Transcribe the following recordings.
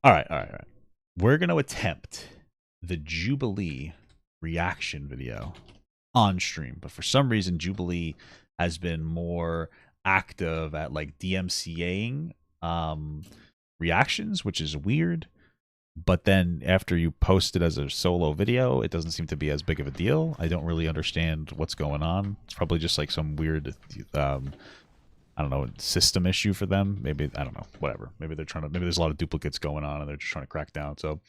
All right, all right, all right. We're going to attempt the Jubilee reaction video on stream, but for some reason Jubilee has been more active at like DMCAing reactions, which is weird. But then after you post it as a solo video, it doesn't seem to be as big of a deal. I don't really understand what's going on. It's probably just like some weird I don't know, system issue for them. Maybe, I don't know, whatever. Maybe they're trying to, maybe there's a lot of duplicates going on and they're just trying to crack down. So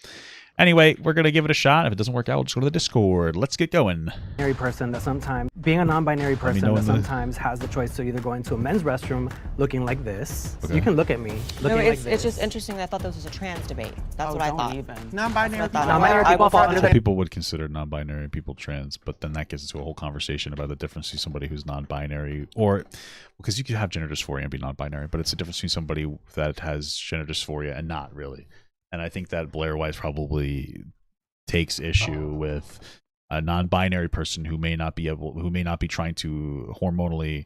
anyway, we're going to give it a shot. If it doesn't work out, we'll just go to the Discord. Let's get going. Person that sometimes, being a non-binary person that sometimes has the choice to either go into a men's restroom looking like this. Okay. So you can look at me looking like this. It's just interesting that I thought this was a trans debate. That's what I thought. Non-binary people fall under Some people would consider non-binary people trans, but then that gets into a whole conversation about the difference between somebody who's non-binary, or because you could have gender dysphoria and be non-binary, but it's a difference between somebody that has gender dysphoria and not really. And I think that Blaire Wise probably takes issue with a non-binary person who may not be trying to hormonally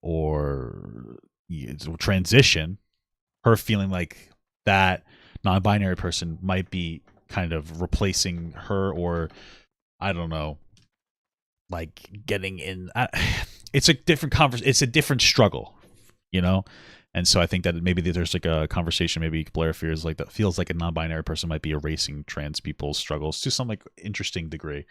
or transition, her feeling like that non-binary person might be kind of replacing her, or I don't know, like getting in. It's a different conversation. It's a different struggle, you know. And so I think that maybe there's like a conversation. Maybe Blaire feels like a non-binary person might be erasing trans people's struggles to some like interesting degree.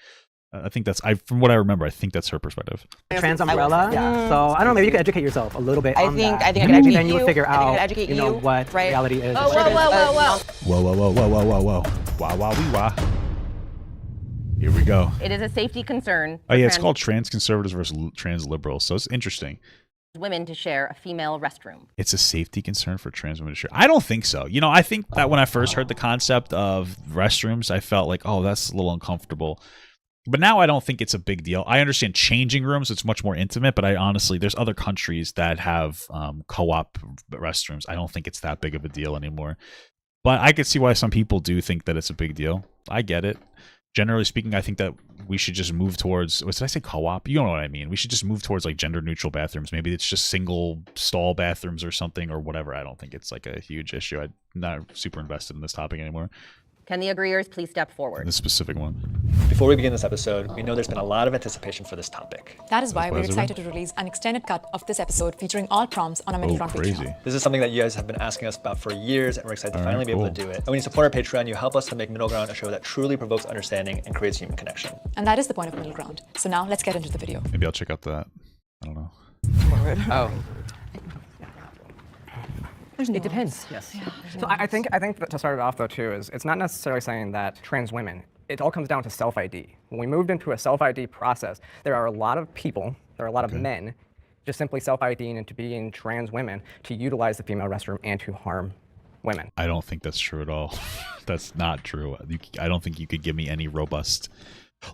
I think that's from what I remember. I think that's her perspective. Trans umbrella. Yeah. So I don't know. Maybe you could educate yourself a little bit. I think I can educate you. Then you would figure out, what reality is. Oh, whoa. Wow. Here we go. It is a safety concern. Oh yeah, it's called trans conservatives versus trans liberals. So it's interesting. Women to share a female restroom. It's a safety concern for trans women to share. I don't think so. You know, I think that when I first heard the concept of restrooms, I felt like, oh, that's a little uncomfortable. But now I don't think it's a big deal. I understand changing rooms, it's much more intimate, but I honestly, there's other countries that have co-op restrooms. I don't think it's that big of a deal anymore. But I could see why some people do think that it's a big deal. I get it. Generally speaking, I think that we should just move towards, what did I say, co-op? You know what I mean. We should just move towards like gender neutral bathrooms. Maybe it's just single stall bathrooms or something or whatever. I don't think it's like a huge issue. I'm not super invested in this topic anymore. Can the agreeers please step forward? This specific one. Before we begin this episode, we know there's been a lot of anticipation for this topic. That is why we're excited to release an extended cut of this episode featuring all prompts on our Middlegrount Patreon. This is something that you guys have been asking us about for years, and we're excited to finally be able to do it. And when you support our Patreon, you help us to make Middle Ground a show that truly provokes understanding and creates human connection. And that is the point of Middle Ground. So now let's get into the video. Maybe I'll check out that. I don't know. Oh. It depends. Yes. Yeah, so I think that to start it off though too is it's not necessarily saying that trans women. It all comes down to self-ID. When we moved into a self-ID process, there are a lot of people, there are a lot of men, just simply self-IDing into being trans women to utilize the female restroom and to harm women. I don't think that's true at all. That's not true. I don't think you could give me any robust.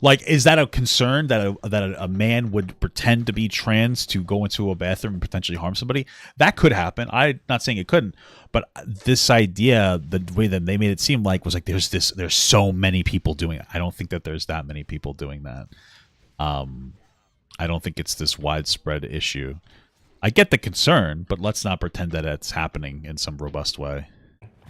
Like, is that a concern that a man would pretend to be trans to go into a bathroom and potentially harm somebody? That could happen. I'm not saying it couldn't, but this idea, the way that they made it seem like was like there's so many people doing it. I don't think that there's that many people doing that. I don't think it's this widespread issue. I get the concern, but let's not pretend that it's happening in some robust way.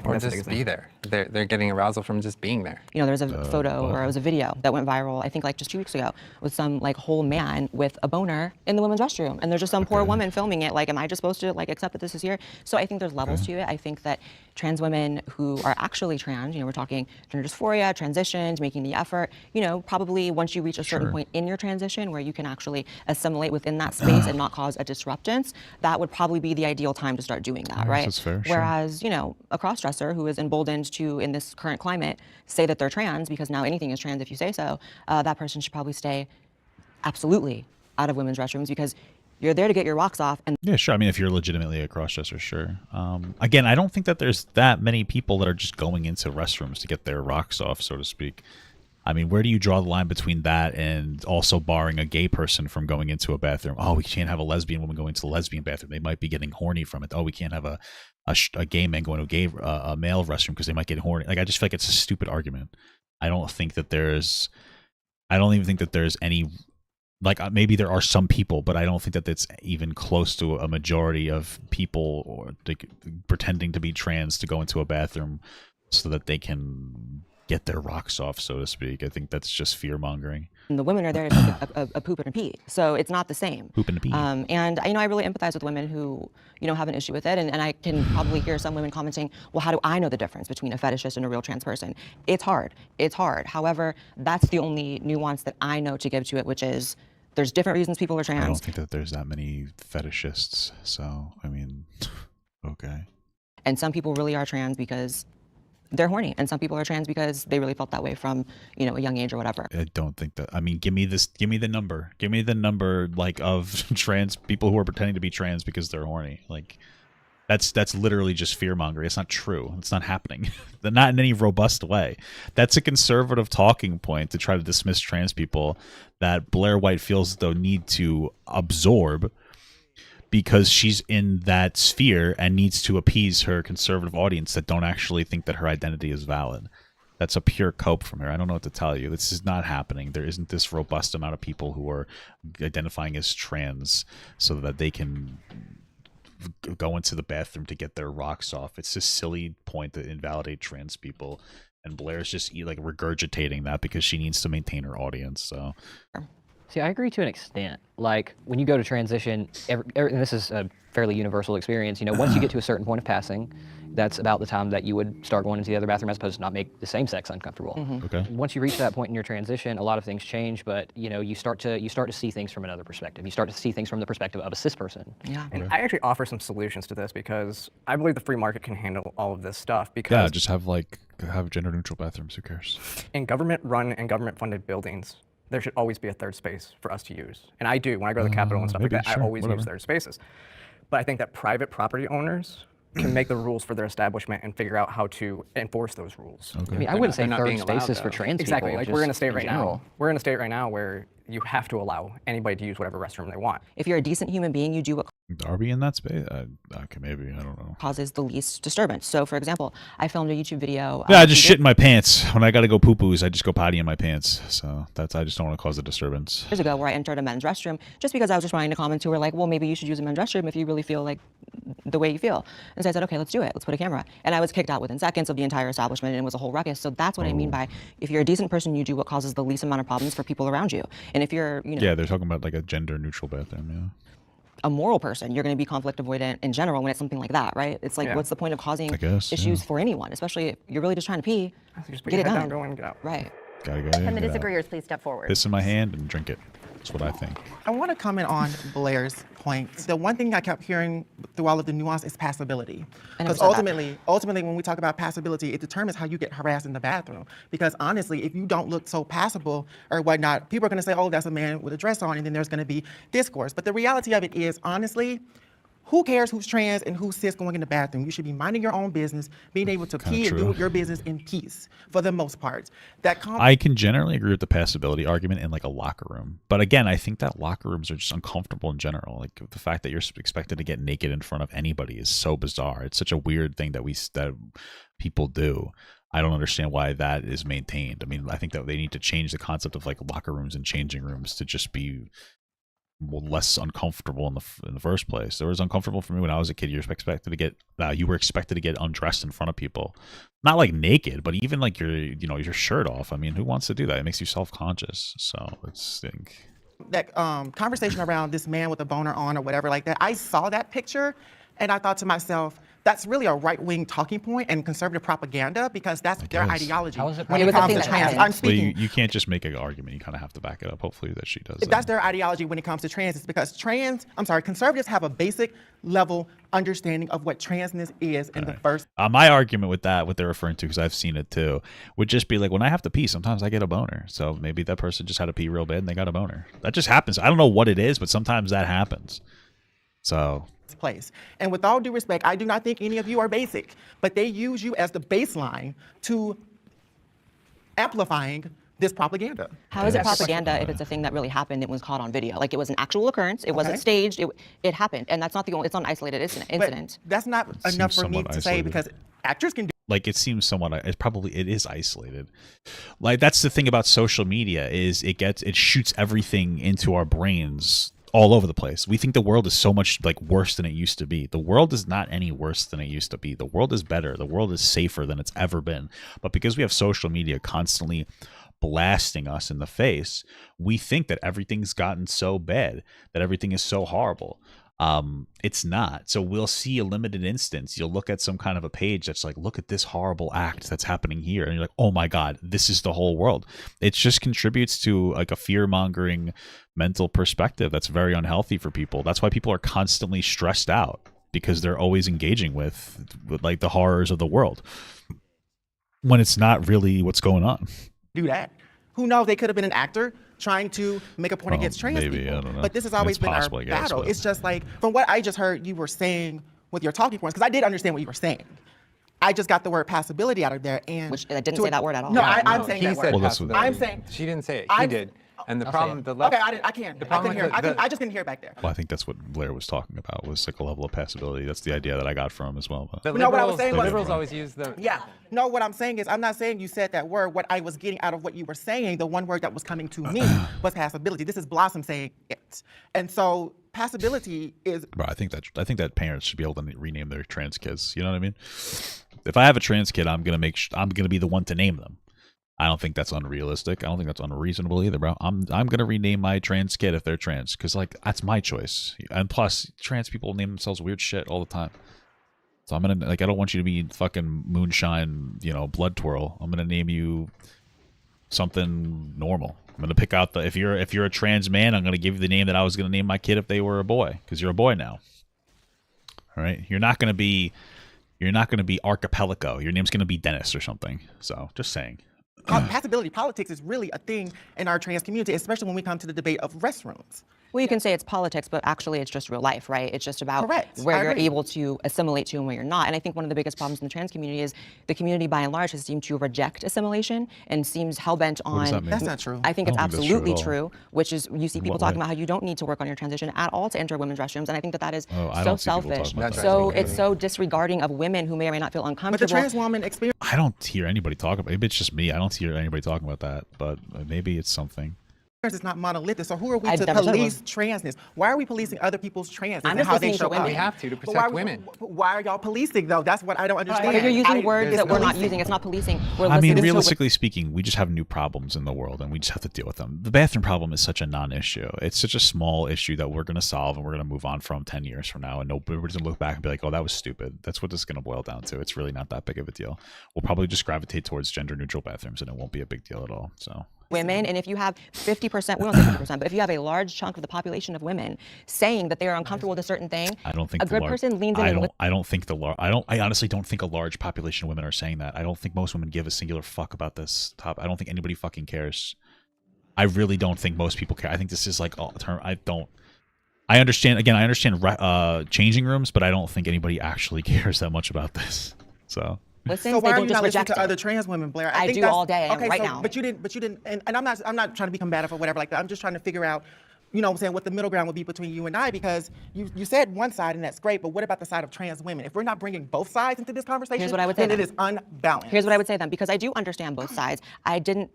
Or just be there. They're getting arousal from just being there. You know, there's a photo or it was a video that went viral, I think like just 2 weeks ago, with some like whole man with a boner in the women's restroom. And there's just some poor woman filming it. Like, am I just supposed to like accept that this is here? So I think there's levels to it. I think that trans women who are actually trans, you know, we're talking gender dysphoria, transitions, making the effort, you know, probably once you reach a certain point in your transition where you can actually assimilate within that space and not cause a disruptance, that would probably be the ideal time to start doing that, right? That's fair, Whereas, you know, a cross-dresser who is emboldened to, in this current climate, say that they're trans, because now anything is trans if you say so, that person should probably stay absolutely out of women's restrooms because you're there to get your rocks off. And yeah, sure. I mean, if you're legitimately a cross-dresser, sure. Again, I don't think that there's that many people that are just going into restrooms to get their rocks off, so to speak. I mean, where do you draw the line between that and also barring a gay person from going into a bathroom? Oh, we can't have a lesbian woman going into the lesbian bathroom. They might be getting horny from it. Oh, we can't have a gay man going to a male restroom because they might get horny. Like, I just feel like it's a stupid argument. I don't even think that there's any, like, maybe there are some people, but I don't think that that's even close to a majority of people or like, pretending to be trans to go into a bathroom so that they can get their rocks off, so to speak. I think that's just fear mongering. And the women are there to take a poop and a pee. So it's not the same. Poop and a pee. And I really empathize with women who, have an issue with it. And I can probably hear some women commenting, well, how do I know the difference between a fetishist and a real trans person? It's hard. It's hard. However, that's the only nuance that I know to give to it, which is there's different reasons people are trans. I don't think that there's that many fetishists. So, I mean, okay. And some people really are trans because they're horny, and some people are trans because they really felt that way from, a young age or whatever. I don't think that. I mean, give me the number, like, of trans people who are pretending to be trans because they're horny. Like, that's literally just fear mongering. It's not true. It's not happening. Not in any robust way. That's a conservative talking point to try to dismiss trans people that Blaire White feels though need to absorb, because she's in that sphere and needs to appease her conservative audience that don't actually think that her identity is valid. That's a pure cope from her. I don't know what to tell you. This is not happening. There isn't this robust amount of people who are identifying as trans so that they can go into the bathroom to get their rocks off. It's a silly point to invalidate trans people. And Blaire's just like regurgitating that because she needs to maintain her audience. So. See, I agree to an extent. Like, when you go to transition, and this is a fairly universal experience, once you get to a certain point of passing, that's about the time that you would start going into the other bathroom as opposed to not make the same sex uncomfortable. Mm-hmm. Okay. Once you reach that point in your transition, a lot of things change, but, you start to see things from another perspective. You start to see things from the perspective of a cis person. Yeah. And I actually offer some solutions to this because I believe the free market can handle all of this stuff. Because Yeah, just have gender neutral bathrooms. Who cares? in government-run and government-funded buildings, there should always be a third space for us to use. And I do. When I go to the Capitol and stuff like maybe, that, sure, I always whatever. use third spaces. But I think that private property owners can make the rules for their establishment and figure out how to enforce those rules. Okay. I mean, I wouldn't say they're not third being allowed, spaces for though. trans Exactly. people. Like, we're in a just state right general. now. We're in a state right now where you have to allow anybody to use whatever restroom they want. If you're a decent human being, you do what Are we in that space? Okay, maybe. I don't know. causes the least disturbance. So, for example, I filmed a YouTube video. Yeah, I just shit in my pants. When I gotta go poo-poos, I just go potty in my pants. So I just don't want to cause a disturbance. Years ago, where I entered a men's restroom just because I was just trying to comment to her, like, well, maybe you should use a men's restroom if you really feel like the way you feel. And so I said, okay, let's do it. Let's put a camera. And I was kicked out within seconds of the entire establishment, and it was a whole ruckus. So that's what I mean by, if you're a decent person, you do what causes the least amount of problems for people around you. And if you're, Yeah, they're talking about like a gender neutral bathroom. Yeah. a moral person, you're going to be conflict avoidant in general when it's something like that, right? It's like, Yeah. what's the point of causing I guess, issues yeah. for anyone, especially if you're really just trying to pee, Just put get your it head done. down, go in, get out. Right. Gotta go. Can the get out. disagreeers please step forward? Piss in my hand and drink it. That's what I think. I want to comment on Blaire's point. The one thing I kept hearing through all of the nuance is passability. I never Because said that. ultimately, when we talk about passability, it determines how you get harassed in the bathroom. Because honestly, if you don't look so passable or whatnot, people are going to say, oh, that's a man with a dress on, and then there's going to be discourse. But the reality of it is, honestly, who cares who's trans and who's cis going in the bathroom? You should be minding your own business, being able to Kinda pee and true. do your business in peace, for the most part. I can generally agree with the passability argument in like a locker room. But again, I think that locker rooms are just uncomfortable in general. Like the fact that you're expected to get naked in front of anybody is so bizarre. It's such a weird thing that that people do. I don't understand why that is maintained. I mean, I think that they need to change the concept of like locker rooms and changing rooms to just be less uncomfortable in the first place. It was uncomfortable for me when I was a kid. You were expected to get undressed in front of people, not like naked, but even like your shirt off. I mean, who wants to do that? It makes you self-conscious. So it's think. That conversation around this man with a boner on or whatever like that, I saw that picture and I thought to myself, that's really a right-wing talking point and conservative propaganda because that's their guess. ideology. How is it when It was a comes thing to that trans. happened. I'm Well, speaking. you can't just make an argument. You kind of have to back it up. Hopefully that she does. That's their ideology when it comes to trans. It's because conservatives have a basic level understanding of what transness is in the first. My argument with that, what they're referring to, because I've seen it too, would just be like when I have to pee, sometimes I get a boner. So maybe that person just had to pee real bad and they got a boner. That just happens. I don't know what it is, but sometimes that happens. So place. And with all due respect, I do not think any of you are basic, but they use you as the baseline to amplifying this propaganda. How is it Yes. propaganda if it's a thing that really happened? It was caught on video. Like it was an actual occurrence. It wasn't Okay. staged. It happened, and that's not the only. It's not an isolated incident. But that's not enough for me somewhat to say isolated. because actors can do. like it seems somewhat it is isolated. Like that's the thing about social media is it shoots everything into our brains all over the place. We think the world is so much like worse than it used to be. The world is not any worse than it used to be. The world is better. The world is safer than it's ever been. But because we have social media constantly blasting us in the face, we think that everything's gotten so bad, that everything is so horrible. It's not. So we'll see a limited instance. You'll look at some kind of a page that's like, look at this horrible act that's happening here, and you're like, oh my god, this is the whole world. It just contributes to like a fear-mongering mental perspective that's very unhealthy for people. That's why people are constantly stressed out, because they're always engaging with like the horrors of the world when it's not really what's going on. Do that. Who knows? They could have been an actor trying to make a point against trans maybe, people. I don't know. But this has always It's been possible, our I guess, battle. but- It's just like, from what I just heard you were saying with your talking points, because I did understand what you were saying. I just got the word passability out of there, and Which I didn't say that word at all. No, Yeah, I'm saying he that said word. possibility. I'm saying She didn't say it. He I'm- did. And the I'll problem, say the left. Okay, I can't. The I problem couldn't hear. with I just couldn't hear it back there. Well, I think that's what Blaire was talking about, was like a level of passability. That's the idea that I got from him as well. But The No, what I was liberals, saying the was- liberals always use the. Yeah. No, what I'm saying is, I'm not saying you said that word. What I was getting out of what you were saying, the one word that was coming to me was passability. This is Blossom saying it. And so passability is, bro, I think that parents should be able to rename their trans kids. You know what I mean? If I have a trans kid, I'm gonna be the one to name them. I don't think that's unrealistic. I don't think that's unreasonable either, bro. I'm gonna rename my trans kid if they're trans, because like that's my choice. And plus, trans people name themselves weird shit all the time. So I'm gonna, like, I don't want you to be fucking Moonshine, blood twirl. I'm gonna name you something normal. I'm gonna pick out if you're a trans man, I'm gonna give you the name that I was gonna name my kid if they were a boy, because you're a boy now. All right, you're not gonna be Archipelago. Your name's gonna be Dennis or something. So just saying. passability politics is really a thing in our trans community, especially when we come to the debate of restrooms. Well, you can say it's politics, but actually it's just real life, right? It's just about Correct. where I you're agree. able to assimilate to and where you're not. And I think one of the biggest problems in the trans community is the community by and large has seemed to reject assimilation and seems hell-bent on... does that mean? That's not true. I think it's I don't think that's true absolutely at all. true, which is you see people what talking way? about how you don't need to work on your transition at all to enter women's restrooms. And I think that is Oh, I so don't see people talking selfish. about that. So That's it's so disregarding of women who may or may not feel But the uncomfortable. trans woman experience I don't hear anybody talk about. Maybe it's just me. I don't hear anybody talking about that. But maybe it's something. is not monolithic. So who are we I to never said it police transness? Why are we policing other people's transness I'm and just how they listening to show up? women. We have to But protect why, women. Why are y'all policing though? That's what I don't understand. But you're using I- words it's that we're not policing. using. It's not policing. We're I mean, listening to realistically speaking, we just have new problems in the world, and we just have to deal with them. The bathroom problem is such a non-issue. It's such a small issue that we're going to solve, and we're going to move on from 10 years from now, and nobody's going to look back and be like, oh, that was stupid. That's what this is going to boil down to. It's really not that big of a deal. We'll probably just gravitate towards gender-neutral bathrooms, and it won't be a big deal at all. So women, and if you have 50%, we don't say 50%, but if you have a large chunk of the population of women saying that they are uncomfortable with a certain thing, I don't think a good person leans in and I honestly don't think a large population of women are saying that. I don't think most women give a singular fuck about this topic. I don't think anybody fucking cares. I really don't think most people care. I think this is like all term. I understand changing rooms, but I don't think anybody actually cares that much about this. So listen, So they why are don't you just not listening reject to it. other trans women, Blaire? I think do that's- all day and okay, right so, now. But you didn't, and I'm not trying to be combative or whatever like that. I'm just trying to figure out, you know what I'm saying, what the middle ground would be between you and I, because you said one side and that's great, but what about the side of trans women? If we're not bringing both sides into this conversation, Here's what I would say then it then. is unbalanced. Here's what I would say then, because I do understand both sides. I didn't,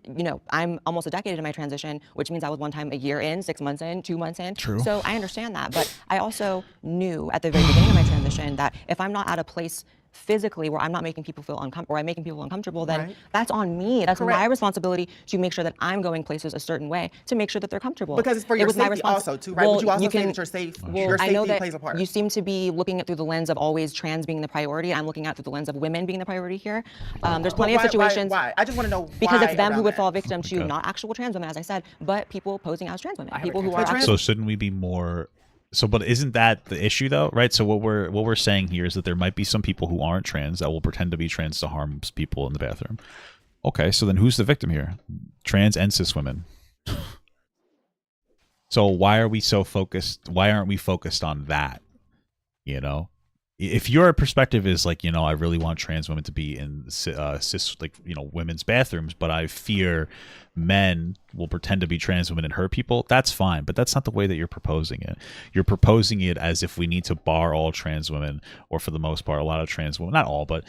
I'm almost a decade into my transition, which means I was one time a year in, 6 months in, 2 months in. True. So I understand that, but I also knew at the very beginning of my transition that if I'm not at a place physically where I'm not making people feel uncomfortable, or I'm making people uncomfortable, then Right. that's on me. That's my Correct. responsibility to make sure that I'm going places a certain way to make sure that they're comfortable. Because it's for It your was my safety respons- also, too, right? Would you also say that you're safe? Your I know safety that plays a part. you seem to be looking at through the lens of always trans being the priority. I'm looking at through the lens of women being the priority here. There's plenty of situations. Why? I just want to know Because why it's them who around would that. fall victim to Okay. not actual trans women, as I said, but people posing as trans women. have a People who trans- are trans- actually So shouldn't we be more? So, but isn't that the issue though, right? So what we're saying here is that there might be some people who aren't trans that will pretend to be trans to harm people in the bathroom. Okay, so then who's the victim here? Trans and cis women. So why are we so focused? Why aren't we focused on that? You know, if your perspective is like, I really want trans women to be in cis, like, women's bathrooms, but I fear men will pretend to be trans women and hurt people, that's fine. But that's not the way that you're proposing it. You're proposing it as if we need to bar all trans women, or for the most part, a lot of trans women, not all, but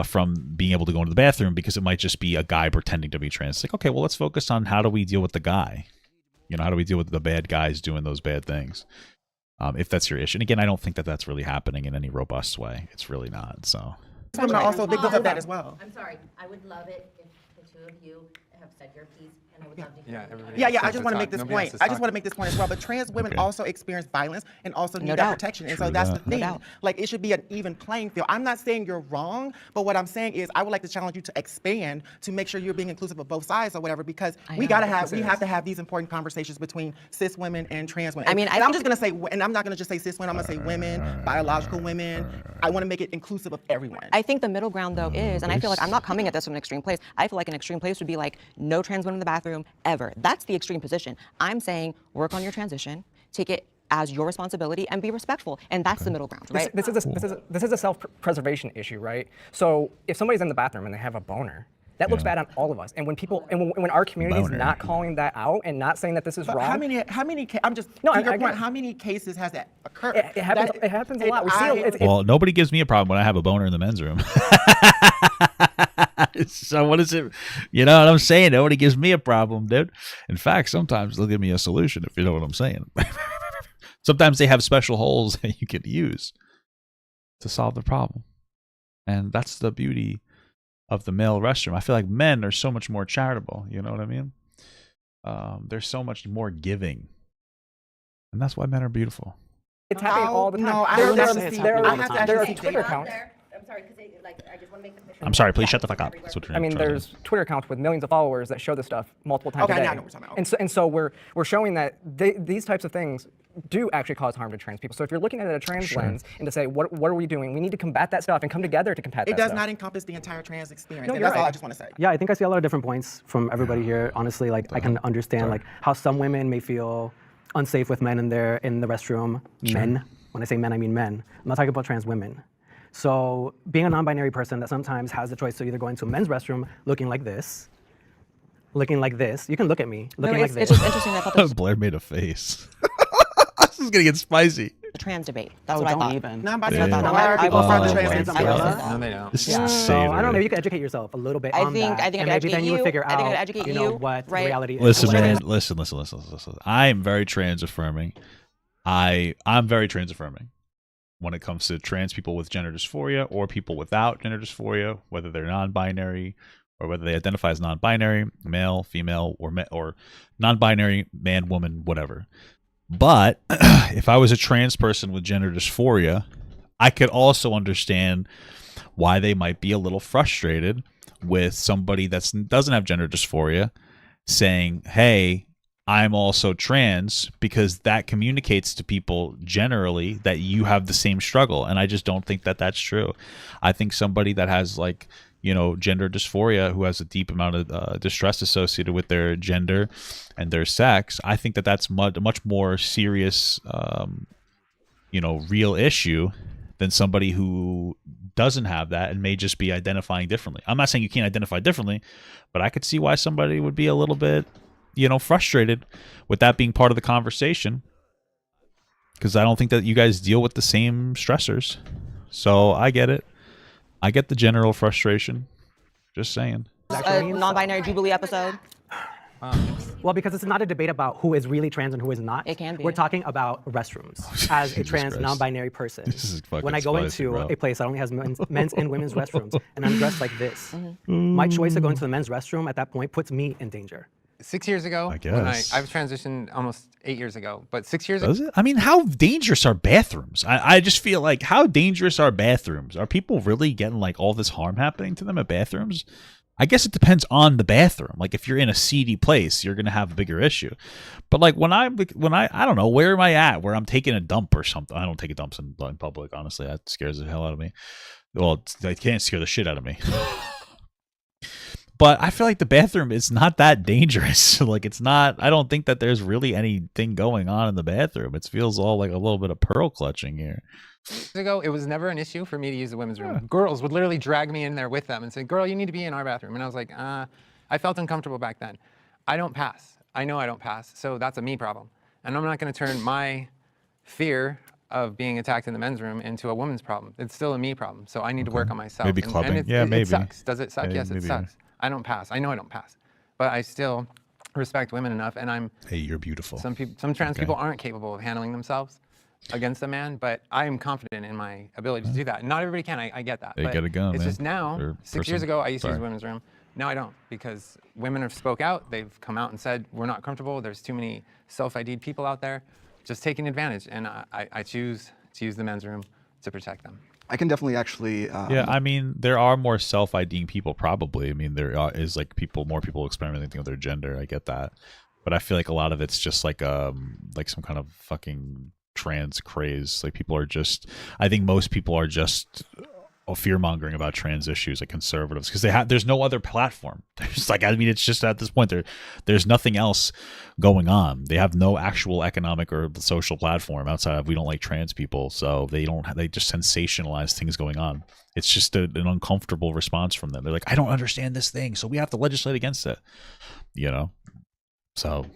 from being able to go into the bathroom because it might just be a guy pretending to be trans. It's like, okay, well, let's focus on how do we deal with the guy. You know, how do we deal with the bad guys doing those bad things? If that's your issue. And again, I don't think that that's really happening in any robust way. It's really not. So Women are also victims of that as well. I'm sorry. I would love it if the two of you have said your piece, and I would love to hear Yeah, I just want to make this point. I just want to make this point as well. But trans women also experience violence and also need that protection. And so that's the thing. Like, it should be an even playing field. I'm not saying you're wrong, but what I'm saying is I would like to challenge you to expand to make sure you're being inclusive of both sides or whatever, because we have to have these important conversations between cis women and trans women. I mean, I'm just going to say, and I'm not going to just say cis women, I'm going to say women, biological women. I want to make it inclusive of everyone. I think the middle ground, though, is, and I feel like I'm not coming at this from an extreme place. I feel like an extreme place would be like no trans women in the bathroom ever. That's the extreme position. I'm saying work on your transition, take it as your responsibility, and be respectful. And that's the middle ground, right? This is a self-preservation issue, right? So if somebody's in the bathroom and they have a boner, that looks bad on all of us. And when people, when our community is not calling that out and not saying that this is wrong. How many? I'm just to your point. How many cases has that occurred? It happens a lot. We see well, nobody gives me a problem when I have a boner in the men's room. So what is it? You know what I'm saying? Nobody gives me a problem, dude. In fact, sometimes they'll give me a solution, if you know what I'm saying. Sometimes they have special holes that you could use to solve the problem. And that's the beauty of the male restroom. I feel like men are so much more charitable. You know what I mean? They're so much more giving. And that's why men are beautiful. It's happening all the time. No, there are Twitter accounts. I'm sorry, because I just want to make the picture. I'm sorry, please shut the fuck up. That's what I mean, there's Twitter accounts with millions of followers that show this stuff multiple times a day. Now I know what we're talking about. And so we're showing that these types of things do actually cause harm to trans people. So if you're looking at it a trans lens and to say, what are we doing? We need to combat that stuff and come together to combat that stuff. It does not encompass the entire trans experience. No, And that's all right. I just want to say. Yeah, I think I see a lot of different points from everybody here. Honestly, like I can understand like how some women may feel unsafe with men in the restroom. Men. When I say men, I mean men. I'm not talking about trans women. So being a non-binary person that sometimes has the choice to either go into a men's restroom looking like this, you can look at me looking like this. It's just interesting that I thought this Blaire made a face. This is gonna get spicy. a trans debate. That's what I thought. Non-binary people from the trans umbrella. No, they don't. This is So insane. I don't know. Maybe you can educate yourself a little bit on that. I think and I maybe could then you would figure out, educate you, what the right? reality is. Listen, man. Listen. I am very trans affirming. I'm very trans affirming when it comes to trans people with gender dysphoria or people without gender dysphoria, whether they're non-binary or whether they identify as non-binary, male, female, or non-binary, man, woman, whatever. But if I was a trans person with gender dysphoria, I could also understand why they might be a little frustrated with somebody that doesn't have gender dysphoria saying, hey, I'm also trans, because that communicates to people generally that you have the same struggle. And I just don't think that that's true. I think somebody that has gender dysphoria, who has a deep amount of distress associated with their gender and their sex, I think that that's much more serious, real issue than somebody who doesn't have that and may just be identifying differently. I'm not saying you can't identify differently, but I could see why somebody would be a little bit frustrated with that being part of the conversation, because I don't think that you guys deal with the same stressors. So I get it. I get the general frustration. Just saying. A non-binary Jubilee episode. Well, because it's not a debate about who is really trans and who is not. It can be. We're talking about restrooms. As a trans, Christ. non-binary person, This is fucking when I go spicy, into bro. a place that only has men's and women's restrooms, and I'm dressed like this, my choice to go into the men's restroom at that point puts me in danger. 6 years ago, I when guess. I've transitioned almost 8 years ago, but 6 years ago. Does it? I mean, how dangerous are bathrooms? I just feel like, how dangerous are bathrooms? Are people really getting all this harm happening to them at bathrooms? I guess it depends on the bathroom. Like, if you're in a seedy place, you're gonna have a bigger issue. But when I don't know, where am I at? Where I'm taking a dump or something? I don't take a dump in public. Honestly, that scares the hell out of me. Well, it can't scare the shit out of me. But I feel like the bathroom is not that dangerous. It's not. I don't think that there's really anything going on in the bathroom. It feels all like a little bit of pearl clutching here. Years ago, it was never an issue for me to use the women's room. Girls would literally drag me in there with them and say, girl, you need to be in our bathroom. And I was like, I felt uncomfortable back then. I don't pass. I know I don't pass. So that's a me problem. And I'm not going to turn my fear of being attacked in the men's room into a woman's problem. It's still a me problem. So I need to work on myself. Maybe And clubbing. it Maybe. sucks. Does it suck? Maybe, Yes, it maybe. sucks. I don't pass. I know I don't pass. But I still respect women enough, and I'm. Hey, you're beautiful. Some trans Okay. people aren't capable of handling themselves against a man, but I am confident in my ability to do that. Not everybody can. I get that. They but got a gun, It's man. just now. Or 6 years person. ago, I used to use Sorry. women's room. Now I don't, because women have spoke out. They've come out and said we're not comfortable. There's too many self-ID'd people out there, just taking advantage, and I choose to use the men's room to protect them. I can definitely actually. Yeah, I mean, there are more self-IDing people, probably. I mean, is like more people experimenting with their gender. I get that, but I feel like a lot of it's just like some kind of fucking trans craze. Like people are just. I think most people are just fear mongering about trans issues, like conservatives, because there's no other platform. There's like, I mean, it's just at this point there's nothing else going on. They have no actual economic or social platform outside of we don't like trans people, so they just sensationalize things going on. It's just an uncomfortable response from them. They're like, I don't understand this thing, so we have to legislate against it. You know, so.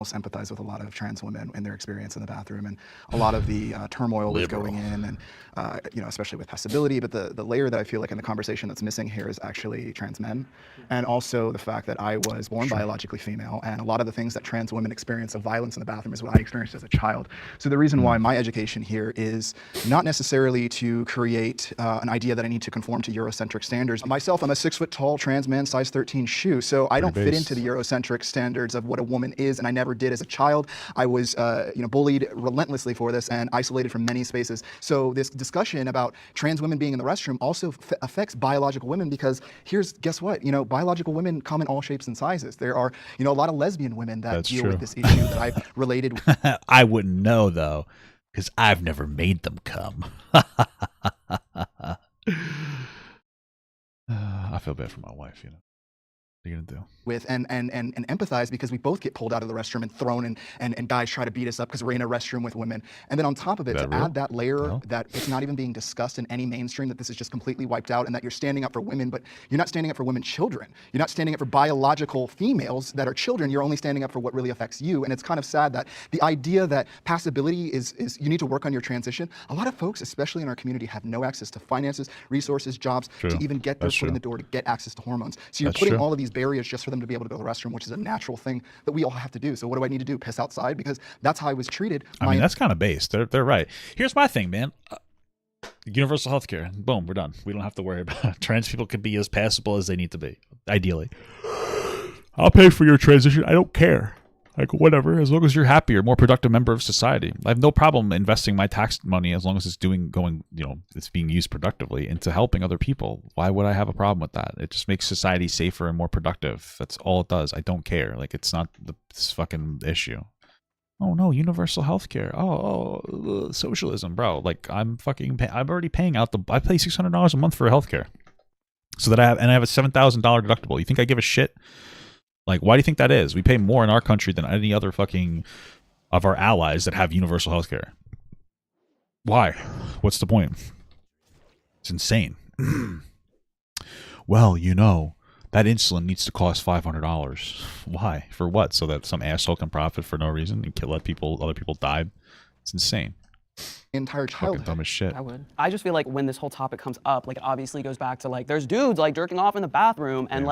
Empathize with a lot of trans women and their experience in the bathroom, and a lot of the turmoil was going in, and especially with passability. But the layer that I feel like in the conversation that's missing here is actually trans men, and also the fact that I was born biologically female, and a lot of the things that trans women experience of violence in the bathroom is what I experienced as a child. So the reason why my education here is not necessarily to create an idea that I need to conform to Eurocentric standards. Myself, I'm a 6 foot tall trans man, size 13 shoe, so I don't fit into the Eurocentric standards of what a woman is, and I never did as a child. I was bullied relentlessly for this and isolated from many spaces. So this discussion about trans women being in the restroom also affects biological women, because guess what? Biological women come in all shapes and sizes. There are a lot of lesbian women that deal with this issue that I've related with. I wouldn't know though, because I've never made them come. I feel bad for my wife, What are you gonna do? With and empathize, because we both get pulled out of the restroom and thrown, and guys try to beat us up because we're in a restroom with women. And then on top of it, to add that layer that it's not even being discussed in any mainstream, that this is just completely wiped out, and that you're standing up for women, but you're not standing up for women children. You're not standing up for biological females that are children. You're only standing up for what really affects you. And it's kind of sad that the idea that passability is you need to work on your transition. A lot of folks, especially in our community, have no access to finances, resources, jobs, to even get their foot in the door, to get access to hormones. So you're putting all of these barriers just for them to be able to go to the restroom, which is a natural thing that we all have to do. So what do I need to do? Piss outside? Because that's how I was treated. I mean, that's kind of base. They're right. Here's my thing, man. Universal healthcare. Boom, we're done. We don't have to worry about it. Trans people can be as passable as they need to be, ideally. I'll pay for your transition. I don't care. Like, whatever, as long as you're happier, more productive member of society. I have no problem investing my tax money as long as it's it's being used productively into helping other people. Why would I have a problem with that? It just makes society safer and more productive. That's all it does. I don't care. Like, it's not this fucking issue. Oh no, universal healthcare. Oh, socialism, bro. Like, I'm already paying out I pay $600 a month for healthcare, so that I have a $7,000 deductible. You think I give a shit? Like, why do you think that is? We pay more in our country than any other fucking of our allies that have universal health care. Why? What's the point? It's insane. Well, that insulin needs to cost $500. Why? For what? So that some asshole can profit for no reason and other people die? It's insane. Entire childhood. Fucking dumb as shit. I would. I just feel like when this whole topic comes up, like, it obviously goes back to, like, there's dudes like jerking off in the bathroom, and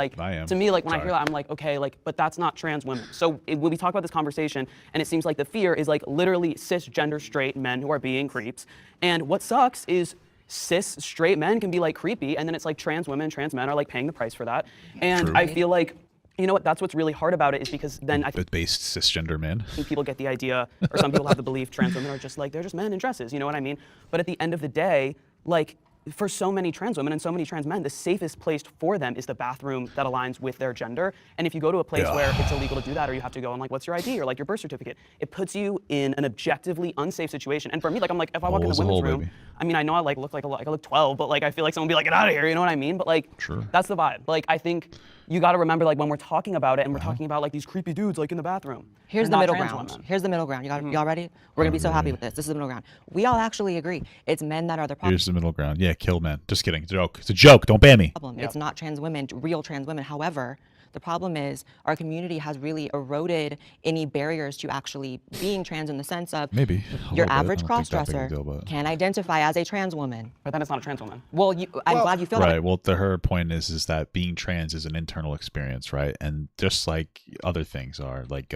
to me, like, when I hear that, I'm like, okay, like, but that's not trans women. So when we talk about this conversation, and it seems like the fear is like literally cisgender straight men who are being creeps, and what sucks is cis straight men can be like creepy, and then it's like trans women, trans men are like paying the price for that, and I feel like, you know what, that's what's really hard about it, is because then I think based cisgender men. people get the idea, or some people have the belief trans women are just like, they're just men in dresses, you know what I mean? But at the end of the day, like, for so many trans women and so many trans men, the safest place for them is the bathroom that aligns with their gender. And if you go to a place where it's illegal to do that, or you have to go and like, what's your ID, or like your birth certificate, it puts you in an objectively unsafe situation. And for me, like, I'm like, if I walk in the women's room, I mean, I know I like look like I look 12, but like, I feel like someone would be like, get out of here, you know what I mean? But like, that's the vibe. Like, I think you got to remember, like, when we're talking about it, and we're talking about like these creepy dudes like in the bathroom. Here's the middle ground. Here's the middle ground. Y'all ready? We're gonna be so happy with this. This is the middle ground. We all actually agree. It's men that are the problem. Here's the middle ground. Yeah, kill men. Just kidding. It's a joke. It's a joke. Don't ban me. It's not trans women, real trans women. However, The problem is our community has really eroded any barriers to actually being trans in the sense of Maybe a your little bit. average I don't think that big a crossdresser deal, but- can identify as a trans woman. But then it's not a trans woman. Well, I'm glad you feel Right. that. Well, her point is that being trans is an internal experience, right? And just like other things are, like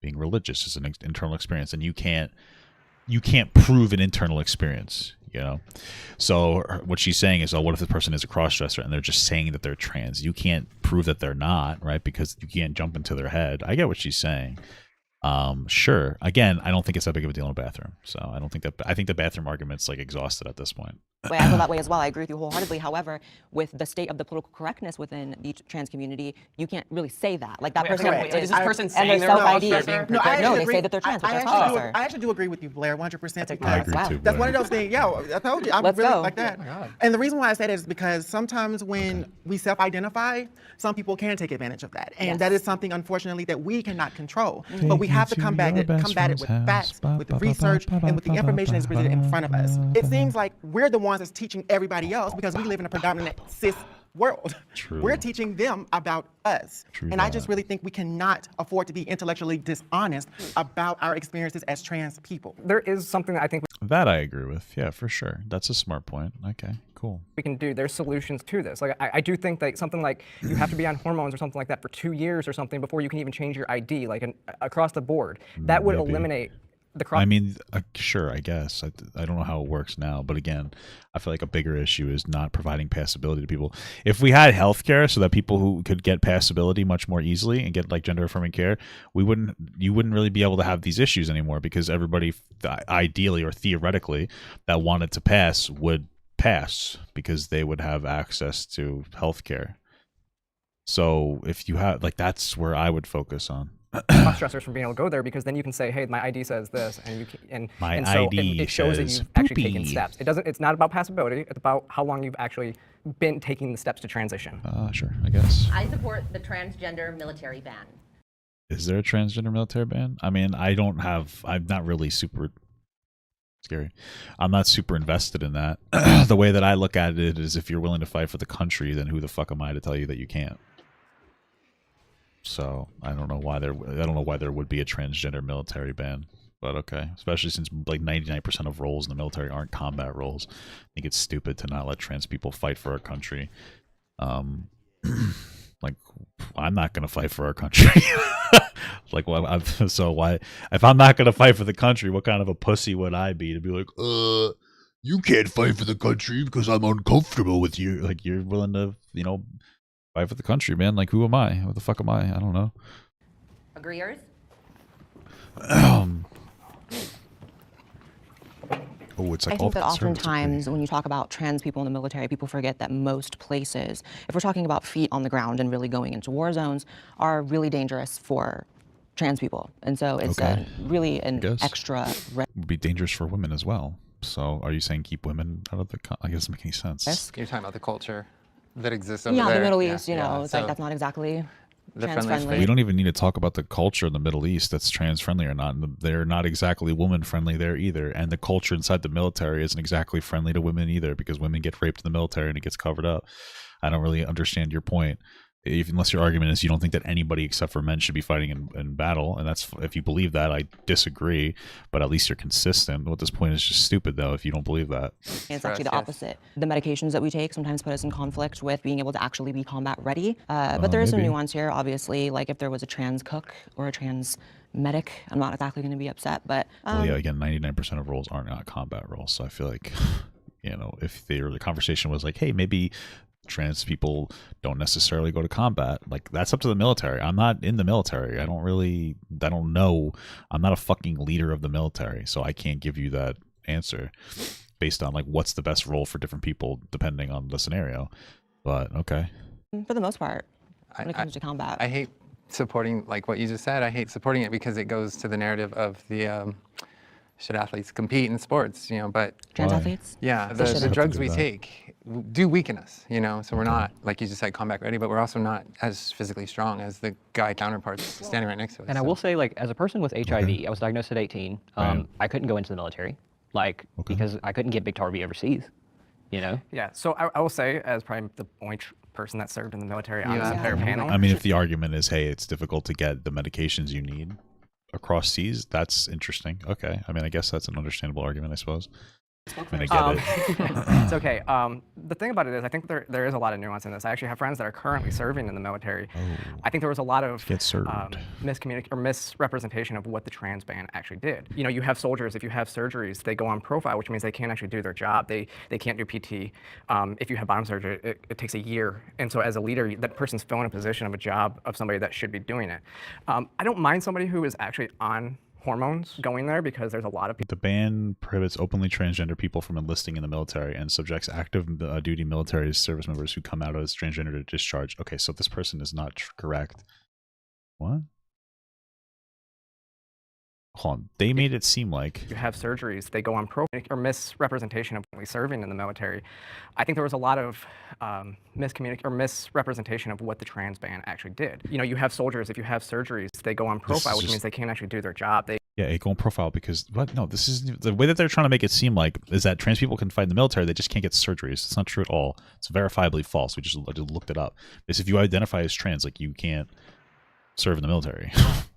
being religious is an internal experience, and you can't prove an internal experience, you know. So what she's saying is, oh, what if the person is a crossdresser and they're just saying that they're trans? You can't prove that they're not, right? Because you can't jump into their head. I get what she's saying. Sure. Again, I don't think it's that big of a deal in a bathroom. So I don't think that. I think the bathroom argument's like exhausted at this point. Wait, I feel that way as well. I agree with you wholeheartedly. However, with the state of the political correctness within the trans community, you can't really say that. Like that person is this person and saying their they're a self-ID. crossdresser? No, I actually No, they agree. say that they're trans, but they're I crossdresser. actually do agree with you, Blaire, 100%. I agree too, That's Blaire. one of those things. Yo, I told you, I'm Let's really go. like that. And the reason why I say that is because sometimes when we self-identify, some people can take advantage of that, and that is something, unfortunately, that we cannot control. But we have to combat it with facts, with research, and with the information that's presented in front of us. It seems like we're the ones that's teaching everybody else because we live in a predominant cis world. True. We're teaching them about us. True and I that. just really think we cannot afford to be intellectually dishonest about our experiences as trans people. There is something that I think That I agree with. Yeah, for sure. That's a smart point. Okay, cool. we can do. There's solutions to this. Like I do think that something like you have to be on hormones or something like that for 2 years or something before you can even change your ID, like across the board. That would Maybe. eliminate the cross. I mean, sure, I guess. I don't know how it works now, but again, I feel like a bigger issue is not providing passability to people. If we had healthcare so that people who could get passability much more easily and get like gender affirming care, you wouldn't really be able to have these issues anymore because everybody ideally or theoretically that wanted to pass would pass because they would have access to healthcare. So if you have that's where I would focus on. Cross-dressers from being able to go there because then you can say, hey, my ID says this, and you can, and so ID it shows that says you've actually taken poopy. steps. It's not about passability. It's about how long you've actually been taking the steps to transition. Sure, I guess. I support the transgender military ban. Is there a transgender military ban? I mean, I'm not really super scary. I'm not super invested in that. The way that I look at it is if you're willing to fight for the country, then who the fuck am I to tell you that you can't? So I don't know why there would be a transgender military ban, but okay. Especially since like 99% of roles in the military aren't combat roles. I think it's stupid to not let trans people fight for our country. Like I'm not gonna fight for our country. Like, well, so why? If I'm not gonna fight for the country, what kind of a pussy would I be to be like, you can't fight for the country because I'm uncomfortable with you? Like you're willing to, fight for the country, man. Like, who am I? What the fuck am I? I don't know. Agreeers? Oh, it's like I think that all conservatives oftentimes agree. when you talk about trans people in the military, people forget that most places, if we're talking about feet on the ground and really going into war zones, are really dangerous for trans people. And so it's really an extra risk. Would be dangerous for women as well. So are you saying keep women out of the? I guess it doesn't make any sense. You're talking about the culture that exists over Yeah, there. the Middle East, it's so like that's not exactly the trans friendliest friendly. We don't even need to talk about the culture in the Middle East that's trans friendly or not. They're not exactly woman friendly there either. And the culture inside the military isn't exactly friendly to women either because women get raped in the military and it gets covered up. I don't really understand your point. Unless your argument is you don't think that anybody except for men should be fighting in battle, and that's if you believe that, I disagree. But at least you're consistent. What this point is just stupid, though. If you don't believe that, It's actually the opposite. The medications that we take sometimes put us in conflict with being able to actually be combat ready. But there is some maybe. nuance here, obviously. Like if there was a trans cook or a trans medic, I'm not exactly going to be upset. But well, yeah, again, 99% of roles are not combat roles. So I feel like, if the conversation was like, hey, maybe trans people don't necessarily go to combat, like that's up to the military. I'm not in the military. I don't know. I'm not a fucking leader of the military, so I can't give you that answer based on like what's the best role for different people depending on the scenario. But okay. for the most part, when it comes to combat. I hate supporting, like what you just said, I hate supporting it because it goes to the narrative of the should athletes compete in sports, but trans athletes? yeah, They the shouldn't. drugs we take do weaken us, so we're not, like you just said, combat ready, but we're also not as physically strong as the guy counterparts standing right next to us. And I will say, like, as a person with HIV, I was diagnosed at 18. I couldn't go into the military, because I couldn't get Biktarvy overseas. you know? Yeah, so I will say, as probably the only person that served in the military on this entire panel. I mean, if the argument is, hey, it's difficult to get the medications you need across seas, that's interesting. Okay. I mean, I guess that's an understandable argument, I suppose. I mean, I get it. It's okay. The thing about it is, I think there is a lot of nuance in this. I actually have friends that are currently serving in the military. I think there was a lot of misrepresentation of what the trans ban actually did. You know, you have soldiers, if you have surgeries, they go on profile, which means they can't actually do their job. They can't do PT. If you have bottom surgery, it takes a year. And so as a leader, that person's filling a position of a job of somebody that should be doing it. I don't mind somebody who is actually on hormones going there, because there's a lot of people. The ban prohibits openly transgender people from enlisting in the military and subjects active duty military service members who come out as transgender to discharge. Okay, so this person is not correct. What? Hold on. They made it seem like you have surgeries, they go on profile, or misrepresentation of serving in the military. I think there was a lot of misrepresentation of what the trans ban actually did. You know, you have soldiers, if you have surgeries, they go on profile, which means they can't actually do their job. Yeah, it go on profile because what? No, this is the way that they're trying to make it seem like is that trans people can fight in the military. They just can't get surgeries. It's not true at all. It's verifiably false. We just looked it up. Because if you identify as trans, like you can't serve in the military.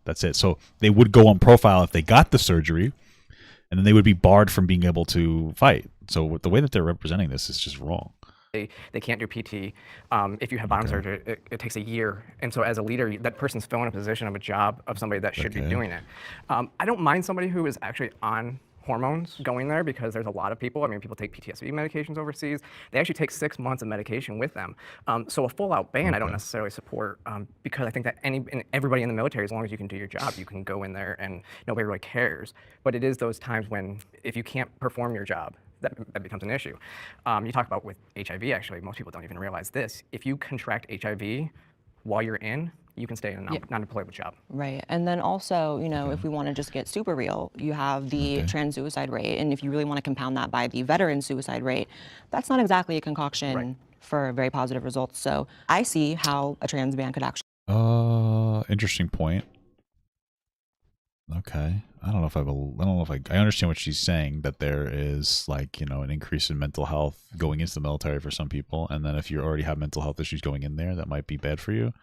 That's it. So they would go on profile if they got the surgery, and then they would be barred from being able to fight. So the way that they're representing this is just wrong. They can't do PT. If you have bottom surgery, it takes a year. And so as a leader, that person's filling a position of a job of somebody that should be doing it. I don't mind somebody who is actually on hormones going there, because there's a lot of people. I mean, people take PTSD medications overseas. They actually take 6 months of medication with them. So a full-out ban, I don't necessarily support, because I think that everybody in the military, as long as you can do your job, you can go in there and nobody really cares. But it is those times when, if you can't perform your job, that becomes an issue. You talk about with HIV, actually, most people don't even realize this. If you contract HIV while you're in, you can stay in a non-deployable job. Right, and then also, you know, if we want to just get super real, you have the trans suicide rate, and if you really want to compound that by the veteran suicide rate, that's not exactly a concoction for very positive results. So I see how a trans ban could actually. Interesting point. Okay, I don't know if I understand what she's saying, that there is, like, you know, an increase in mental health going into the military for some people, and then if you already have mental health issues going in there, that might be bad for you.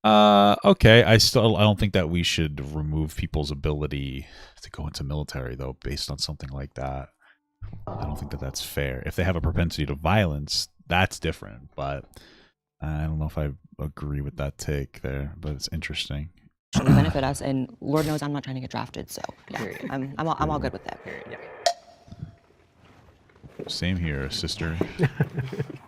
Okay, I don't think that we should remove people's ability to go into military, though, based on something like that. I don't think that that's fair. If they have a propensity to violence, that's different, but I don't know if I agree with that take there, but it's interesting. Benefit us, and Lord knows I'm not trying to get drafted, so yeah, I'm all good with that. Yeah. Same here, sister.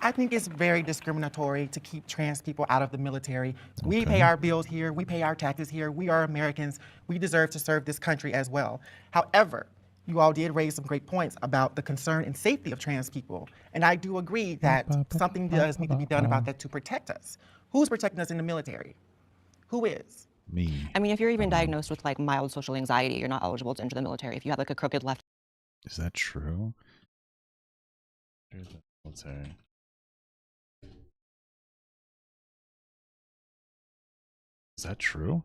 I think it's very discriminatory to keep trans people out of the military. We pay our bills here, we pay our taxes here, we are Americans, we deserve to serve this country as well. However, you all did raise some great points about the concern and safety of trans people. And I do agree that something does need to be done about that to protect us. Who's protecting us in the military? Who is? Me. I mean, if you're even diagnosed with like mild social anxiety, you're not eligible to enter the military. If you have like a crooked left. Is that true? Military. Is that true?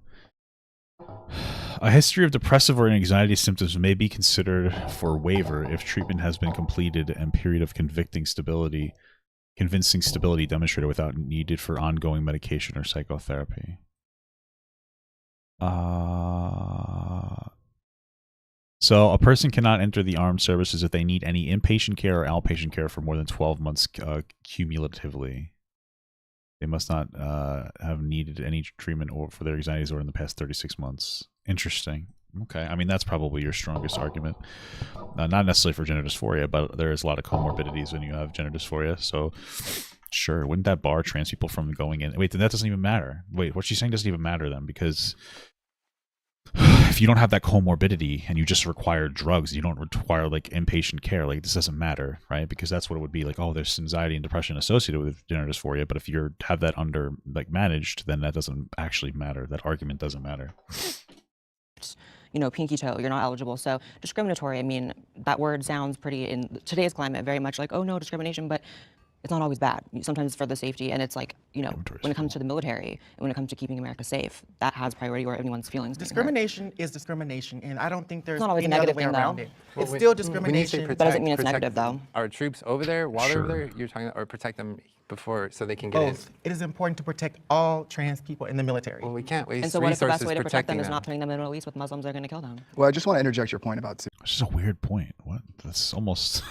A history of depressive or anxiety symptoms may be considered for waiver if treatment has been completed and period of convincing stability demonstrated without needed for ongoing medication or psychotherapy. So a person cannot enter the armed services if they need any inpatient care or outpatient care for more than 12 months cumulatively. They must not have needed any treatment or for their anxiety disorder in the past 36 months. Interesting. Okay, I mean, that's probably your strongest argument. Not necessarily for gender dysphoria, but there is a lot of comorbidities when you have gender dysphoria. So sure, wouldn't that bar trans people from going in? Wait, then that doesn't even matter. Wait, what she's saying doesn't even matter then, because if you don't have that comorbidity and you just require drugs, you don't require like inpatient care, like this doesn't matter, right? Because that's what it would be like, oh, there's anxiety and depression associated with gender dysphoria, but if you have that under like managed, then that doesn't actually matter. That argument doesn't matter. You know, pinky toe, you're not eligible. So discriminatory, I mean, that word sounds pretty, in today's climate, very much like, oh no, discrimination, but it's not always bad. Sometimes it's for the safety, and it's like, you know, when it comes to the military and when it comes to keeping America safe, that has priority over anyone's feelings. Discrimination is discrimination, and I don't think there's not always a any other negative way thing, around though. it. Well, It's when- still when you say discrimination. But doesn't mean it's negative, though. Our troops over there, while they're over Sure. there, you're talking, or protect them before so they can get Both. in. It is important to protect all trans people in the military. Well, we can't waste And so what if the resources best way to protect them protecting is not putting them in the Middle East with Muslims that are going to kill them? Well, I just want to interject your point about It's just a weird point. What? That's almost.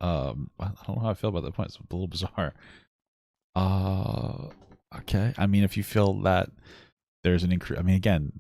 I don't know how I feel about that point. It's a little bizarre. Okay. I mean, if you feel that there's an increase, I mean, again,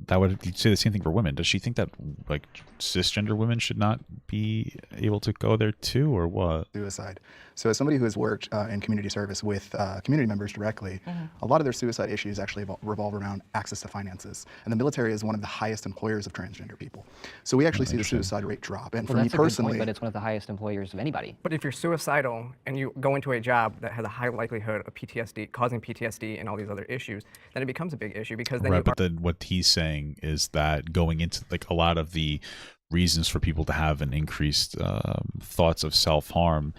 that would you'd say the same thing for women. Does she think that like cisgender women should not be able to go there too, or what? suicide. So as somebody who has worked in community service with community members directly, a lot of their suicide issues actually revolve around access to finances. And the military is one of the highest employers of transgender people. So we actually see the suicide rate drop. And Well, for me that's a good personally, point, but it's one of the highest employers of anybody. But if you're suicidal and you go into a job that has a high likelihood of PTSD, causing PTSD and all these other issues, then it becomes a big issue because then Right, you but then what he's saying is that going into like a lot of the reasons for people to have an increased thoughts of self-harm,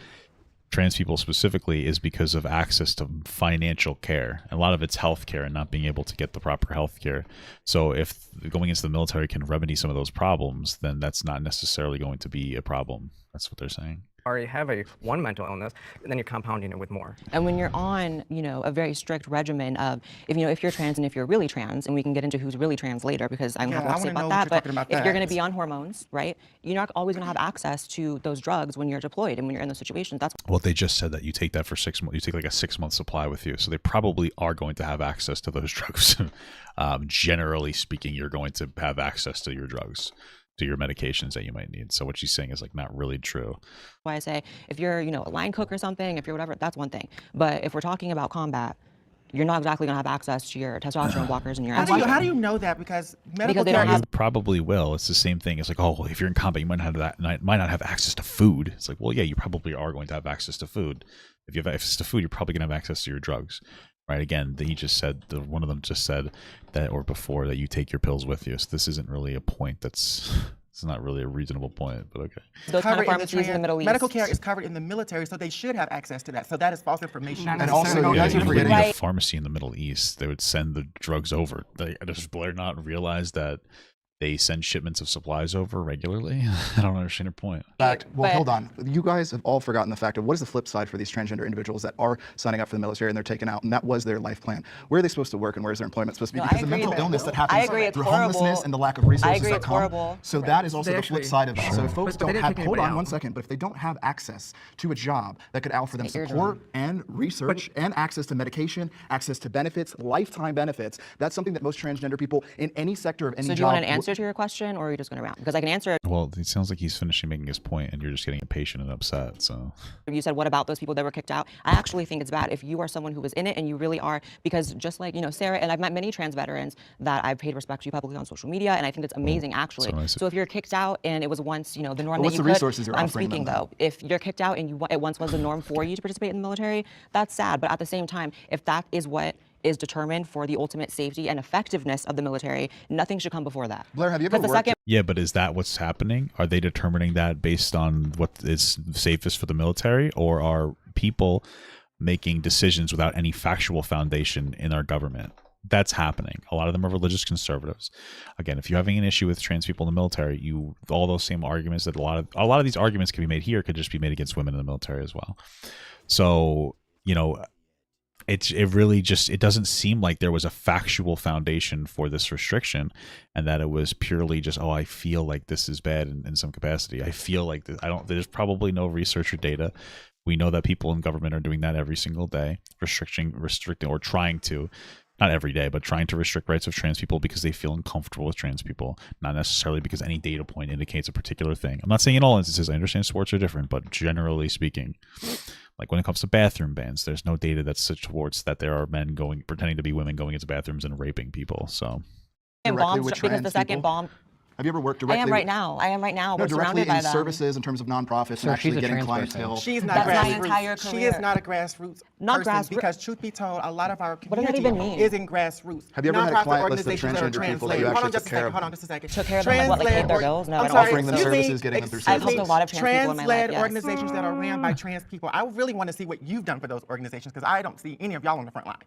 trans people specifically, is because of access to financial care. A lot of it's health care and not being able to get the proper health care. So if going into the military can remedy some of those problems, then that's not necessarily going to be a problem. That's what they're saying. already have one mental illness, and then you're compounding it with more. And when you're on, you know, a very strict regimen of, if you know, if you're trans and if you're really trans, and we can get into who's really trans later because I don't have a lot to say about that, but if you're going to be on hormones, right, you're not always going to have access to those drugs when you're deployed and when you're in those situations. That's well, they just said that you take that for 6 months. You take like a 6-month supply with you, so they probably are going to have access to those drugs. Generally speaking, you're going to have access to your drugs, to your medications that you might need. So what she's saying is like not really true. why I say if you're, you know, a line cook or something, if you're whatever, that's one thing. But if we're talking about combat, you're not exactly going to have access to your testosterone blockers and your How do you know that? Because medical they don't care have You probably will. It's the same thing. It's like, oh, well, if you're in combat, you might not have that. Might not have access to food. It's like, well, yeah, you probably are going to have access to food. If you have access to food, you're probably going to have access to your drugs, right? Again, he just said one of them just said that, or before, that you take your pills with you. So this isn't really a point that's. It's not really a reasonable point, but okay. Those kind of pharmacies in the Middle East. Medical care is covered in the military, so they should have access to that. So that is false information. And also, Yeah, you're you forgetting need a pharmacy in the Middle East. They would send the drugs over. Does Blaire not realize that they send shipments of supplies over regularly? I don't understand your point. Fact. Well, hold on. You guys have all forgotten the fact of what is the flip side for these transgender individuals that are signing up for the military and they're taken out, and that was their life plan. Where are they supposed to work and where is their employment supposed to be? No, I Because the agree mental that- illness that I happens agree, it's through horrible. homelessness and the lack of resources agree, that it's come. horrible. So that is also They the flip actually- side of that. So if folks But they don't didn't have, take hold anybody on one out. second, but if they don't have access to a job that could offer them Take your support and research and access to medication, access to benefits, lifetime benefits, that's something that most transgender people in any sector of any So job. do you want an answer to your question, or are you just going to round? Because I can answer it. Well, it sounds like he's finishing making his point, and you're just getting impatient and upset. So You said, what about those people that were kicked out? I actually think it's bad if you are someone who was in it and you really are, because just like, you know, Sarah, and I've met many trans veterans that I've paid respect to publicly on social media, and I think it's amazing, actually. so nice. So if you're kicked out and it was once, you know, the norm But that what's you the resources you're I'm offering them, speaking though. If you're kicked out and it once was the norm for you to participate in the military, that's sad. But at the same time, if that is what is determined for the ultimate safety and effectiveness of the military, nothing should come before that. Blaire, have you ever Because the worked? second yeah, but is that what's happening? Are they determining that based on what is safest for the military, or are people making decisions without any factual foundation in our government? That's happening. A lot of them are religious conservatives. Again, if you're having an issue with trans people in the military, all those same arguments that a lot of these arguments can be made here could just be made against women in the military as well. So, you know, it really just, it doesn't seem like there was a factual foundation for this restriction, and that it was purely just, oh, I feel like this is bad in some capacity. I feel like this. There's probably no research or data. We know that people in government are doing that every single day, restricting or trying to, not every day, but trying to restrict rights of trans people because they feel uncomfortable with trans people, not necessarily because any data point indicates a particular thing. I'm not saying in all instances. I understand sports are different, but generally speaking, like when it comes to bathroom bans, there's no data that supports that there are men pretending to be women going into bathrooms and raping people. So bombs, with because the trans second people? bomb Have you ever worked I directly? am right now. I am right now. No, We're directly surrounded by in them. services in terms of nonprofits Sir, and she's actually a getting trans person. clientele. She's not That's my grassroots. entire She career. is not a grassroots Not person grassroots. because, truth be told, a lot of our What does that community even mean? is in grassroots. Have you ever had a Nonprofit client list of organizations that are transgender people that trans-led. you Hold actually on just took a care second. of? Hold on just a second. Took care of them, like, what, like, paid their bills? No, I I'm don't sorry, Offering them excuse me, services, getting them through excuse I've helped me, a lot of trans people in my life, trans-led yes. organizations that are ran by trans people. I really want to see what you've done for those organizations because I don't see any of y'all on the front line.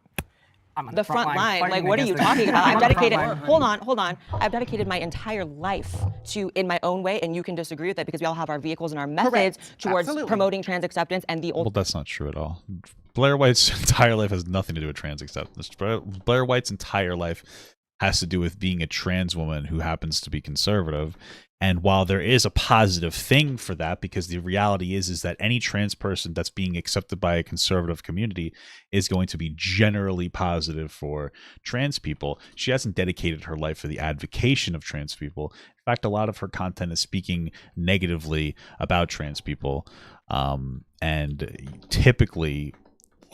I'm on The front line, like, fighting what are you against talking it. about? I'm I've on the front dedicated, line. hold on. I've dedicated my entire life to, in my own way, and you can disagree with it because we all have our vehicles and our methods towards Absolutely. promoting trans acceptance and the Well, old. that's not true at all. Blaire White's entire life has nothing to do with trans acceptance. Blaire White's entire life has to do with being a trans woman who happens to be conservative. And while there is a positive thing for that, because the reality is that any trans person that's being accepted by a conservative community is going to be generally positive for trans people, she hasn't dedicated her life for the advocacy of trans people. In fact, a lot of her content is speaking negatively about trans people, and typically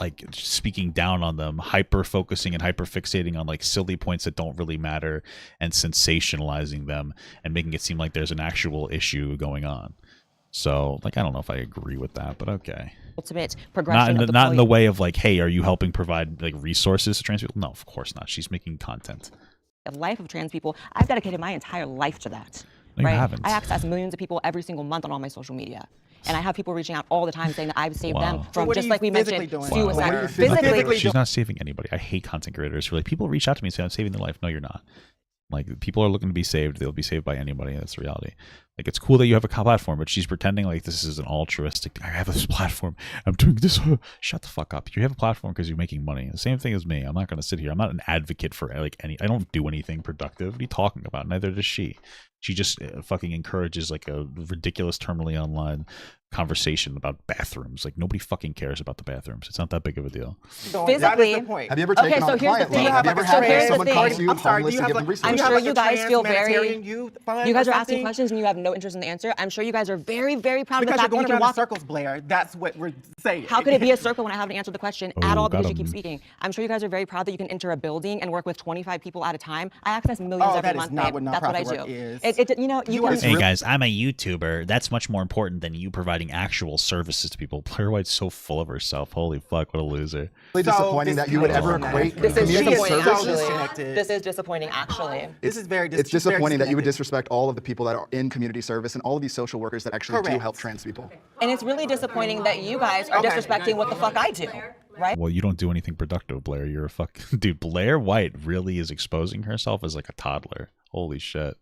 like speaking down on them, hyper focusing and hyper fixating on like silly points that don't really matter and sensationalizing them and making it seem like there's an actual issue going on. So like, I don't know if I agree with that, but okay. Ultimate progression of the Not in the way of like, hey, are you helping provide like resources to trans people? No, of course not. She's making content. Of life of trans people. I've dedicated my entire life to that. No, you right? haven't. I access millions of people every single month on all my social media. And I have people reaching out all the time saying that I've saved them Wow. from, what are just you like we mentioned, physically doing? suicide. What are you Physically, She's not saving anybody. I hate content creators who are like, people reach out to me and say I'm saving their life. No, you're not. Like, people are looking to be saved. They'll be saved by anybody. That's the reality. Like, it's cool that you have a platform, but she's pretending like this is an altruistic, I have this platform, I'm doing this. Shut the fuck up. You have a platform because you're making money. The same thing as me. I'm not going to sit here. I'm not an advocate for like I don't do anything productive. What are you talking about? Neither does she. She just fucking encourages like a ridiculous terminally online conversation about bathrooms. Like, nobody fucking cares about the bathrooms. It's not that big of a deal. physically. Have you ever taken okay, on so a here's the client thing. load? Have you ever So had here's the someone come thing. to you I'm sorry, homeless do you to have give them like, resources? I'm do you have sure like you a guys trans feel humanitarian very. youth fund You guys or are asking something? questions and you have no interest in the answer. I'm sure you guys are very, very proud Because of the you're fact that going you can around in walk. circles, Blaire. That's what we're saying. How could it be a circle when I haven't answered the question at all got because you keep him. speaking? I'm sure you guys are very proud that you can enter a building and work with 25 people at a time. I access millions Oh, every that is month. not babe. what That's what I nonprofit do. work is. You know, you You are can. Hey guys, I'm a YouTuber. That's much more important than you providing actual services to people. Blaire White's so full of herself. Holy fuck, what a loser. Really disappointing that you would ever equate This is community disappointing, services. actually. This is disappointing, actually. This is very It's disappointing that you would disconnected. disrespect all of the people that are in community service and all of these social workers that actually do Correct. help trans people. And it's really disappointing that you guys are disrespecting what the fuck I do, right? Well, you don't do anything productive, Blaire. You're a fuck. Dude, Blaire White really is exposing herself as like a toddler. Holy shit.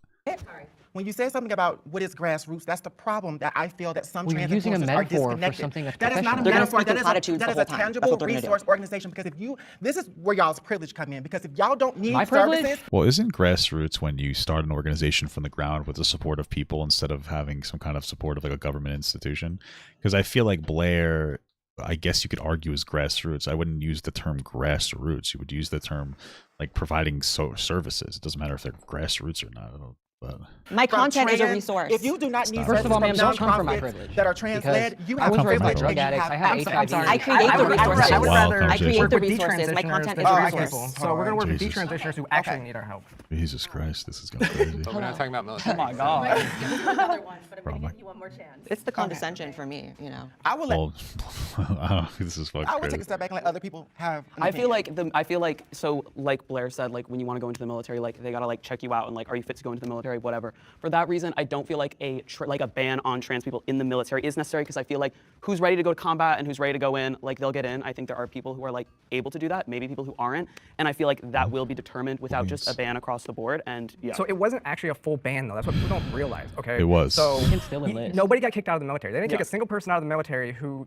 When you say something about what is grassroots, that's the problem that I feel that some Well, you're trans using a influencers are metaphor for disconnected. something that's That is not a professional. They're gonna metaphor. speak That in is platitudes that the is whole a time. That's tangible what they're gonna do. resource organization. Because if you, this is where y'all's privilege come in. Because if y'all don't need My privilege? services, Well, isn't grassroots when you start an organization from the ground with the support of people instead of having some kind of support of like a government institution? Because I feel like Blaire, I guess you could argue, is grassroots. I wouldn't use the term grassroots. You would use the term like providing services. It doesn't matter if they're grassroots or not. I don't, but My from content is a trans- resource. If you do not need Stop. First of all, ma'am, services don't come from my nonprofits privilege. that are trans-led, Because you I have was raised by privilege drug and you addicts. have I had access. HIV. I create the resources. I would Wild rather conversation. I create work the with resources. My detransitioners content than is a black resource. people. So we're going to work with Jesus. detransitioners who actually need our help. Jesus Christ, this is going crazy. But we're not talking about military. Oh my God. Another one, but I'm Bro, gonna my- give you one more chance. It's the condescension for me, you know. I will let, Well, I don't know. This is fucking I will take crazy. a step back and let other people have. an I feel opinion. like so like Blaire said, like when you want to go into the military, like they gotta like check you out and like, are you fit to go into the military, whatever. For that reason, I don't feel like a ban on trans people in the military is necessary, because I feel like who's ready to go to combat and who's ready to go in, like they'll get in. I think there are people who are like able to do that, maybe people who aren't, and I feel like that will be determined without just a ban across the board. And yeah. So it wasn't actually a full ban, though. That's what people don't realize, okay? It was. So You can still enlist. nobody got kicked out of the military. They didn't kick Yeah. a single person out of the military who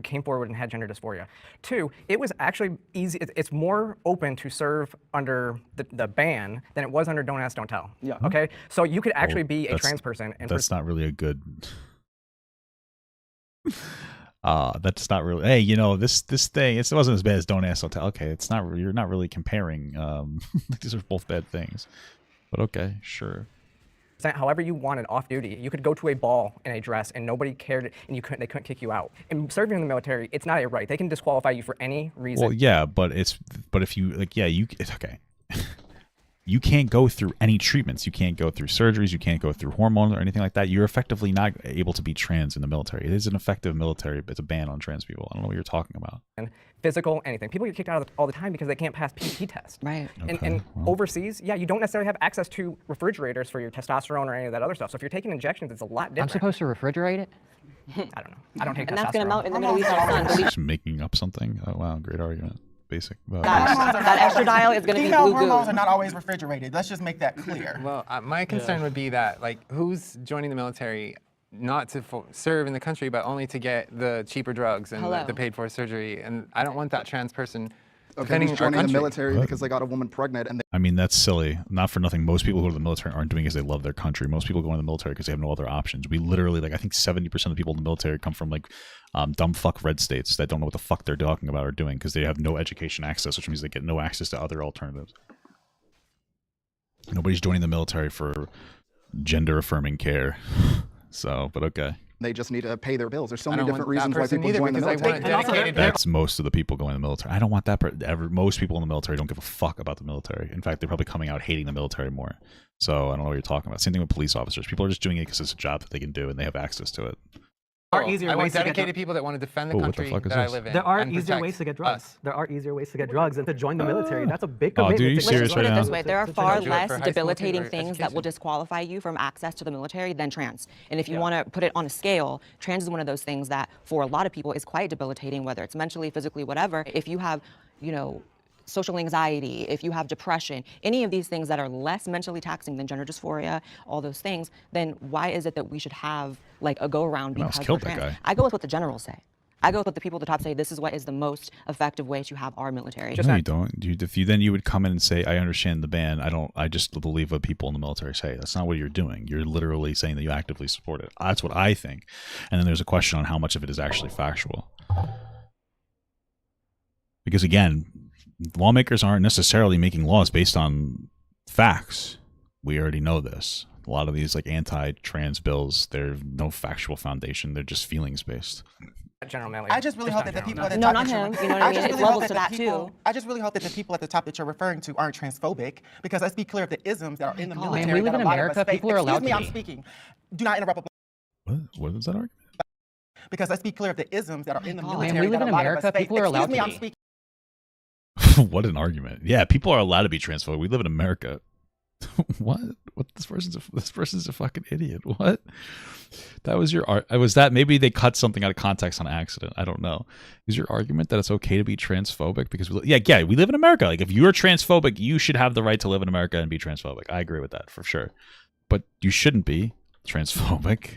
came forward and had gender dysphoria. Two, it was actually easy. It's more open to serve under the ban than it was under Don't Ask, Don't Tell. Yeah. Okay? So you could actually be a that's- trans person. And That's not really a good. That's not really. Hey, you know this thing. It wasn't as bad as Don't Ask, Don't Tell. Okay, it's not. You're not really comparing. These are both bad things. But okay, sure. however you wanted off duty. You could go to a ball in a dress and nobody cared, and they couldn't kick you out. And serving in the military, it's not a right. They can disqualify you for any reason. Well, yeah, but if you like, yeah, it's okay. you can't go through any treatments. You can't go through surgeries. You can't go through hormones or anything like that. You're effectively not able to be trans in the military. It is an effective military. It's a ban on trans people. I don't know what you're talking about. Physical, anything. People get kicked out all the time because they can't pass PT tests. Right. And overseas, yeah, you don't necessarily have access to refrigerators for your testosterone or any of that other stuff. So if you're taking injections, it's a lot different. I'm supposed to refrigerate it? I don't know. I don't take And testosterone. that's going to melt in the Middle East all the time. Just making up something. Oh wow, great argument. Basic. That estradiol is going to be Female blue hormones goo. are not always refrigerated. Let's just make that clear. Well, my concern would be that, like, who's joining the military not to serve in the country, but only to get the cheaper drugs and the paid-for surgery? And I don't want that trans person defending who's our joining the country. military because they got a woman pregnant and I mean, that's silly. Not for nothing. Most people who go to the military aren't doing it because they love their country. Most people go into the military because they have no other options. We literally, like, I think 70% of the people in the military come from, like, dumb fuck red states that don't know what the fuck they're talking about or doing because they have no education access, which means they get no access to other alternatives. Nobody's joining the military for gender-affirming care. So, but okay. they just need to pay their bills. There's so I many don't different want that reasons why person people either join the because I military. want dedicated. That's most of the people going to the military. I don't want that. Most people in the military don't give a fuck about the military. In fact, they're probably coming out hating the military more. So I don't know what you're talking about. Same thing with police officers. People are just doing it because it's a job that they can do and they have access to it. There are easier I want ways to get dedicated people that want to defend the Oh, what the country fuck is that I this? live in. There are and easier protect ways to get drugs. us. There are easier ways to get drugs than to join the military. That's a big Oh, commitment. dude, are you to- serious Put right it now? this way, there are far do it less for high school debilitating kids or things that will education. disqualify you from access to the military than trans. And if you want to put it on a scale, trans is one of those things that for a lot of people is quite debilitating, whether it's mentally, physically, whatever. If you have, social anxiety, if you have depression, any of these things that are less mentally taxing than gender dysphoria, all those things, then why is it that we should have like a go around Mouse because killed we're that trans? guy. I go with what the generals say. I go with what the people at the top say. This is what is the most effective way to have our military. No, you don't. You would come in and say, I understand the ban. I just believe what people in the military say. That's not what you're doing. You're literally saying that you actively support it. That's what I think. And then there's a question on how much of it is actually factual. Because again, lawmakers aren't necessarily making laws based on facts. We already know this. A lot of these like anti-trans bills, there's no factual foundation. They're just feelings based. General Milley. I just really hope that the people at the No, top not that you're- him. You know what I mean? just It really levels hope to that that, the people- too. I just really hope that the people at the top that you're referring to aren't transphobic, because let's be clear of the isms that are in the God. military. Man, we live that in a lot of America. us face. People are allowed Excuse me, to I'm be. speaking. Do not interrupt. What is that argument? Because let's be clear of the isms that are in the God. Man, military. we live that in a lot of us America. face. People are allowed Excuse me, to I'm be. speaking. What an argument. Yeah, people are allowed to be transphobic. We live in America. What? This person's a fucking idiot. What? That was your art. Was that maybe they cut something out of context on accident? I don't know. Is your argument that it's okay to be transphobic because we live in America. Like if you're transphobic, you should have the right to live in America and be transphobic. I agree with that for sure. But you shouldn't be transphobic.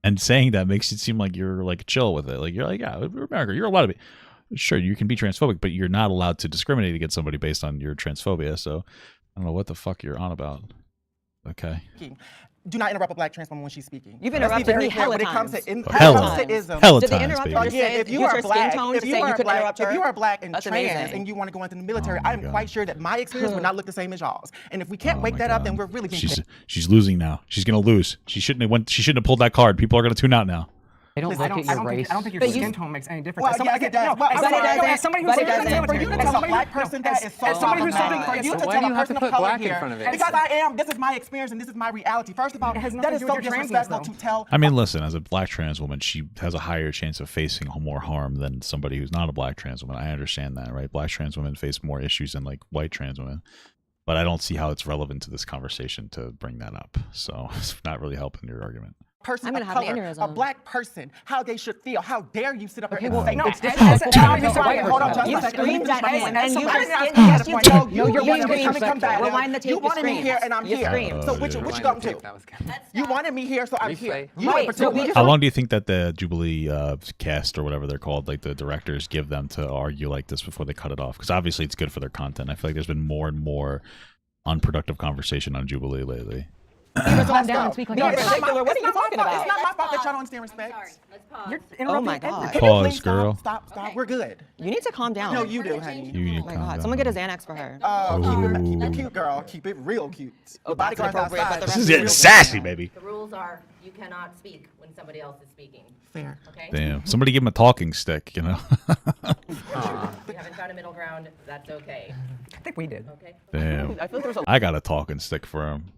And saying that makes it seem like you're like chill with it. Like you're like, yeah, we're America. You're allowed to be. Sure, you can be transphobic, but you're not allowed to discriminate against somebody based on your transphobia. So I don't know what the fuck you're on about. Okay. Do not interrupt a black trans woman when she's speaking. You've Let's be interrupted very me clear hella when it comes times. to isms. Hella Did they times, interrupt baby. you to say If you use are her skin black, tone if to you say are you couldn't black, interrupt her? if you are black and That's trans amazing. and you want to go into the military, Oh my I'm God. quite sure that my experience would not look the same as y'all's. And if we can't Oh wake my that up, God. then we're really being She's losing now. She's gonna lose. She shouldn't have pulled that card. People are gonna tune out now. They don't Listen, look at your race. I don't think your But you- skin tone makes any difference. Well, As somebody- yes, it does. Well, as but it somebody- doesn't. as somebody who's But it served in the doesn't. military, For you to as tell a somebody- black person that is so as somebody who's serving problematic. For you to So why tell do a you have to person of put color black in here, front of it? because this is my experience and this is my reality. First of all, It has nothing that to is do so with your transness, disrespectful though. to tell. I mean, listen, as a black trans woman, she has a higher chance of facing more harm than somebody who's not a black trans woman. I understand that, right? Black trans women face more issues than like white trans women. But I don't see how it's relevant to this conversation to bring that up. So it's not really helping your argument. Person I'm of gonna have an color, aneurysm. a black person, how they should feel. How dare you sit up Okay, here well, and say, no, it's as- disrespectful as- to as- talk about hold on, white just a You person. second. Let me screamed finish at my him, point. and you Somebody- screamed. Yes, You you did. know, No, you're you being wanted me to come disrespectful. back. Rewind the tape. You wanted me screamed. here and I'm You here. screamed. So which Rewind you the going tape, to? that was good. You wanted me here, so I'm here. Replay. You Right, in so we particular. just- How long do you think that the Jubilee cast or whatever they're called, like the directors, give them to argue like this before they cut it off? Because obviously it's good for their content. I feel like there's been more and more unproductive conversation on Jubilee lately. Calm down and speak like No, a it's person. not my- What are it's you not my talking fault. about? It's not my fault that y'all don't understand Sorry, respect. let's pause. You're Oh interrupting my everything. God. Can you Pause, please girl. Stop. We're good. You need to calm down. No, you do, honey. You need Oh to my calm God. down. Someone get a Xanax for her. Keep it cute, girl. Keep it real cute. Your that's bodyguard's inappropriate, but outside. the This rest is is getting real. sassy, baby. The rules are You cannot speak when somebody else is speaking. Fair. Okay? Damn. Somebody give him a talking stick, you know? If you haven't found a middle ground, that's okay. I think we did. Okay? Damn. I feel like there was I got a talking stick for him.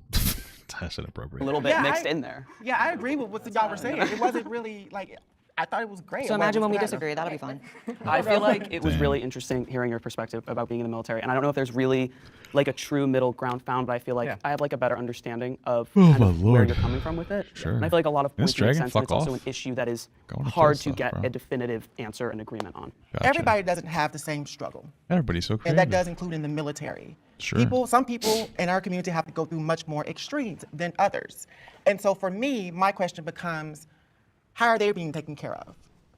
That's inappropriate. a little bit mixed in there. Yeah, I agree with what y'all were saying. It wasn't really like, I thought it was great. So imagine when we disagree. That'll be fun. I feel like it was really interesting hearing your perspective about being in the military, and I don't know if there's really like a true middle ground found, but I feel like I have like a better understanding of kind of where you're coming from with it. Sure. And I feel like a lot of points make Dragon, sense, and it's fuck also off. an issue that is Going to hard kill to stuff, get bro. a definitive answer and agreement on. Gotcha. Everybody doesn't have the same struggle. Everybody's so creative. And that does include in the military. Sure. Some people in our community have to go through much more extremes than others. And so for me, my question becomes, how are they being taken care of?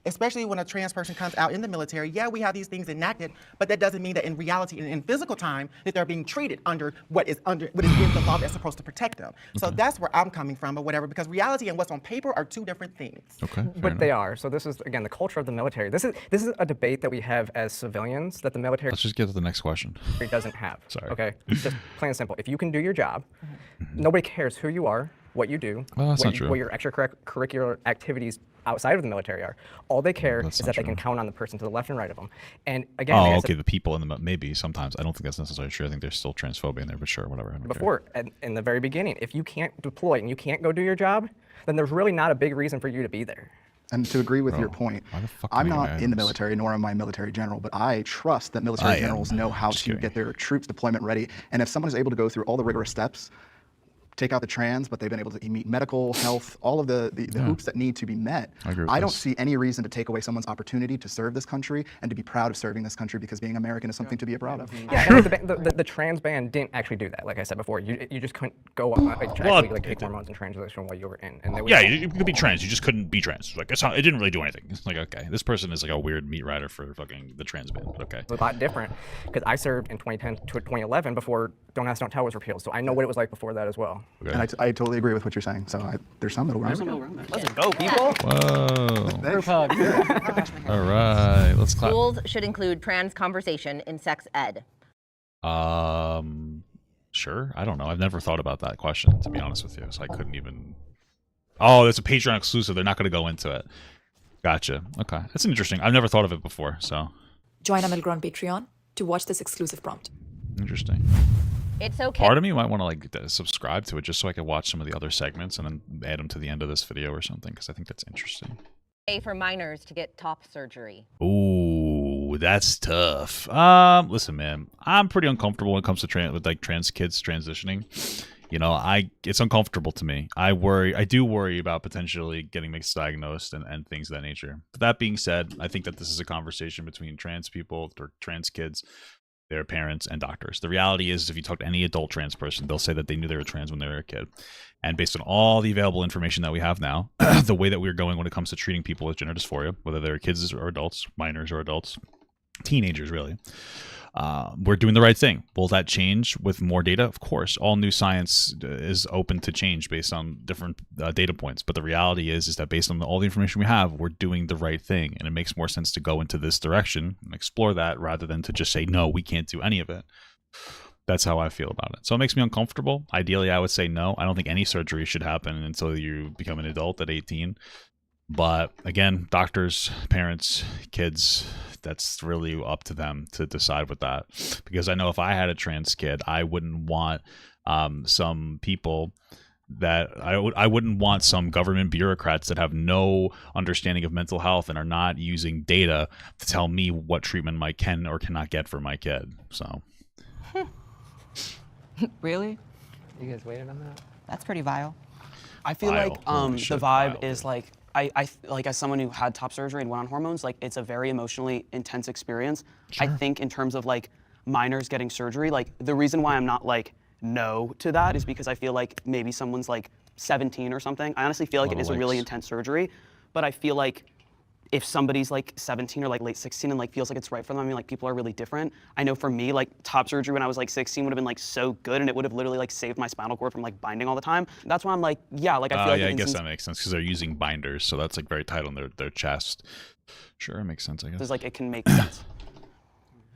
Especially when a trans person comes out in the military. Yeah, we have these things enacted, but that doesn't mean that in reality and in physical time that they're being treated under what is in the law that's supposed to protect them. So that's where I'm coming from or whatever, because reality and what's on paper are two different things. Okay. But they are. So this is, again, the culture of the military. This is a debate that we have as civilians that the military Let's just get to the next question. doesn't have. Sorry. Okay? Just plain and simple. If you can do your job, nobody cares who you are, what you do, Well, that's what, not true. what your extracurricular activities outside of the military are. All they care is that they can count on the person to the left and right of them. And again, like I Oh, said okay. The people in the maybe sometimes I don't think that's necessarily true. I think there's still transphobia in there, but sure, whatever. I don't care. before, in the very beginning, if you can't deploy and you can't go do your job, then there's really not a big reason for you to be there. And to agree with your point, why the fuck I'm am I not mad? in the military, nor am I a military general, but I trust that military I am. generals know how Just to kidding. get their troops deployment ready. And if someone is able to go through all the rigorous steps, take out the trans, but they've been able to meet medical, health, all of the hoops that need to be met. I agree with I don't this. see any reason to take away someone's opportunity to serve this country and to be proud of serving this country, because being American is something to be proud of. Yeah, and the trans ban didn't actually do that. Like I said before, you just couldn't go actually take hormones and transition while you were in. And they would, Yeah, you could be trans. You just couldn't be trans. Like it's not, it didn't really do anything. It's like, okay, this person is like a weird meat rider for fucking the trans ban. But okay. It's a lot different because I served in 2010 to 2011 before Don't Ask, Don't Tell was repealed, so I know what it was like before that as well. Okay. And I totally agree with what you're saying. So there's some middle ground. Let's go, people. Whoa. Group hug. All right. Let's clap. Schools should include trans conversation in sex ed. Sure. I don't know. I've never thought about that question, to be honest with you. So I couldn't even. Oh, it's a Patreon exclusive. They're not going to go into it. Gotcha. Okay. That's interesting. I've never thought of it before. So Join our Middle Ground Patreon to watch this exclusive prompt. interesting. It's okay. Part of me might want to like subscribe to it just so I can watch some of the other segments and then add them to the end of this video or something, because I think that's interesting. For minors to get top surgery. Ooh, that's tough. Listen, man, I'm pretty uncomfortable when it comes to trans kids transitioning. You know, it's uncomfortable to me. I do worry about potentially getting misdiagnosed and things of that nature. But that being said, I think that this is a conversation between trans people or trans kids, their parents, and doctors. The reality is, if you talk to any adult trans person, they'll say that they knew they were trans when they were a kid. And based on all the available information that we have now, the way that we're going when it comes to treating people with gender dysphoria, whether they're kids or adults, minors or adults, teenagers really, we're doing the right thing. Will that change with more data? Of course. All new science is open to change based on different data points. But the reality is that based on all the information we have, we're doing the right thing. And it makes more sense to go into this direction and explore that rather than to just say, no, we can't do any of it. That's how I feel about it. So it makes me uncomfortable. Ideally, I would say no. I don't think any surgery should happen until you become an adult at 18. But again, doctors, parents, kids, that's really up to them to decide with that. Because I know if I had a trans kid, I wouldn't want some people that I wouldn't want some government bureaucrats that have no understanding of mental health and are not using data to tell me what treatment I can or cannot get for my kid. So. Really? You guys waited on that? That's pretty vile. I feel Vile. like Holy shit, the vibe vile, is dude. like I like as someone who had top surgery and went on hormones, like it's a very emotionally intense experience. I think in terms of like minors getting surgery, like the reason why I'm not like no to that is because I feel like maybe someone's like 17 or something. I honestly feel like it is a really intense surgery, but I feel like if somebody's like 17 or like late 16 and like feels like it's right for them, I mean like people are really different. I know for me, like top surgery when I was like 16 would have been like so good and it would have literally like saved my spinal cord from like binding all the time. That's why I'm like, yeah, like I feel like Yeah, in I guess instance- that makes sense because they're using binders, so that's like very tight on their chest. Sure, it makes sense, I guess. there's like it can make sense.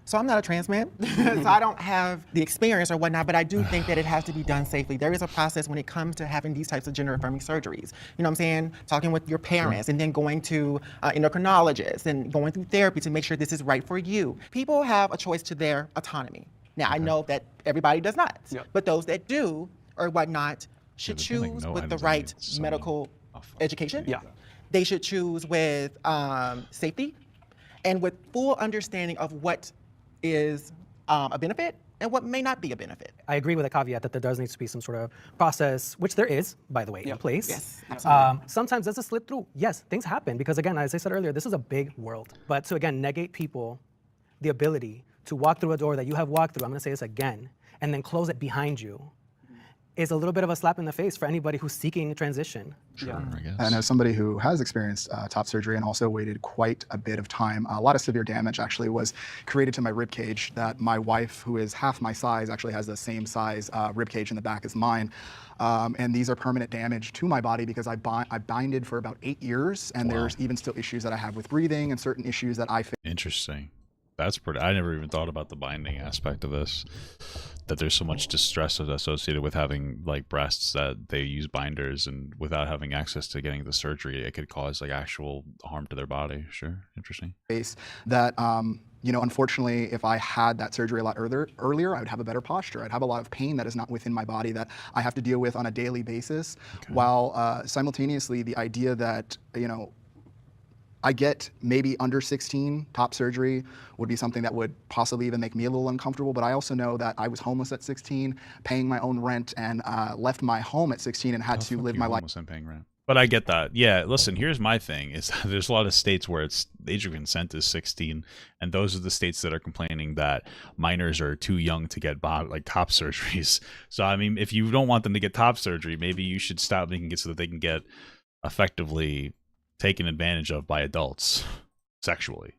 So I'm not a trans man, so I don't have the experience or whatnot, but I do think that it has to be done safely. There is a process when it comes to having these types of gender-affirming surgeries. You know what I'm saying? Talking with your parents and then going to endocrinologists and going through therapy to make sure this is right for you. People have a choice to their autonomy. Now, I know that everybody does not, but those that do or whatnot should choose with the right medical education. They should choose with safety and with full understanding of what is a benefit and what may not be a benefit. I agree with a caveat that there does need to be some sort of process, which there is, by the way, in place. Yes, absolutely. Sometimes there's a slip through. Yes, things happen because, again, as I said earlier, this is a big world. But to, again, negate people the ability to walk through a door that you have walked through, I'm gonna say this again, and then close it behind you, is a little bit of a slap in the face for anybody who's seeking a transition. I guess. And as somebody who has experienced top surgery and also waited quite a bit of time, a lot of severe damage actually was created to my rib cage that my wife, who is half my size, actually has the same size rib cage in the back as mine. And these are permanent damage to my body because I binded for about 8 years, and there's even still issues that I have with breathing and certain issues that I face. Interesting. That's pretty. I never even thought about the binding aspect of this. That there's so much distress associated with having like breasts that they use binders, and without having access to getting the surgery, it could cause like actual harm to their body. Sure, interesting. That you know, unfortunately, if I had that surgery a lot earlier, I would have a better posture. I'd have a lot of pain that is not within my body that I have to deal with on a daily basis. While simultaneously, the idea that I get maybe under 16 top surgery would be something that would possibly even make me a little uncomfortable, but I also know that I was homeless at 16, paying my own rent, and left my home at 16 and had to live my life. And paying rent. But I get that. Yeah, listen, here's my thing, is there's a lot of states where it's the age of consent is 16, and those are the states that are complaining that minors are too young to get like top surgeries. So, I mean, if you don't want them to get top surgery, maybe you should stop making it so that they can get effectively taken advantage of by adults sexually.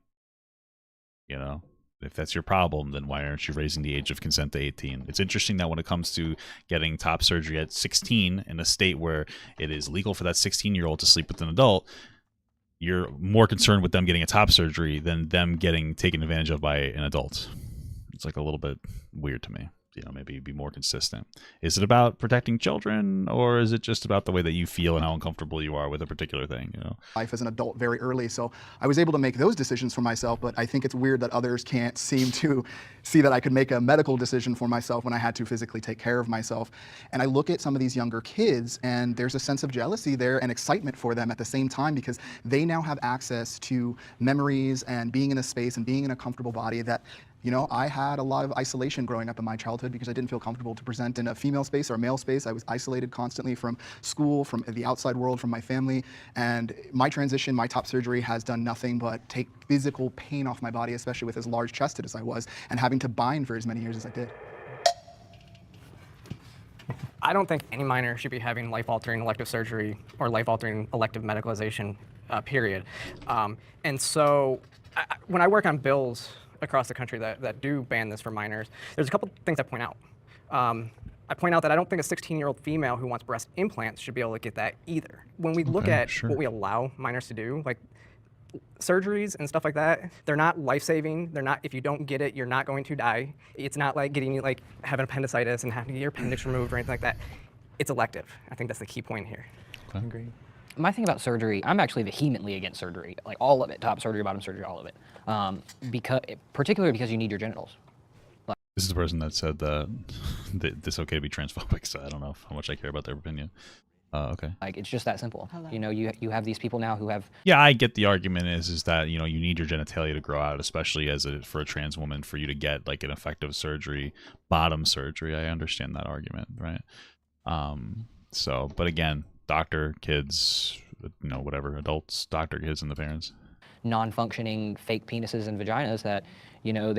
You know, if that's your problem, then why aren't you raising the age of consent to 18? It's interesting that when it comes to getting top surgery at 16 in a state where it is legal for that 16-year-old to sleep with an adult, you're more concerned with them getting a top surgery than them getting taken advantage of by an adult. It's like a little bit weird to me. You know, maybe be more consistent. Is it about protecting children, or is it just about the way that you feel and how uncomfortable you are with a particular thing? You know, life as an adult very early, so I was able to make those decisions for myself. But I think it's weird that others can't seem to see that I could make a medical decision for myself when I had to physically take care of myself. And I look at some of these younger kids, and there's a sense of jealousy there and excitement for them at the same time, because they now have access to memories and being in a space and being in a comfortable body that, you know, I had a lot of isolation growing up in my childhood because I didn't feel comfortable to present in a female space or a male space. I was isolated constantly from school, from the outside world, from my family. And my transition, my top surgery, has done nothing but take physical pain off my body, especially with as large chested as I was and having to bind for as many years as I did. I don't think any minor should be having life-altering elective surgery or life-altering elective medicalization, period. And so when I work on bills across the country that do ban this for minors, there's a couple things I point out. I point out that I don't think a 16-year-old female who wants breast implants should be able to get that either. When we look at what we allow minors to do, like surgeries and stuff like that, they're not life-saving. They're not, if you don't get it, you're not going to die. It's not like getting, like, having appendicitis and having to get your appendix removed or anything like that. It's elective. I think that's the key point here. I agree. My thing about surgery, I'm actually vehemently against surgery, like all of it, top surgery, bottom surgery, all of it, particularly because you need your genitals. This is the person that said that it's okay to be transphobic, so I don't know how much I care about their opinion. Okay. Like, it's just that simple. You know, you have these people now who have... Yeah, I get the argument is that, you know, you need your genitalia to grow out, especially for a trans woman, for you to get like an effective surgery, bottom surgery. I understand that argument, right? So, but again, doctor, kids, you know, whatever, adults, doctor, kids, and the parents. Non-functioning fake penises and vaginas that, you know,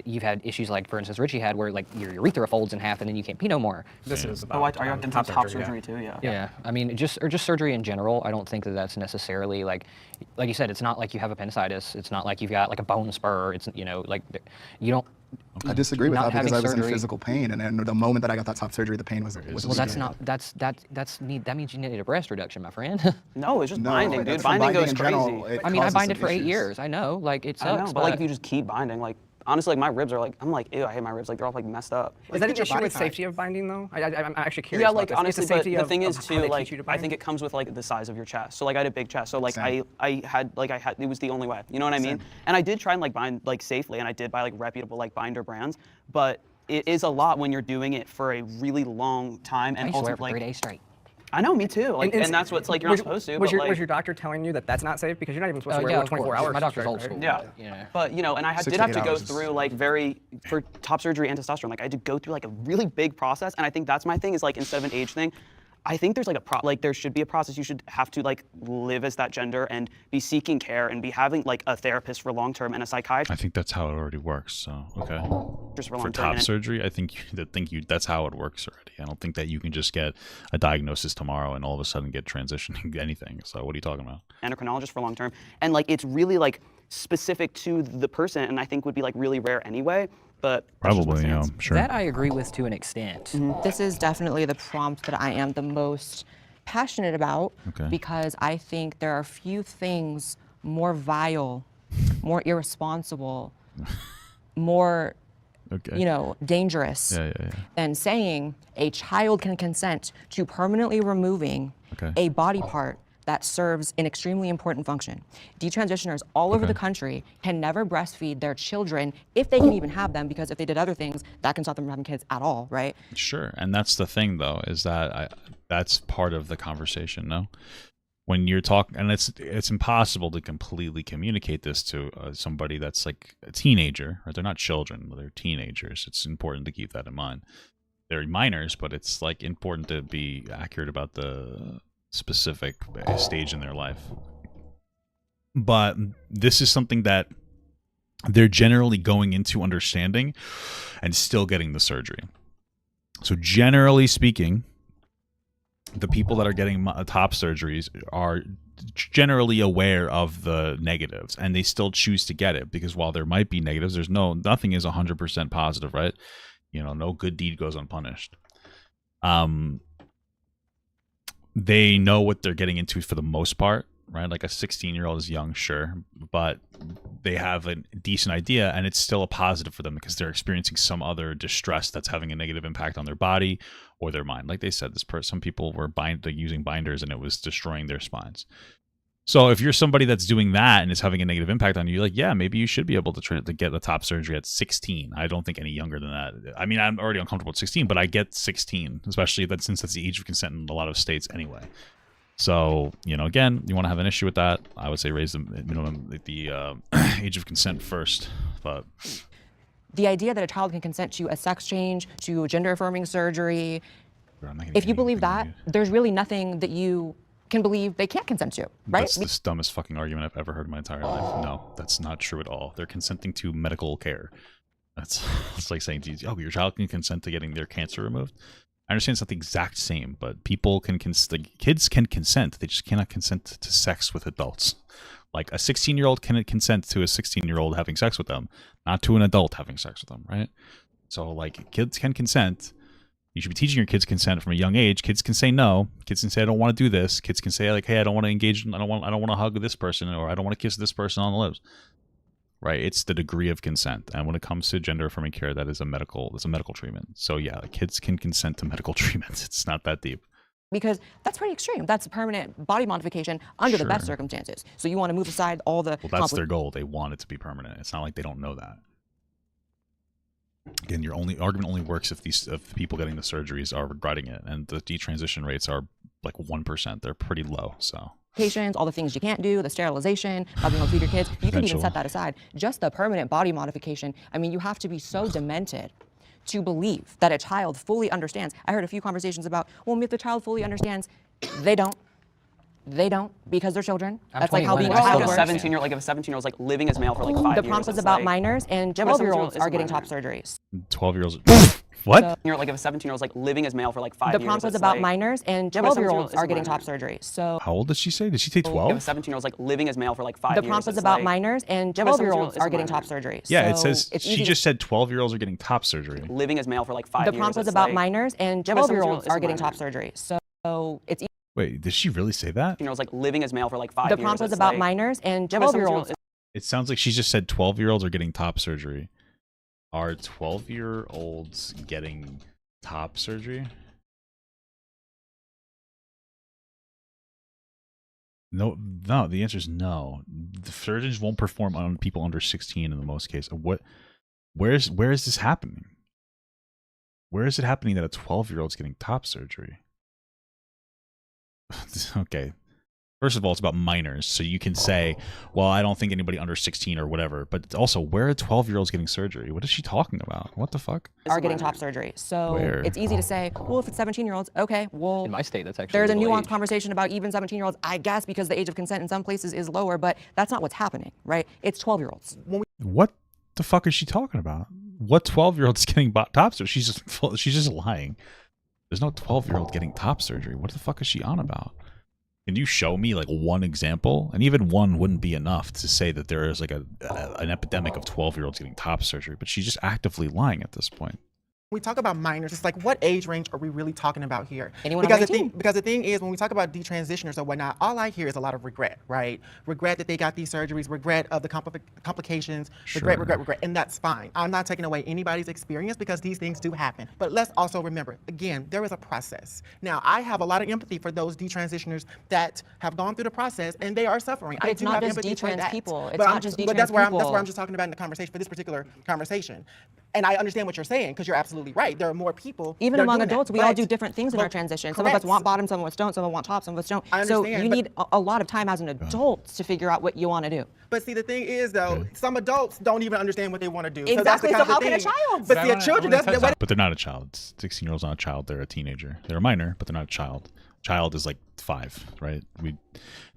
you've had issues like, for instance, Richie had, where like your urethra folds in half and then you can't pee no more. This is about are you top surgery too? Yeah. Yeah. I mean, just surgery in general. I don't think that that's necessarily like you said. It's not like you have appendicitis. It's not like you've got like a bone spur. It's, you know, like you don't. I disagree with that because I was surgery. in physical pain, and the moment that I got that top surgery, the pain was. Well, that means you need a breast reduction, my friend. No, it's just binding, dude. Binding goes crazy. I mean, I binded for 8 years. I know, like it sucks. I know, but like if you just keep binding, like honestly, like my ribs are like, I'm like, ew, I hate my ribs. Like they're all like messed up. Is that an issue with safety of binding though? I'm actually curious. Yeah, about like this. honestly, It's the but safety the of, thing is of how too, they like teach you to I bind? think it comes with like the size of your chest. So like I had a big chest, so like I had it was the only way. You know what I mean? And I did try and like bind like safely, and I did buy like reputable like binder brands, but it is a lot when you're doing it for a really long time and I used to wear it ultimately for 3 days straight. I know, me too. Like, and that's what's like you're not supposed to. Was but, your doctor telling you that that's not safe because you're not even supposed to wear yeah, it of 24 course. hours? My doctor's straight, old right? school. Yeah. You know. But you know, and I 6 did to have 8 to go hours is- through like for top surgery and testosterone. Like I had to go through like a really big process, and I think that's my thing is like instead of an age thing, I think there's like there should be a process. You should have to like live as that gender and be seeking care and be having like a therapist for long term and a psychiatrist I think that's how it already works. So okay. for long For term. top surgery, I think that's how it works already. I don't think that you can just get a diagnosis tomorrow and all of a sudden get transitioning anything. So what are you talking about? Endocrinologist for long term, and like it's really like specific to the person, and I think would be like really rare anyway. But that's just my Probably, yeah, stance. sure. That I agree with to an extent. This is definitely the prompt that I am the most passionate about Okay. because I think there are few things more vile, more irresponsible, more Okay. dangerous than saying a child can consent to permanently removing Okay. a body part that serves an extremely important function. Detransitioners all over the country can never breastfeed their children if they can even have them, because if they did other things, that can stop them from having kids at all, right? Sure, and that's the thing, though, is that that's part of the conversation. No, when you're talking, and it's impossible to completely communicate this to somebody that's like a teenager, right? They're not children; they're teenagers. It's important to keep that in mind. They're minors, but it's like important to be accurate about the specific stage in their life. But this is something that they're generally going into understanding and still getting the surgery. So generally speaking, the people that are getting top surgeries are generally aware of the negatives, and they still choose to get it because while there might be negatives, there's nothing is 100% positive, right? No good deed goes unpunished. They know what they're getting into for the most part, right? Like a 16-year-old is young, sure, but they have a decent idea, and it's still a positive for them because they're experiencing some other distress that's having a negative impact on their body or their mind. Like they said, some people were using binders and it was destroying their spines. So if you're somebody that's doing that and is having a negative impact on you, like, yeah, maybe you should be able to try to get a top surgery at 16. I don't think any younger than that. I mean, I'm already uncomfortable at 16, but I get 16, especially since that's the age of consent in a lot of states anyway. So, again, you want to have an issue with that, I would say raise the minimum, the age of consent first. But The idea that a child can consent to a sex change, to gender-affirming surgery, if you believe that, there's really nothing that you can believe they can't consent to, right? That's the dumbest fucking argument I've ever heard in my entire life. No, that's not true at all. They're consenting to medical care. It's like saying, your child can consent to getting their cancer removed. I understand it's not the exact same, but people can kids can consent. They just cannot consent to sex with adults. Like a 16-year-old can consent to a 16-year-old having sex with them, not to an adult having sex with them, right? So like kids can consent. You should be teaching your kids consent from a young age. Kids can say no. Kids can say I don't want to do this. Kids can say like, hey, I don't want to engage. I don't want to hug this person, or I don't want to kiss this person on the lips. Right? It's the degree of consent, and when it comes to gender affirming care, it's a medical treatment. So yeah, kids can consent to medical treatment. It's not that deep. Because that's pretty extreme. That's a permanent body modification under the best circumstances. So you want to move aside all the. Well, that's their goal. They want it to be permanent. It's not like they don't know that. Again, your argument only works if people getting the surgeries are regretting it, and the detransition rates are like 1%. They're pretty low. So all the things you can't do, the sterilization, not being able to feed your kids, you can even set that aside. Just the permanent body modification. I mean, you have to be so demented to believe that a child fully understands. I heard a few conversations about, well, if the child fully understands, they don't. They don't, because they're children. That's like how being a child works. If a 17-year-old's like living as male for like 5 years. The prompt was about minors, and 12-year-olds are getting top surgeries. 12-year-olds. What? Like if a 17-year-old's like living as male for like 5 years. The prompt was about minors, and 12-year-olds are getting top surgeries. So how old did she say? Did she say 12? If a 17-year-old's like living as male for like 5 years. The prompt was about minors, and 12-year-olds are getting top surgeries. Yeah, it says she just said 12-year-olds are getting top surgery. Living as male for like 5 years. The prompt was about minors, and 12-year-olds are getting top surgeries. So it's. Wait, did she really say that? You know, like living as male for like 5 years. The prompt was about minors, and 12-years. It sounds like she just said 12-year-olds are getting top surgery. Are 12-year-olds getting top surgery? No, no. The answer is no. The surgeons won't perform on people under 16 in the most cases. Where is this happening? Where is it happening that a 12-year-old's getting top surgery? Okay. First of all, it's about minors, so you can say, well, I don't think anybody under 16 or whatever, but also, where are 12-year-olds getting surgery? What is she talking about? What the fuck? Are getting top surgery. So Where? it's easy to say, well, if it's 17-years-olds, okay, well, In my state, that's actually there's a legal nuanced age. conversation about even 17-year-olds, I guess, because the age of consent in some places is lower, but that's not what's happening, right? It's 12-year-olds. What the fuck is she talking about? What 12-year-old's getting top surgery? She's just lying. There's no 12-year-old getting top surgery. What the fuck is she on about? Can you show me like one example? And even one wouldn't be enough to say that there is like an epidemic of 12-year-olds getting top surgery, but she's just actively lying at this point. We talk about minors, it's like, what age range are we really talking about here? Anyone because under 18. the thing is, when we talk about detransitioners or whatnot, all I hear is a lot of regret, right? Regret that they got these surgeries, regret of the complications, regret, and that's fine. I'm not taking away anybody's experience because these things do happen. But let's also remember, again, there is a process. Now, I have a lot of empathy for those detransitioners that have gone through the process and they are suffering. But I it's do not have just empathy for detrans that. people. It's But not just But that's detrans where people. I'm just talking about in the conversation, for this particular conversation. And I understand what you're saying because you're absolutely right. There are more people. Even that are among doing that. adults, we all But- do different things in our transition. Some of correct. us want bottom, some of us don't, some of us want top, some of us don't. I So understand, you but- need a lot of time as an adult to figure out what you want to do. But see, the thing is, though, some adults don't even understand what they want to do. Exactly, So, that's the so kind how of can a thing. child? But see, children, But they're not a child. 16-year-old's not a child. They're a teenager. They're a minor, but they're not a child. Child is like 5, right? We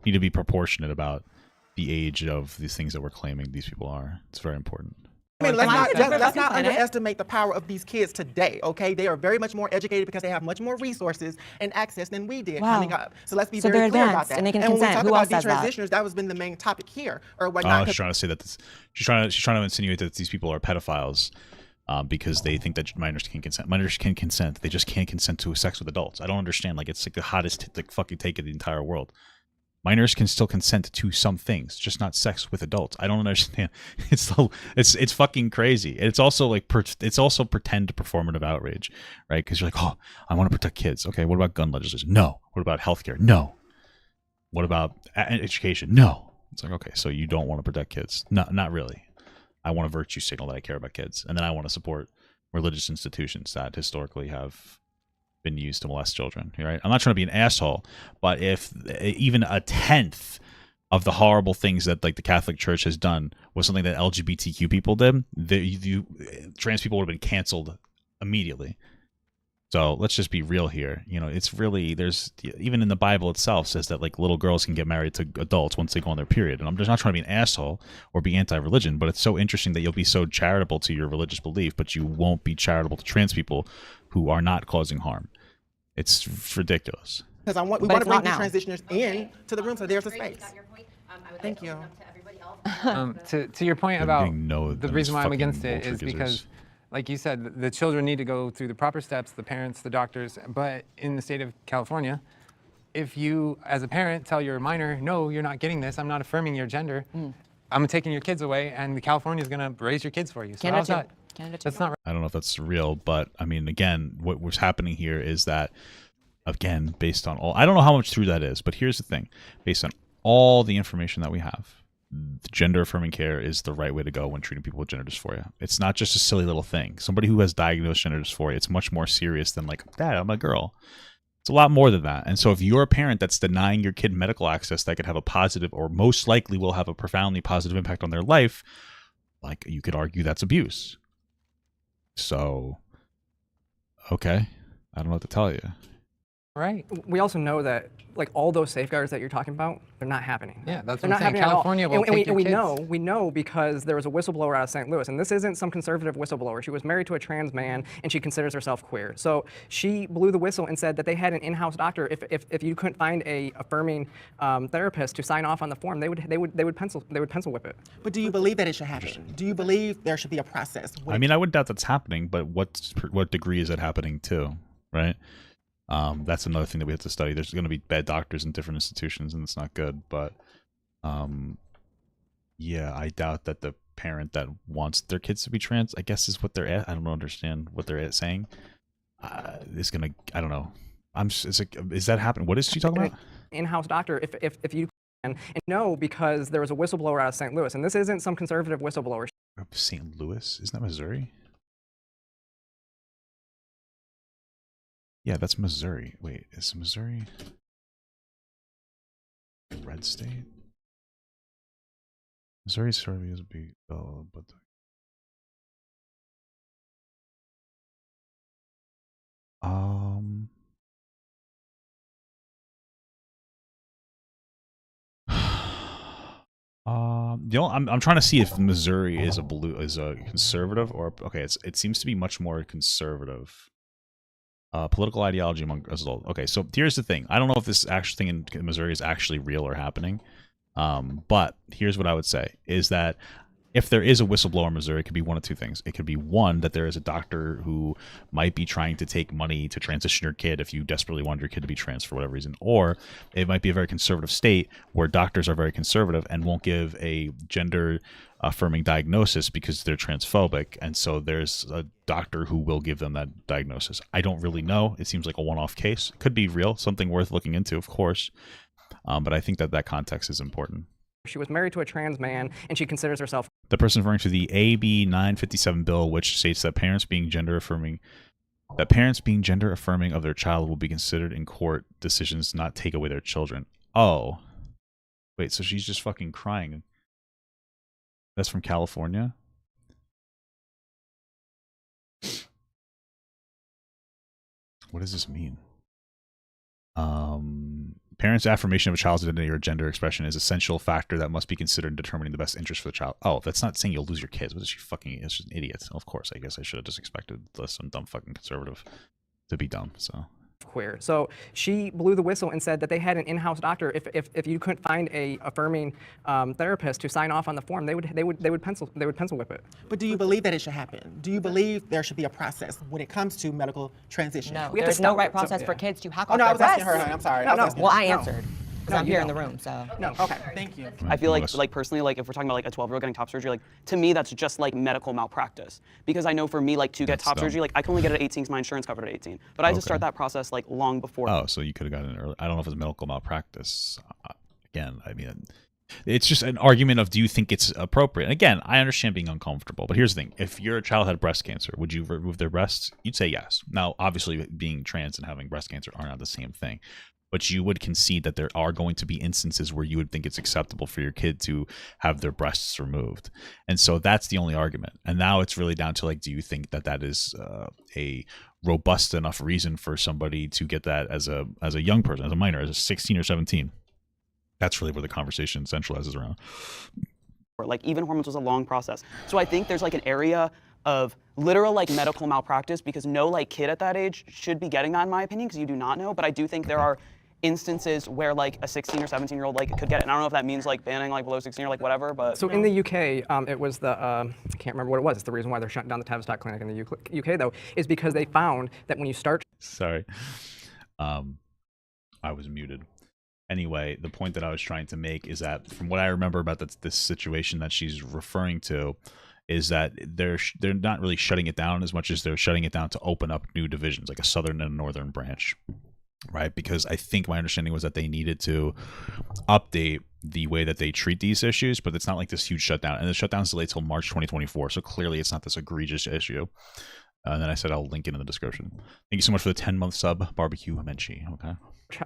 need to be proportionate about the age of these things that we're claiming these people are. It's very important. I mean, let's Am I not, a different let's not fucking planet? underestimate the power of these kids today, okay? They are very much more educated because they have much more resources and access than we did Wow. coming up. So let's be So very they're clear about advanced that. and they can when we consent. talk Who about else says that? detransitioners, that was been the main topic here, or Oh, whatnot. she's trying to say that she's trying to insinuate that these people are pedophiles because they think that minors can consent. Minors can consent. They just can't consent to sex with adults. I don't understand. Like, it's like the hottest fucking take of the entire world. Minors can still consent to some things, just not sex with adults. I don't understand. It's fucking crazy. It's also like it's also pretend performative outrage, right? Because you're like, oh, I want to protect kids. Okay, what about gun legislation? No. What about healthcare? No. What about education? No. It's like, okay, so you don't want to protect kids? No, not really. I want a virtue signal that I care about kids, and then I want to support religious institutions that historically have been used to molest children, right? I'm not trying to be an asshole, but if even a tenth of the horrible things that like the Catholic Church has done was something that LGBTQ people did, trans people would have been canceled immediately. So let's just be real here. You know, it's really, there's, even in the Bible itself says that like little girls can get married to adults once they go on their period. And I'm just not trying to be an asshole or be anti-religion, but it's so interesting that you'll be so charitable to your religious belief, but you won't be charitable to trans people who are not causing harm. It's ridiculous. Because we want to bring detransitioners in to the room, so there's a space. Thank you. To your point about no, the those reason why I'm fucking against it vulture is because, gizzards. like you said, the children need to go through the proper steps, the parents, the doctors. But in the state of California, if you, as a parent, tell your minor, no, you're not getting this, I'm not affirming your gender, I'm taking your kids away, and California is going to raise your kids for you. So Canada how's too. that? Canada too. That's not right. I don't know if that's real, but I mean, again, what was happening here is that, again, based on all, I don't know how much true that is, but here's the thing. Based on all the information that we have, gender affirming care is the right way to go when treating people with gender dysphoria. It's not just a silly little thing. Somebody who has diagnosed gender dysphoria, it's much more serious than like, Dad, I'm a girl. It's a lot more than that. And so if you're a parent that's denying your kid medical access that could have a positive, or most likely will have a profoundly positive impact on their life, like, you could argue that's abuse. So, okay, I don't know what to tell you. Right. We also know that like all those safeguards that you're talking about, they're not happening. Yeah, that's They're what not I'm saying. happening at all. California will And take your kids. we know because there was a whistleblower out of St. Louis, and this isn't some conservative whistleblower. She was married to a trans man, and she considers herself queer. So she blew the whistle and said that they had an in-house doctor. If you couldn't find a affirming therapist to sign off on the form, they would pencil whip it. But do you believe that it should happen? Do you believe there should be a process? I mean, I wouldn't doubt that's happening, but what degree is it happening to, right? That's another thing that we have to study. There's going to be bad doctors in different institutions, and it's not good. But yeah, I doubt that the parent that wants their kids to be trans, I guess is what they're at. I don't understand what they're saying. Is gonna, I don't know. It's like, is that happening? What is she talking about? In-house doctor, if you can, and no, because there was a whistleblower out of St. Louis, and this isn't some conservative whistleblower. St. Louis? Isn't that Missouri? Yeah, that's Missouri. Wait, is Missouri a red state? Missouri sort of is a big, but I'm trying to see if Missouri is a conservative or okay. It seems to be much more conservative. Political ideology among us all. Okay, so here's the thing. I don't know if this actual thing in Missouri is actually real or happening. But here's what I would say is that if there is a whistleblower in Missouri, it could be one of two things. It could be one, that there is a doctor who might be trying to take money to transition your kid if you desperately want your kid to be trans for whatever reason. Or it might be a very conservative state where doctors are very conservative and won't give a gender affirming diagnosis because they're transphobic. And so there's a doctor who will give them that diagnosis. I don't really know. It seems like a one-off case. It could be real, something worth looking into, of course. But I think that context is important. She was married to a trans man, and she considers herself. The person referring to the AB 957 bill, which states that parents being gender affirming of their child will be considered in court decisions, not take away their children. Oh, wait, so she's just fucking crying. That's from California. What does this mean? Parents' affirmation of a child's identity or gender expression is an essential factor that must be considered in determining the best interest for the child. Oh, that's not saying you'll lose your kids. What is she fucking? It's just an idiot. Of course, I guess I should have just expected some dumb fucking conservative to be dumb. So Queer. So she blew the whistle and said that they had an in-house doctor. If you couldn't find a affirming therapist to sign off on the form, they would pencil whip it. But do you believe that it should happen? Do you believe there should be a process when it comes to medical transition? No, there's no right process for kids to hack off no, I their was asking breasts. her. I'm sorry. Well, I answered. Because I'm here in the room, so. No, okay. Thank you. I feel like personally, like if we're talking about like a 12-year-old getting top surgery, like to me that's just like medical malpractice. Because I know for me, like to get top surgery, like I can only get it at 18 because my insurance covered at 18. But I had to start that process like long before. Oh, so you could have gotten it early. I don't know if it's medical malpractice. Again, I mean, it's just an argument of do you think it's appropriate? And again, I understand being uncomfortable, but here's the thing. If your child had breast cancer, would you remove their breasts? You'd say yes. Now, obviously, being trans and having breast cancer are not the same thing. But you would concede that there are going to be instances where you would think it's acceptable for your kid to have their breasts removed. And so that's the only argument. And now it's really down to like, do you think that that is a robust enough reason for somebody to get that as a young person, as a minor, as a 16 or 17? That's really where the conversation centralizes around. Like even hormones was a long process. So I think there's like an area of literal like medical malpractice because no like kid at that age should be getting that in my opinion because you do not know. But I do think there are instances where like a 16 or 17-year-old like could get it. And I don't know if that means like banning like below 16 or like whatever, but. So in the UK, it was the, I can't remember what it was. It's the reason why they're shutting down the Tavistock Clinic in the UK though, is because they found that when you start. Sorry. I was muted. Anyway, the point that I was trying to make is that from what I remember about this situation that she's referring to is that they're not really shutting it down as much as they're shutting it down to open up new divisions, like a southern and a northern branch, right? Because I think my understanding was that they needed to update the way that they treat these issues, but it's not like this huge shutdown. And the shutdown is delayed till March 2024, so clearly it's not this egregious issue. And then I said I'll link it in the description. Thank you so much for the 10-month sub, Barbecue Menchie. Okay.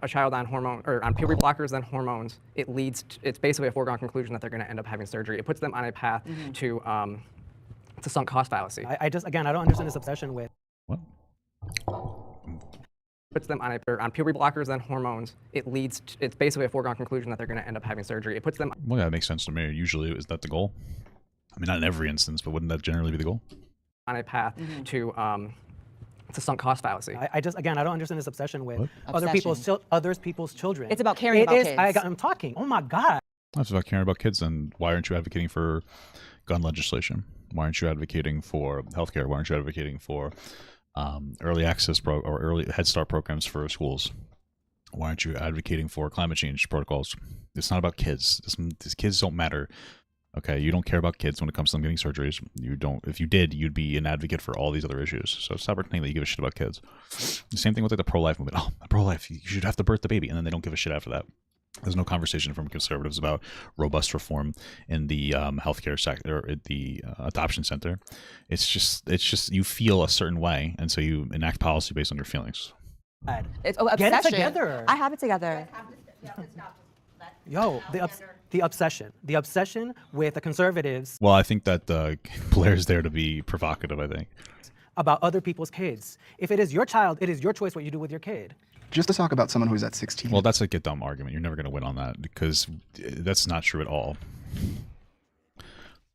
A child on hormone or on puberty blockers, then hormones, it's basically a foregone conclusion that they're going to end up having surgery. It puts them on a path to sunk cost fallacy. I just, again, I don't understand this obsession with. What? Puts them on puberty blockers, then hormones. It's basically a foregone conclusion that they're going to end up having surgery. It puts them. Well, yeah, that makes sense to me. Usually, is that the goal? I mean, not in every instance, but wouldn't that generally be the goal? On a path to sunk cost fallacy. I just, again, I don't understand this obsession with other Obsession. people's children. It's about caring about kids. I'm talking. Oh my God. That's about caring about kids. And why aren't you advocating for gun legislation? Why aren't you advocating for healthcare? Why aren't you advocating for early access or early Head Start programs for schools? Why aren't you advocating for climate change protocols? It's not about kids. These kids don't matter Okay, you don't care about kids when it comes to them getting surgeries. You don't. If you did, you'd be an advocate for all these other issues. So stop pretending that you give a shit about kids. The same thing with like the pro-life movement. Oh, pro-life, you should have to birth the baby, and then they don't give a shit after that. There's no conversation from conservatives about robust reform in the healthcare sector or the adoption center. It's just you feel a certain way, and so you enact policy based on your feelings. It's Get it obsession. together. I have it together. Yo, the obsession with the conservatives Well, I think that Blaire's there to be provocative, I think. about other people's kids. If it is your child, it is your choice what you do with your kid. Just to talk about someone who's at 16. Well, that's like a dumb argument. You're never going to win on that because that's not true at all.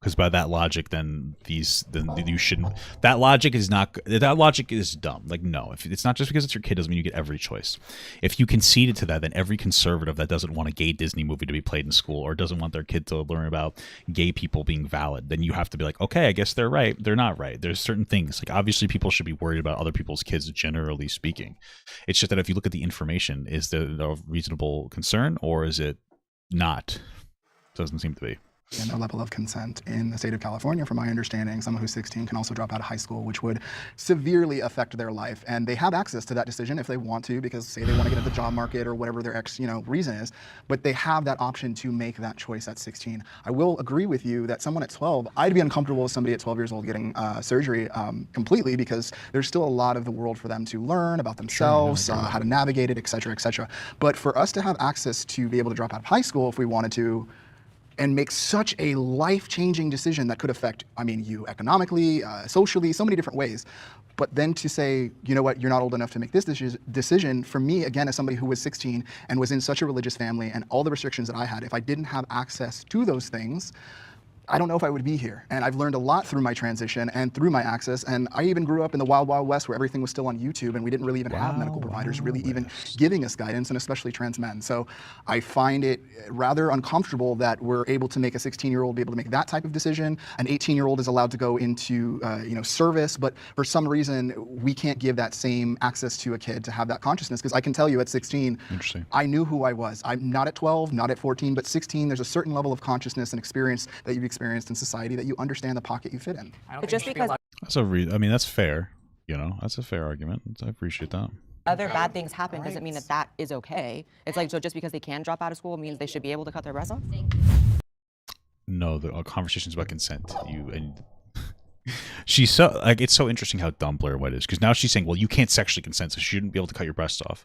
Because by that logic, then you shouldn't. That logic is not. That logic is dumb. Like, no, if it's not just because it's your kid doesn't mean you get every choice. If you conceded to that, then every conservative that doesn't want a gay Disney movie to be played in school or doesn't want their kid to learn about gay people being valid, then you have to be like, okay, I guess they're right. They're not right. There's certain things. Like, obviously, people should be worried about other people's kids, generally speaking. It's just that if you look at the information, is there a reasonable concern or is it not? Doesn't seem to be. And a level of consent in the state of California, from my understanding, someone who's 16 can also drop out of high school, which would severely affect their life. And they have access to that decision if they want to, because say they want to get into the job market or whatever their reason is, but they have that option to make that choice at 16. I will agree with you that someone at 12, I'd be uncomfortable with somebody at 12 years old getting surgery completely, because there's still a lot of the world for them to learn about themselves, how to navigate it, et cetera, et cetera. But for us to have access to be able to drop out of high school if we wanted to, and make such a life-changing decision that could affect, you economically, socially, so many different ways. But then to say, you know what, you're not old enough to make this decision, for me, again, as somebody who was 16 and was in such a religious family and all the restrictions that I had, if I didn't have access to those things, I don't know if I would be here. And I've learned a lot through my transition and through my access. And I even grew up in the wild, wild west where everything was still on YouTube and we didn't really even have medical providers really even giving us guidance, and especially trans men. So I find it rather uncomfortable that we're able to make a 16-year-old be able to make that type of decision. An 18-year-old is allowed to go into service, but for some reason we can't give that same access to a kid to have that consciousness. Because I can tell you at 16, I knew who I was. I'm not at 12, not at 14, but 16, there's a certain level of consciousness and experience that you've experienced in society that you understand the pocket you fit in. But just because that's fair. That's a fair argument. I appreciate that. other bad things happen doesn't mean that that is okay. It's like, so just because they can drop out of school means they should be able to cut their breasts off? No, the conversation's about consent. She's so it's so interesting how dumb Blaire White is, because now she's saying, well, you can't sexually consent, so you shouldn't be able to cut your breasts off.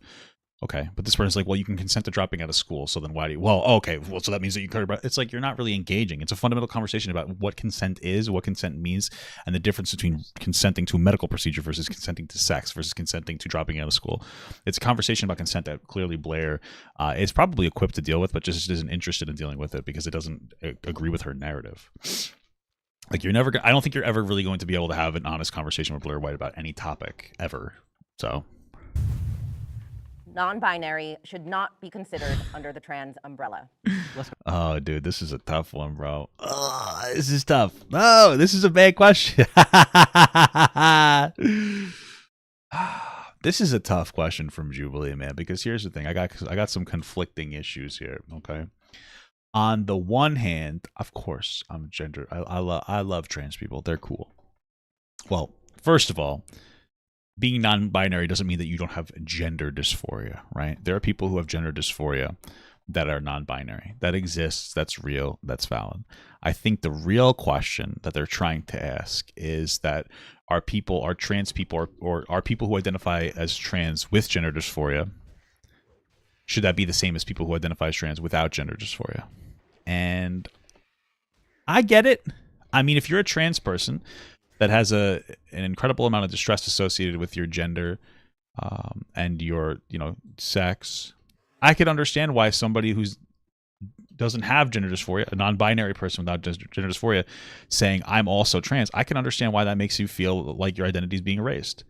Okay, but this person's like, well, you can consent to dropping out of school, so then why do you? Well, okay, well, so that means that you cut your breast. It's like you're not really engaging. It's a fundamental conversation about what consent is, what consent means, and the difference between consenting to a medical procedure versus consenting to sex versus consenting to dropping out of school. It's a conversation about consent that clearly Blaire is probably equipped to deal with, but just isn't interested in dealing with it because it doesn't agree with her narrative. Like, you're never. I don't think you're ever really going to be able to have an honest conversation with Blaire White about any topic ever. So. Non-binary should not be considered under the trans umbrella. Oh, dude, this is a tough one, bro. Oh, this is tough. No, this is a bad question. This is a tough question from Jubilee, man, because here's the thing. I got some conflicting issues here, okay? On the one hand, of course, I'm gender. I love trans people. They're cool. Well, first of all, being non-binary doesn't mean that you don't have gender dysphoria, right? There are people who have gender dysphoria that are non-binary. That exists, that's real, that's valid. I think the real question that they're trying to ask is that are trans people or are people who identify as trans with gender dysphoria, should that be the same as people who identify as trans without gender dysphoria? And I get it. I mean, if you're a trans person that has an incredible amount of distress associated with your gender and your, sex, I could understand why somebody who doesn't have gender dysphoria, a non-binary person without gender dysphoria, saying, I'm also trans, I can understand why that makes you feel like your identity is being erased.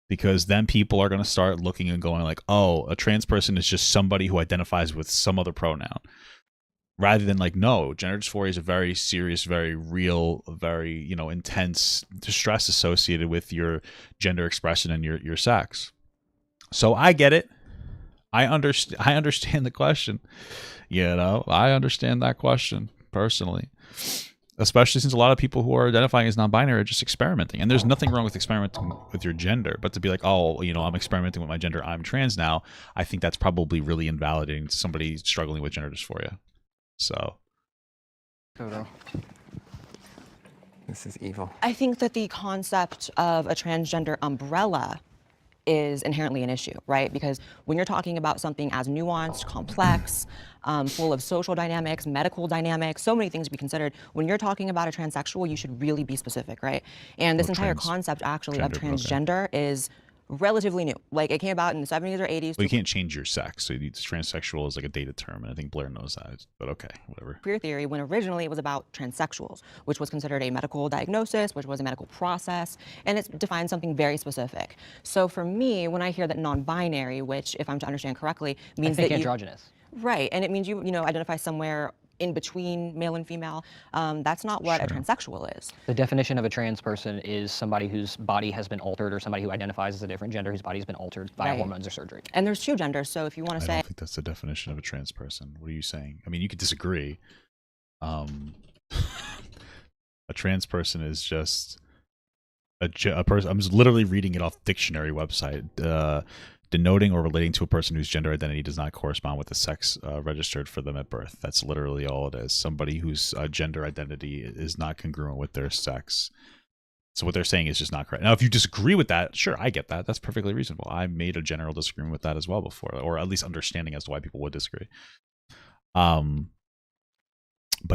Because then people are going to start looking and going like, oh, a trans person is just somebody who identifies with some other pronoun. Rather than like, no, gender dysphoria is a very serious, very real, very, intense distress associated with your gender expression and your sex. So I get it. I understand the question. I understand that question personally. Especially since a lot of people who are identifying as non-binary are just experimenting. And there's nothing wrong with experimenting with your gender, but to be like, oh, you know, I'm experimenting with my gender, I'm trans now, I think that's probably really invalidating to somebody struggling with gender dysphoria. So. This is evil. I think that the concept of a transgender umbrella is inherently an issue, right? Because when you're talking about something as nuanced, complex, full of social dynamics, medical dynamics, so many things to be considered, when you're talking about a transsexual, you should really be specific, right? And this entire concept actually of transgender is relatively new. Like it came about in the 70s or 80s. Well, you can't change your sex, so transsexual is like a dated term, and I think Blaire knows that, but okay, whatever. Queer theory, when originally it was about transsexuals, which was considered a medical diagnosis, which was a medical process, and it defined something very specific. So for me, when I hear that non-binary, which if I'm to understand correctly, means that androgynous. Right, and it means you know, identify somewhere in between male and female. That's not what a transsexual is. The definition of a trans person is somebody whose body has been altered, or somebody who identifies as a different gender whose body has been altered by hormones or surgery. And there's two genders, so if you want to say... I don't think that's the definition of a trans person. What are you saying? I mean, you could disagree. A trans person is just a person. I'm just literally reading it off the dictionary website. Denoting or relating to a person whose gender identity does not correspond with the sex registered for them at birth. That's literally all it is. Somebody whose gender identity is not congruent with their sex. So what they're saying is just not correct. Now, if you disagree with that, sure, I get that. That's perfectly reasonable. I made a general disagreement with that as well before, or at least understanding as to why people would disagree. But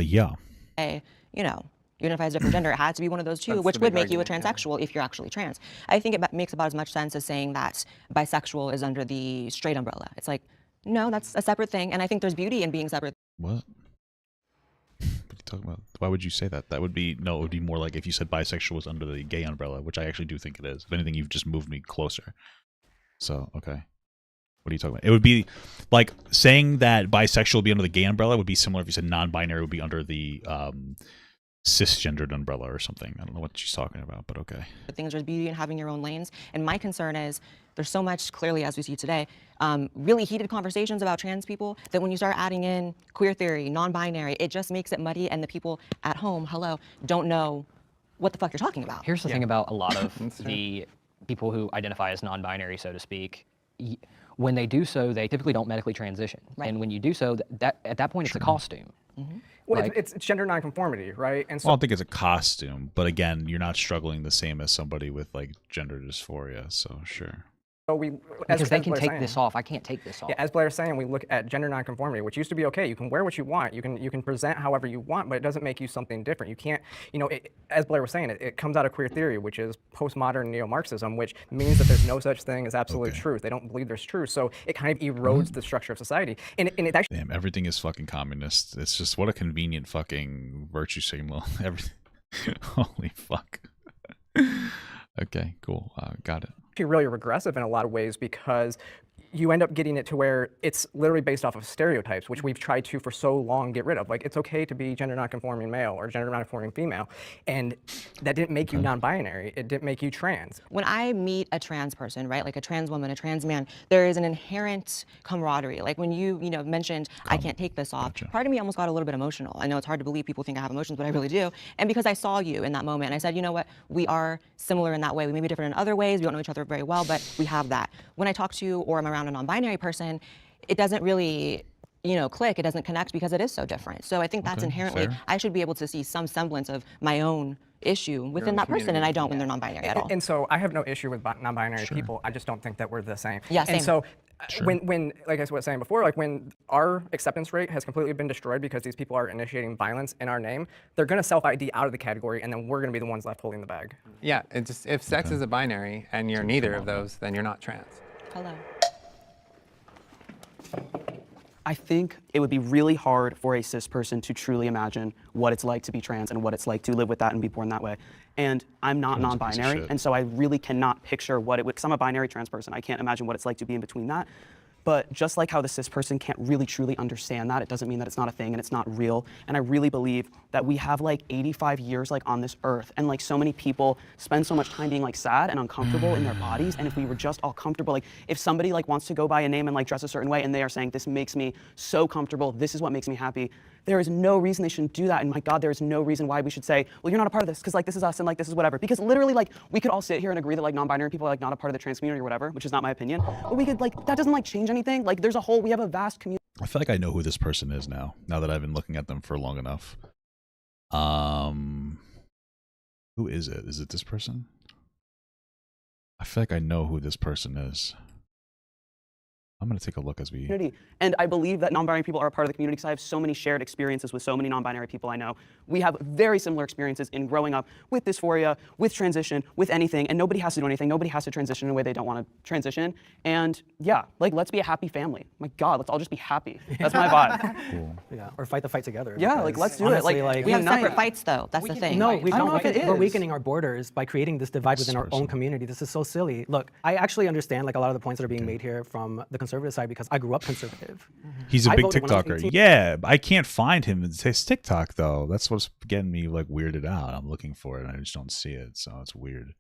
yeah. You know, you identify as a different gender, it had to be one of those two, which would make you a transsexual if you're actually trans. I think it makes about as much sense as saying that bisexual is under the straight umbrella. It's like, no, that's a separate thing, and I think there's beauty in being separate. What? What are you talking about? Why would you say that? That would be, no, it would be more like if you said bisexual was under the gay umbrella, which I actually do think it is. If anything, you've just moved me closer. So, okay. What are you talking about? It would be like saying that bisexual would be under the gay umbrella would be similar if you said non-binary would be under the cisgendered umbrella or something. I don't know what she's talking about, but okay. Things, there's beauty in having your own lanes. And my concern is there's so much, clearly, as we see today, really heated conversations about trans people that when you start adding in queer theory, non-binary, it just makes it muddy, and the people at home, don't know what the fuck you're talking about. Here's the thing about a lot of the people who identify as non-binary, so to speak. When they do so, they typically don't medically transition. Right. And when you do so, at that point, it's a costume. Mm-hmm. Well, like, it's gender nonconformity, right? And so, well, I don't think it's a costume, but again, you're not struggling the same as somebody with like gender dysphoria, so sure. So because they can take this off. I can't take this off. Yeah, as Blaire's saying, we look at gender nonconformity, which used to be okay. You can wear what you want. You can present however you want, but it doesn't make you something different. You can't, you know, as Blaire was saying, it comes out of queer theory, which is postmodern neo-Marxism, which means that there's no such thing as absolute truth. They don't believe there's truth, so it kind of erodes the structure of society. And it actually... Damn, everything is fucking communist. It's just, what a convenient fucking virtue signal. Everything. Holy fuck. Okay, cool. Got it. Really regressive in a lot of ways because you end up getting it to where it's literally based off of stereotypes, which we've tried to for so long get rid of. Like, it's okay to be gender nonconforming male or gender nonconforming female, and that didn't make you non-binary. It didn't make you trans. When I meet a trans person, right, like a trans woman, a trans man, there is an inherent camaraderie. Like when you mentioned, I can't take this off, part of me almost got a little bit emotional. I know it's hard to believe people think I have emotions, but I really do. And because I saw you in that moment, and I said, you know what, we are similar in that way. We may be different in other ways. We don't know each other very well, but we have that. When I talk to or I'm around a non-binary person, it doesn't really, click. It doesn't connect because it is so different. So I think that's inherently, I should be able to see some semblance of my own issue within that person, and I don't when they're non-binary at all. And so I have no issue with non-binary people. I just don't think that we're the same. Yeah, same. And so when, like I was saying before, like when our acceptance rate has completely been destroyed because these people are initiating violence in our name, they're going to self-ID out of the category, and then we're going to be the ones left holding the bag. Yeah, it's just, if sex is a binary and you're neither of those, then you're not trans. Hello. I think it would be really hard for a cis person to truly imagine what it's like to be trans and what it's like to live with that and be born that way. And I'm not non-binary, and so I really cannot picture what it would, because I'm a binary trans person. I can't imagine what it's like to be in between that. But just like how the cis person can't really truly understand that, it doesn't mean that it's not a thing and it's not real. And I really believe that we have like 85 years like on this earth, and like so many people spend so much time being like sad and uncomfortable in their bodies. And if we were just all comfortable, like if somebody like wants to go by a name and like dress a certain way and they are saying, this makes me so comfortable, this is what makes me happy, there is no reason they shouldn't do that. And my God, there is no reason why we should say, well, you're not a part of this because like this is us and like this is whatever. Because literally like we could all sit here and agree that like non-binary people are like not a part of the trans community or whatever, which is not my opinion. But we could like, that doesn't like change anything. Like there's a whole, we have a vast community. I feel like I know who this person is now that I've been looking at them for long enough. Who is it? Is it this person? I feel like I know who this person is. I'm going to take a look as we... And I believe that non-binary people are a part of the community because I have so many shared experiences with so many non-binary people I know. We have very similar experiences in growing up with dysphoria, with transition, with anything, and nobody has to do anything. Nobody has to transition in a way they don't want to transition. And yeah, like let's be a happy family. My God, let's all just be happy. That's my vibe. Cool. Yeah, or fight the fight together. Yeah, like let's do it. Like we have separate fights though. That's the thing. No, we I don't know if it is. We're weakening our borders by creating this divide within our own community. This is so silly. Look, I actually understand like a lot of the points that are being made here from the conservative side because I grew up conservative. He's a big TikToker. Yeah, I can't find him in his TikTok though. That's what's getting me like weirded out. I'm looking for it and I just don't see it, so it's weird.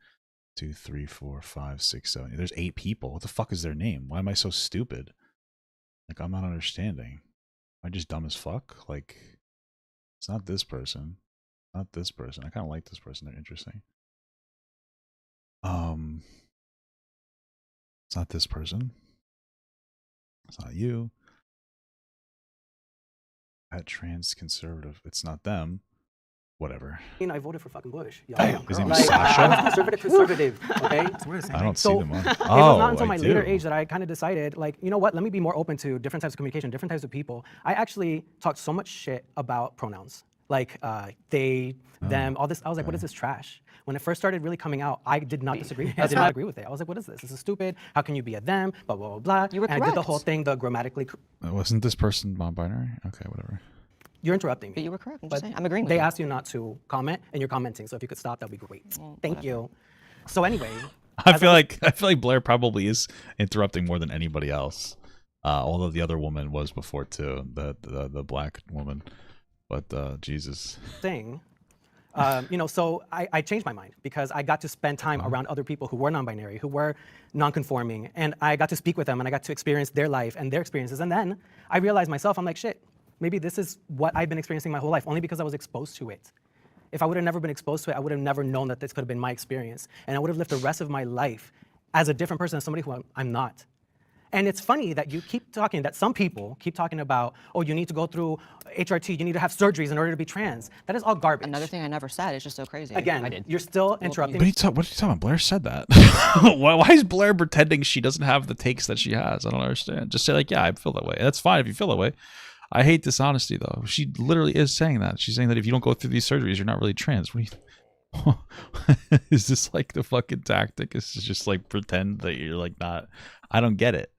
2, 3, 4, 5, 6, 7. There's 8 people. What the fuck is their name? Why am I so stupid? Like I'm not understanding. Am I just dumb as fuck? Like it's not this person. Not this person. I kind of like this person. They're interesting. It's not this person. It's not you. At trans conservative. It's not them. Whatever. I voted for fucking Bush. Damn, his name is Sasha? Conservative, okay? I don't see them on. It was not until my later age that I kind of decided, like, you know what? Let me be more open to different types of communication, different types of people. I actually talked so much shit about pronouns. Like they, them, all this. I was like, what is this trash? When it first started really coming out, I did not disagree. I did not agree with it. I was like, what is this? This is stupid. How can you be a them? Blah, blah, blah, blah. You were correct. And I did the whole thing, the grammatically. Wasn't this person non-binary? Okay, whatever. You're interrupting me. But you were correct. I'm just saying. I'm agreeing with They you. asked you not to comment, and you're commenting. So if you could stop, that'd be great. Thank you. So anyway. I feel like Blaire probably is interrupting more than anybody else. Although the other woman was before too, the black woman. But Jesus. So I changed my mind because I got to spend time around other people who were non-binary, who were non-conforming, and I got to speak with them and I got to experience their life and their experiences. And then I realized myself, I'm like, shit, maybe this is what I've been experiencing my whole life, only because I was exposed to it. If I would have never been exposed to it, I would have never known that this could have been my experience. And I would have lived the rest of my life as a different person, as somebody who I'm not. And it's funny that you keep talking, that some people keep talking about, oh, you need to go through HRT, you need to have surgeries in order to be trans. That is all garbage. Another thing I never said is just so crazy. Again, you're still interrupting. What are you talking about? Blaire said that. Why is Blaire pretending she doesn't have the takes that she has? I don't understand. Just say like, yeah, I feel that way. That's fine if you feel that way. I hate dishonesty though. She literally is saying that. She's saying that if you don't go through these surgeries, you're not really trans. What do you is this like the fucking tactic? Is this just like pretend that you're like not? I don't get it.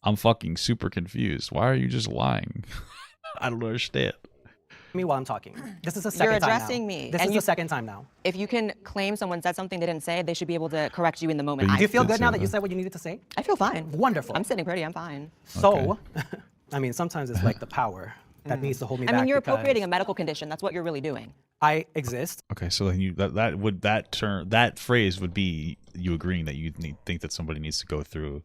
I'm fucking super confused. Why are you just lying? I don't understand. Me while I'm talking. This is the second You're time now. addressing me. This is the second time now. If you can claim someone said something they didn't say, they should be able to correct you in the moment. Do you feel good now that you said what you needed to say? I feel fine. Wonderful. I'm sitting pretty. I'm fine. So, I mean, sometimes it's like the power that needs to hold me back. I mean, you're because appropriating a medical condition. That's what you're really doing. I exist. Okay, so then you that phrase would be you agreeing that you think that somebody needs to go through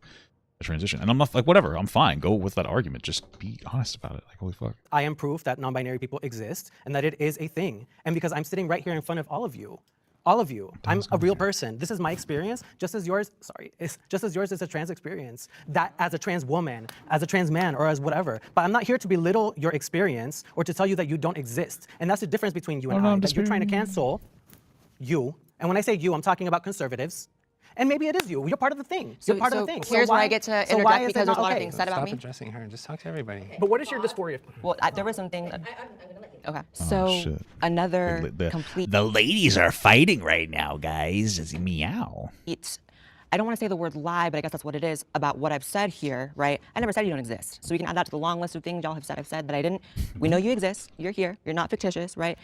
a transition, and I'm not like whatever. I'm fine. Go with that argument. Just be honest about it. Like holy fuck. I am proof that non-binary people exist and that it is a thing. And because I'm sitting right here in front of all of you, I'm a real person. This is my experience, just as yours. Just as yours is a trans experience. That as a trans woman, as a trans man, or as whatever. But I'm not here to belittle your experience or to tell you that you don't exist. And that's the difference between you and I. That you're trying to cancel you. And when I say you, I'm talking about conservatives. And maybe it is you. You're part of the thing. You're part of the thing. Here's where I get to interject because there's a lot of things said about me. Stop addressing her and just talk to everybody. But what is your dysphoria? Well, there was something. Okay, so another complete. The ladies are fighting right now, guys. It's meow. I don't want to say the word lie, but I guess that's what it is about what I've said here, right? I never said you don't exist. So we can add that to the long list of things y'all have said. I've said that I didn't. We know you exist. You're here. You're not fictitious, right?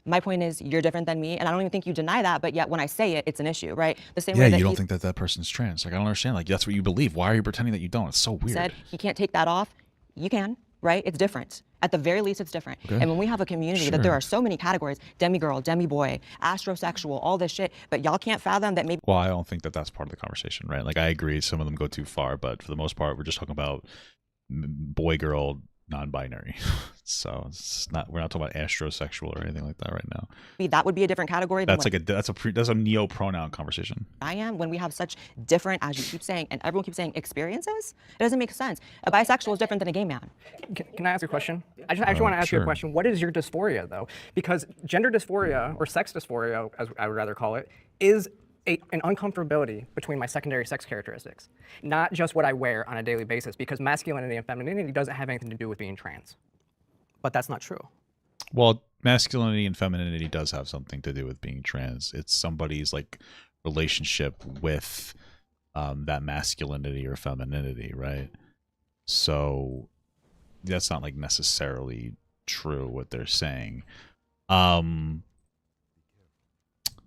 My point is, you're different than me, and I don't even think you deny that, but yet when I say it, it's an issue, right? The same Yeah, way that you don't he think that that person's trans. Like, I don't understand. Like, that's what you believe. Why are you pretending that you don't? It's so weird. said he can't take that off. You can, right? It's different. At the very least, it's different. Okay. And when we have a community that there are so many categories, demi-girl, demi-boy, astrosexual, all this shit, but y'all can't fathom that maybe. Well, I don't think that that's part of the conversation, right? Like, I agree some of them go too far, but for the most part, we're just talking about boy, girl, non-binary. So it's not, we're not talking about astrosexual or anything like that right now. that would be a different category. Than That's like that's a neo-pronoun conversation. I am when we have such different, as you keep saying, and everyone keeps saying, experiences. It doesn't make sense. A bisexual is different than a gay man. Can I ask you a question? I just actually want to ask you sure. a question. What is your dysphoria, though? Because gender dysphoria, or sex dysphoria, as I would rather call it, is an uncomfortability between my secondary sex characteristics, not just what I wear on a daily basis, because masculinity and femininity doesn't have anything to do with being trans. But that's not true. Well, masculinity and femininity does have something to do with being trans. It's somebody's like relationship with that masculinity or femininity, right? So that's not like necessarily true what they're saying.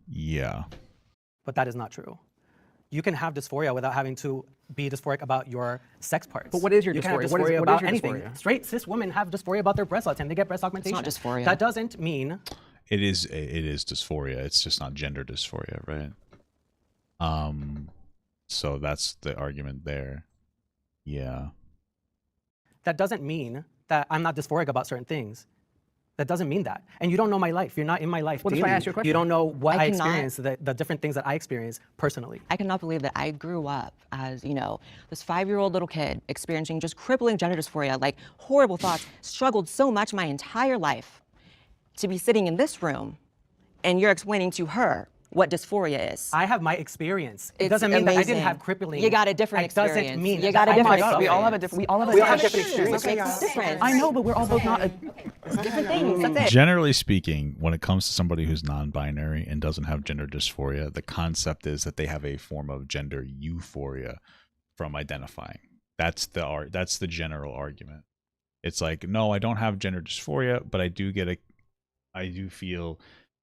Yeah. But that is not true. You can have dysphoria without having to be dysphoric about your sex parts. But what is your You can have dysphoria? dysphoria What is about your anything. dysphoria? Straight cis women have dysphoria about their breasts all the time. They get breast augmentation. not dysphoria. That doesn't mean It is dysphoria. It's just not gender dysphoria, right? So that's the argument there. Yeah. that doesn't mean that I'm not dysphoric about certain things. That doesn't mean that. And you don't know my life. You're not in my life Well, that's daily. why I asked you a question. You don't know what I I cannot- experience, the different things that I experience personally. I cannot believe that I grew up as, you know, this 5-year-old little kid experiencing just crippling gender dysphoria, like horrible thoughts, struggled so much my entire life to be sitting in this room and you're explaining to her what dysphoria is. I have my experience. It It's doesn't mean that I amazing. didn't have crippling. You got a different It doesn't experience. mean You that got a I different myself- We all have a different. We all have a We all different have different experience. experiences. It's different. I know, but we're all both not. Different things. That's it. Generally speaking, when it comes to somebody who's non-binary and doesn't have gender dysphoria, the concept is that they have a form of gender euphoria from identifying. That's the general argument. It's like, no, I don't have gender dysphoria, but I do feel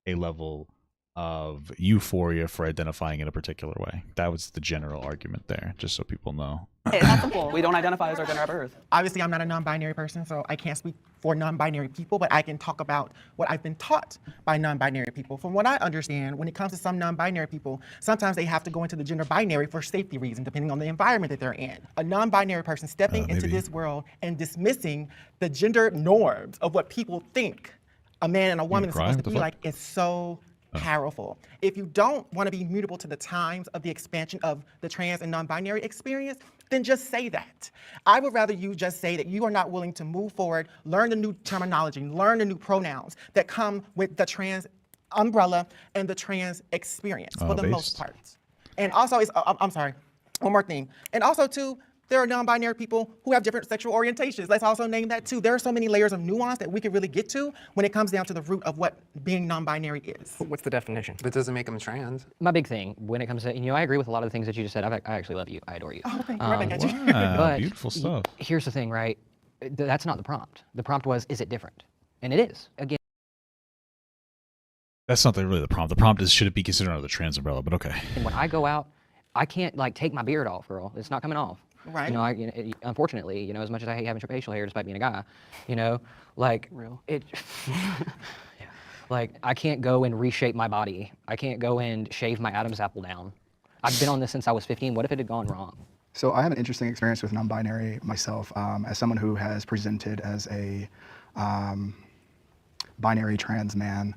a level of euphoria for identifying in a particular way. That was the general argument there, just so people know. It's not simple. We don't identify as our gender at birth. Obviously, I'm not a non-binary person, so I can't speak for non-binary people, but I can talk about what I've been taught by non-binary people. From what I understand, when it comes to some non-binary people, sometimes they have to go into the gender binary for safety reasons, depending on the environment that they're in. A non-binary person stepping into Maybe. this world and dismissing the gender norms of what people think a man and a woman is cry? supposed What to the be fuck? like is so powerful. If you don't want to be mutable to the times of the expansion of the trans and non-binary experience, then just say that. I would rather you just say that you are not willing to move forward, learn the new terminology, learn the new pronouns that come with the trans umbrella and the trans experience for the most based. part. And also, I'm sorry, one more thing. And also, too, there are non-binary people who have different sexual orientations. Let's also name that too. There are so many layers of nuance that we could really get to when it comes down to the root of what being non-binary is. What's the definition? But it doesn't make them trans. My big thing when it comes to, I agree with a lot of the things that you just said. I actually love you. I adore you. Oh, thank you. Right back at you. Wow, But beautiful stuff. Here's the thing, right? That's not the prompt. The prompt was, is it different? And it is. Again, That's not really the prompt. The prompt is, should it be considered under the trans umbrella? But okay. and when I go out, I can't like take my beard off, girl. It's not coming off. Right. Unfortunately, as much as I hate having facial hair despite being a guy, like Real. it. Yeah. Like I can't go and reshape my body. I can't go and shave my Adam's apple down. I've been on this since I was 15. What if it had gone wrong? So I have an interesting experience with non-binary myself, as someone who has presented as a binary trans man.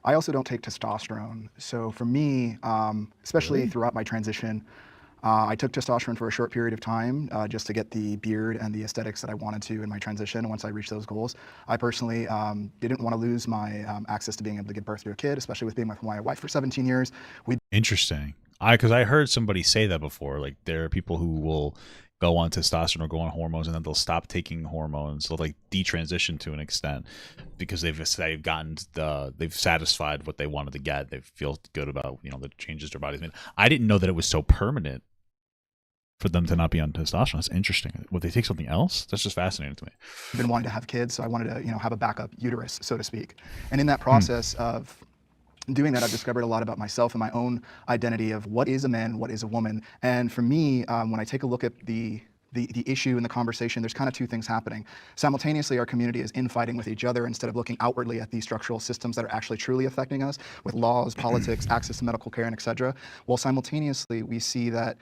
I also don't take testosterone. So for me, especially throughout my transition, I took testosterone for a short period of time just to get the beard and the aesthetics that I wanted to in my transition. And once I reached those goals, I personally didn't want to lose my access to being able to give birth to a kid, especially with being with my wife for 17 years. Interesting. Because I heard somebody say that before. Like there are people who will go on testosterone or go on hormones, and then they'll stop taking hormones. They'll like detransition to an extent because they've satisfied what they wanted to get. They feel good about the changes their bodies made. I didn't know that it was so permanent. for them to not be on testosterone. That's interesting. Would they take something else? That's just fascinating to me. I've been wanting to have kids, so I wanted to, have a backup uterus, so to speak. And in that process of doing that, I've discovered a lot about myself and my own identity of what is a man, what is a woman. And for me, when I take a look at the issue and the conversation, there's kind of two things happening. Simultaneously, our community is infighting with each other instead of looking outwardly at these structural systems that are actually truly affecting us with laws, politics, access to medical care, and et cetera. While simultaneously, we see that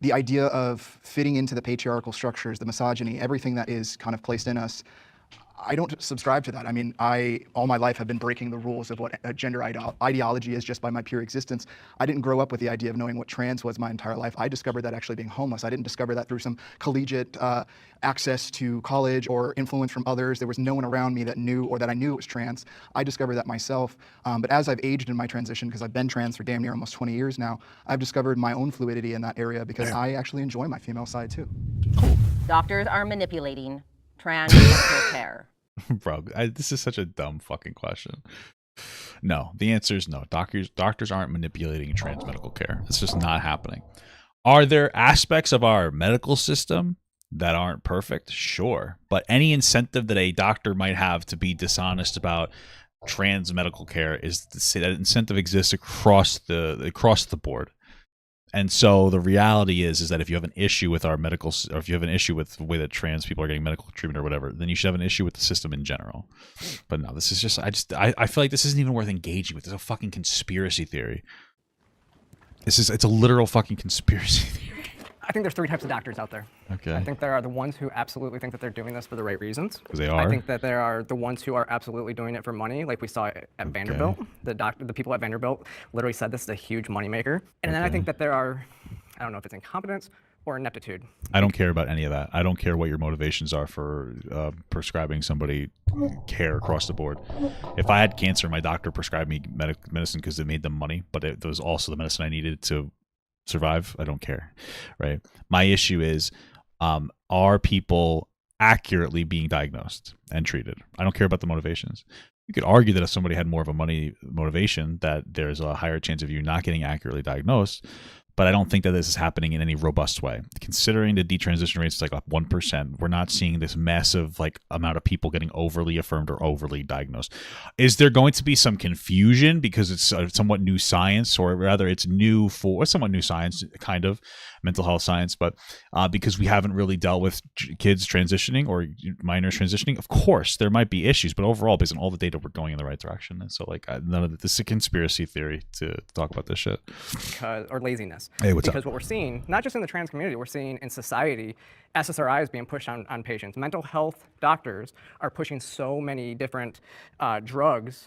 the idea of fitting into the patriarchal structures, the misogyny, everything that is kind of placed in us, I don't subscribe to that. I mean, all my life have been breaking the rules of what a gender ideology is just by my pure existence. I didn't grow up with the idea of knowing what trans was my entire life. I discovered that actually being homeless. I didn't discover that through some collegiate access to college or influence from others. There was no one around me that knew or that I knew it was trans. I discovered that myself. But as I've aged in my transition, because I've been trans for damn near almost 20 years now, I've discovered my own fluidity in that area because I actually enjoy my female side too. Doctors are manipulating trans medical care. Bro, this is such a dumb fucking question. No, the answer is no. Doctors aren't manipulating trans medical care. It's just not happening. Are there aspects of our medical system that aren't perfect? Sure. But any incentive that a doctor might have to be dishonest about trans medical care is to say that incentive exists across the board. And so the reality is that if you have an issue with our medical, or if you have an issue with the way that trans people are getting medical treatment or whatever, then you should have an issue with the system in general. But no, this is just, I feel like this isn't even worth engaging with. It's a fucking conspiracy theory. It's a literal fucking conspiracy theory. I think there's three types of doctors out there. Okay. I think there are the ones who absolutely think that they're doing this for the right reasons. Because they are. I think that there are the ones who are absolutely doing it for money, like we saw at Vanderbilt. The people at Vanderbilt literally said this is a huge moneymaker. And then I think that there are, I don't know if it's incompetence or ineptitude. I don't care about any of that. I don't care what your motivations are for prescribing somebody care across the board. If I had cancer, my doctor prescribed me medicine because it made them money, but it was also the medicine I needed to survive. I don't care, right? My issue is, are people accurately being diagnosed and treated? I don't care about the motivations. You could argue that if somebody had more of a money motivation, that there's a higher chance of you not getting accurately diagnosed. But I don't think that this is happening in any robust way. Considering the detransition rates is like 1%, we're not seeing this massive amount of people getting overly affirmed or overly diagnosed. Is there going to be some confusion because it's somewhat new science, or rather it's new for somewhat new science, kind of mental health science, but because we haven't really dealt with kids transitioning or minors transitioning? Of course, there might be issues, but overall, based on all the data, we're going in the right direction. And so none of this is a conspiracy theory to talk about this shit. Or laziness. Hey, what's up? Because what we're seeing, not just in the trans community, we're seeing in society, SSRIs being pushed on patients. Mental health doctors are pushing so many different drugs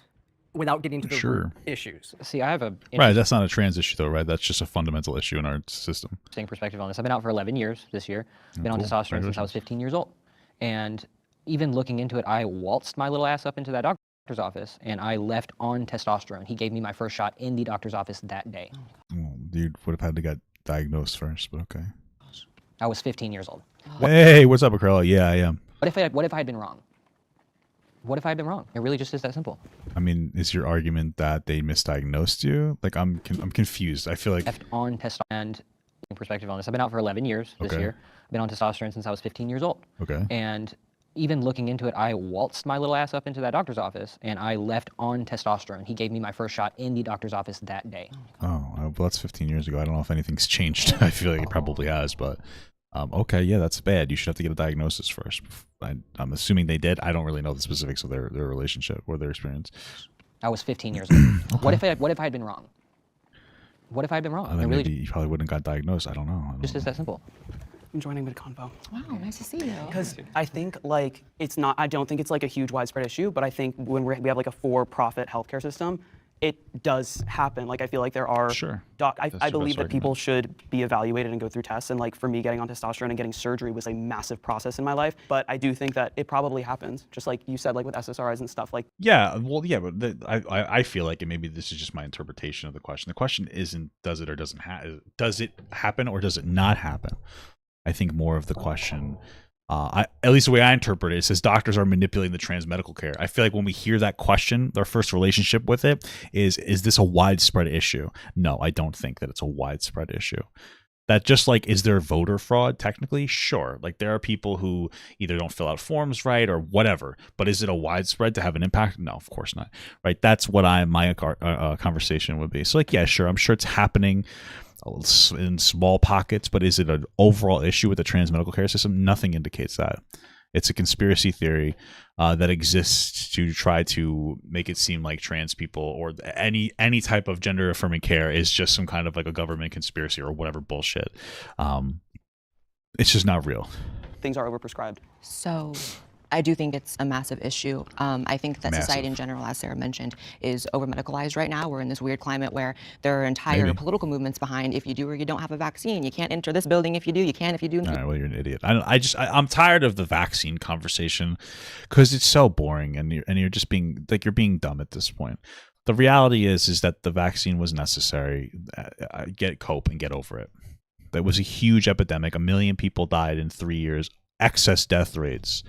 without getting to the root issues. See, I have a right. That's not a trans issue, though, right? That's just a fundamental issue in our system. interesting perspective on this. I've been out for 11 years this year. I've been on testosterone since I was 15 years old, and even looking into it, I waltzed my little ass up into that doctor's office, and I left on testosterone. He gave me my first shot in the doctor's office that day. Well, you would have had to get diagnosed first, but okay. I was 15 years old. Hey, what's up, Acrella? Yeah, I am. What if I had been wrong? What if I had been wrong? It really just is that simple. I mean, is your argument that they misdiagnosed you? Like, I'm confused. I feel like Left on testosterone. And perspective on this, I've been out for 11 years this year. I've been on testosterone since I was 15 years old. Okay. And even looking into it, I waltzed my little ass up into that doctor's office, and I left on testosterone. He gave me my first shot in the doctor's office that day. Oh, well, that's 15 years ago. I don't know if anything's changed. I feel like it probably has, but okay, yeah, that's bad. You should have to get a diagnosis first. I'm assuming they did. I don't really know the specifics of their relationship or their experience. I was 15 years old. What if I had been wrong? What if I had been wrong? I mean, maybe you probably wouldn't have got diagnosed. I don't know. Just is that simple. I'm joining mid-convo. Wow, nice to see you. Because I think it's not, I don't think it's like a huge widespread issue, but I think when we have like a for-profit healthcare system, it does happen. Like, I feel like there are, I believe that people should be evaluated and go through tests. And like for me, getting on testosterone and getting surgery was a massive process in my life. But I do think that it probably happens, just like you said, like with SSRIs and stuff. Like, yeah, well, yeah, but I feel like, and maybe this is just my interpretation of the question. The question isn't does it or doesn't does it happen or does it not happen? I think more of the question, at least the way I interpret it, says doctors are manipulating the trans medical care. I feel like when we hear that question, our first relationship with it is this a widespread issue? No, I don't think that it's a widespread issue. That just like, is there voter fraud? Technically, sure. Like there are people who either don't fill out forms right or whatever. But is it a widespread to have an impact? No, of course not. Right? That's what my conversation would be. So like, yeah, sure. I'm sure it's happening in small pockets, but is it an overall issue with the trans medical care system? Nothing indicates that. It's a conspiracy theory that exists to try to make it seem like trans people or any type of gender affirming care is just some kind of like a government conspiracy or whatever bullshit. It's just not real. Things are overprescribed. So I do think it's a massive issue. I think that society in general, as Sarah mentioned, is over-medicalized right now. We're in this weird climate where there are entire political movements behind if you do or you don't have a vaccine. You can't enter this building if you do. You can if you do. All right, well, you're an idiot. I'm tired of the vaccine conversation because it's so boring and you're just being like, you're being dumb at this point. The reality is that the vaccine was necessary. Cope and get over it. That was a huge epidemic. 1 million people died in 3 years. Excess death rates.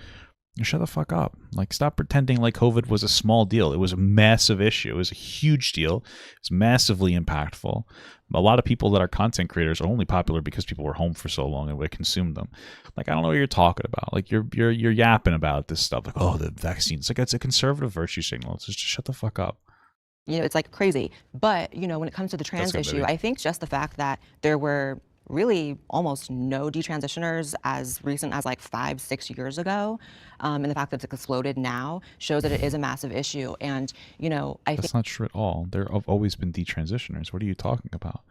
Shut the fuck up. Like, stop pretending like COVID was a small deal. It was a massive issue. It was a huge deal. It's massively impactful. A lot of people that are content creators are only popular because people were home for so long and we consumed them. Like, I don't know what you're talking about. Like, you're yapping about this stuff. Like, oh, the vaccines. Like, it's a conservative virtue signal. It's just shut the fuck up. You know, it's like crazy. But, you know, when it comes to the trans issue, I think just the fact that there were really almost no detransitioners as recent as like 5-6 years ago, and the fact that it's exploded now shows that it is a massive issue. And you know, that's not true at all. There have always been detransitioners. What are you talking about?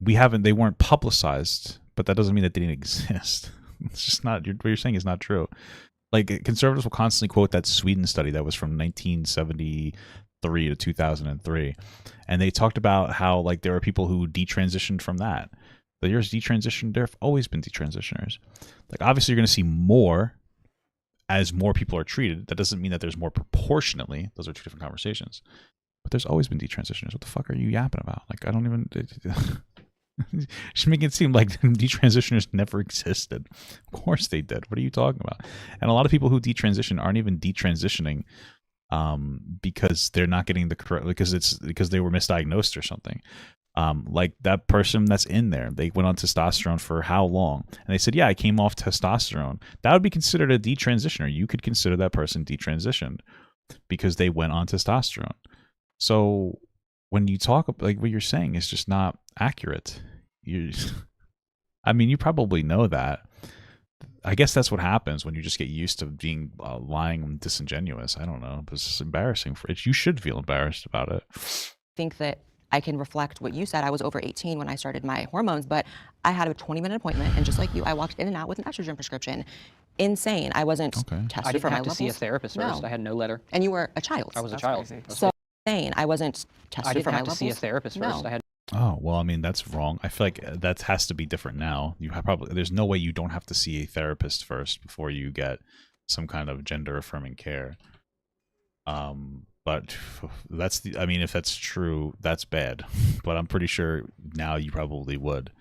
They weren't publicized, but that doesn't mean that they didn't exist. It's just not. What you're saying is not true. Like, conservatives will constantly quote that Sweden study that was from 1973 to 2003, and they talked about how like there are people who detransitioned from that. The years detransitioned, there have always been detransitioners. Like, obviously, you're going to see more as more people are treated. That doesn't mean that there's more proportionately. Those are two different conversations. But there's always been detransitioners. What the fuck are you yapping about? Like, I don't even. Just making it seem like detransitioners never existed. Of course they did. What are you talking about? And a lot of people who detransition aren't even detransitioning because they're not getting the correct, because they were misdiagnosed or something. Like that person that's in there, they went on testosterone for how long? And they said, yeah, I came off testosterone. That would be considered a detransitioner. You could consider that person detransitioned because they went on testosterone. So when you talk, like what you're saying is just not accurate. I mean, you probably know that. I guess that's what happens when you just get used to being lying and disingenuous. I don't know. It's embarrassing for it. You should feel embarrassed about it. I think that I can reflect what you said. I was over 18 when I started my hormones, but I had a 20-minute appointment, and just like you, I walked in and out with an estrogen prescription. Insane. I wasn't tested for my levels. I didn't have to see a therapist first. I had no letter. And you were a child. I was a child. So insane. I wasn't tested for my levels. I didn't have to see a therapist first. I had. Oh, well, I mean, that's wrong. I feel like that has to be different now. There's no way you don't have to see a therapist first before you get some kind of gender affirming care. But I mean, if that's true, that's bad. But I'm pretty sure now you probably would.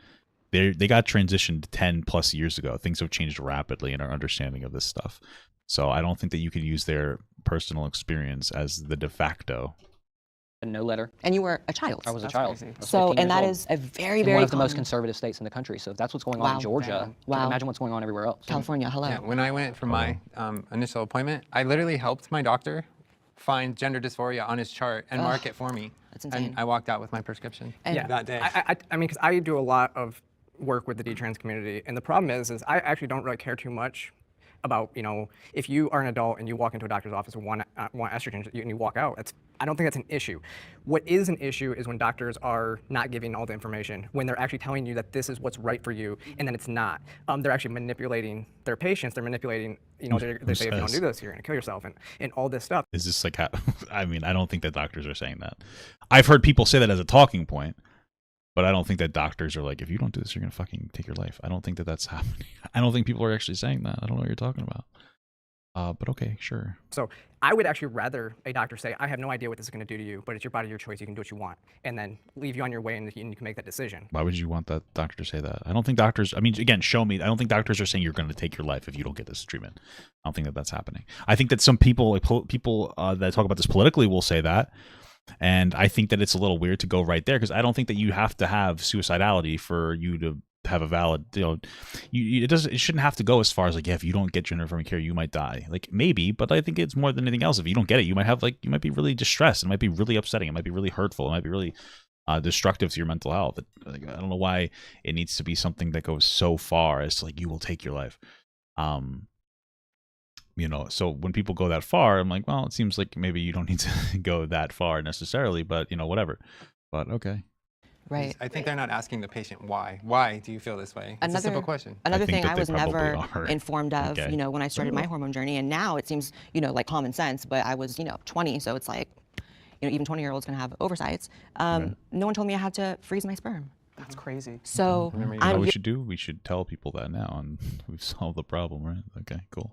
They got transitioned 10 plus years ago. Things have changed rapidly in our understanding of this stuff. So I don't think that you could use their personal experience as the de facto. No letter. And you were a child. I was a child. So, and that is a very, very one of the most conservative states in the country. So if that's what's going on in Georgia, imagine what's going on everywhere else. California, hello. Yeah, when I went for my initial appointment, I literally helped my doctor find gender dysphoria on his chart and mark it for me. That's insane. And I walked out with my prescription that day. I mean, because I do a lot of work with the detrans community, and the problem is I actually don't really care too much about, you know, if you are an adult and you walk into a doctor's office and want estrogen and you walk out. I don't think that's an issue. What is an issue is when doctors are not giving all the information, when they're actually telling you that this is what's right for you, and then it's not. They're actually manipulating their patients. They're manipulating, you know, they say, if you don't do this, you're going to kill yourself, and all this stuff. Is this like, I mean, I don't think that doctors are saying that. I've heard people say that as a talking point, but I don't think that doctors are like, if you don't do this, you're going to fucking take your life. I don't think that that's happening. I don't think people are actually saying that. I don't know what you're talking about. But okay, sure. So I would actually rather a doctor say, I have no idea what this is going to do to you, but it's your body, your choice. You can do what you want, and then leave you on your way, and you can make that decision. Why would you want that doctor to say that? I don't think doctors, I mean, again, show me. I don't think doctors are saying you're going to take your life if you don't get this treatment. I don't think that that's happening. I think that some people, like people that talk about this politically will say that. And I think that it's a little weird to go right there because I don't think that you have to have suicidality for you to have a valid, it shouldn't have to go as far as like, yeah, if you don't get gender affirming care, you might die. Like maybe, but I think it's more than anything else. If you don't get it, you might be really distressed. It might be really upsetting. It might be really hurtful. It might be really destructive to your mental health. I don't know why it needs to be something that goes so far as to like, you will take your life. So when people go that far, I'm like, well, it seems like maybe you don't need to go that far necessarily, but whatever. But okay. Right. I think they're not asking the patient why. Why do you feel this way? It's a simple question. Another I think thing that I they was probably never are. informed of, Okay. when I started my hormone journey, and now it seems, like common sense, but I was, 20, so it's like, even 20-year-olds can have oversights. No one told me I had to freeze my sperm. That's crazy. So You know what we should do? We should tell people that now, and we've solved the problem, right? Okay, cool.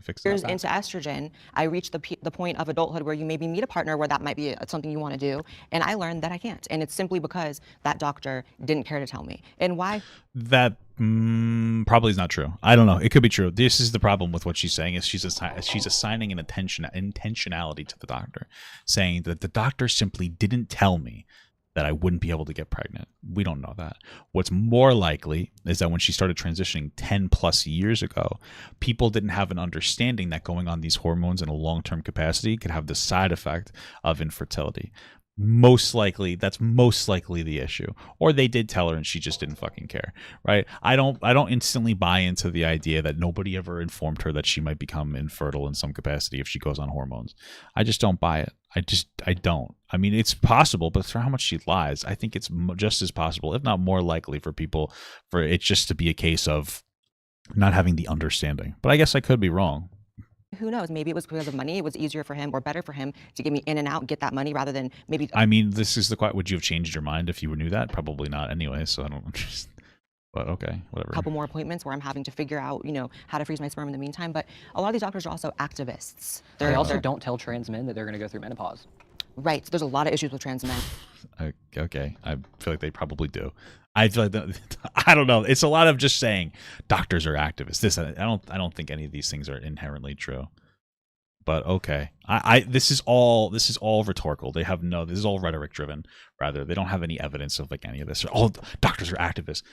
Fix years that. into estrogen, I reached the point of adulthood where you maybe meet a partner where that might be something you want to do, and I learned that I can't, and it's simply because that doctor didn't care to tell me. And why? That probably is not true. I don't know. It could be true. This is the problem with what she's saying is she's assigning an intentionality to the doctor, saying that the doctor simply didn't tell me that I wouldn't be able to get pregnant. We don't know that. What's more likely is that when she started transitioning 10 plus years ago, people didn't have an understanding that going on these hormones in a long-term capacity could have the side effect of infertility. That's most likely the issue. Or they did tell her and she just didn't fucking care, right? I don't instantly buy into the idea that nobody ever informed her that she might become infertile in some capacity if she goes on hormones. I just don't buy it. I don't. I mean, it's possible, but for how much she lies, I think it's just as possible, if not more likely, for it just to be a case of not having the understanding. But I guess I could be wrong. Who knows? Maybe it was because of money. It was easier for him or better for him to get me in and out, get that money rather than maybe. I mean, this is the question. Would you have changed your mind if you knew that? Probably not anyway, so I don't understand. But okay, whatever. A couple more appointments where I'm having to figure out, how to freeze my sperm in the meantime. But a lot of these doctors are also activists. They also don't tell trans men that they're going to go through menopause. Right. So there's a lot of issues with trans men. Okay, I feel like they probably do. I feel like I don't know. It's a lot of just saying doctors are activists. I don't think any of these things are inherently true. But okay, this is all rhetorical. This is all rhetoric driven. Rather, they don't have any evidence of like any of this. All doctors are activists.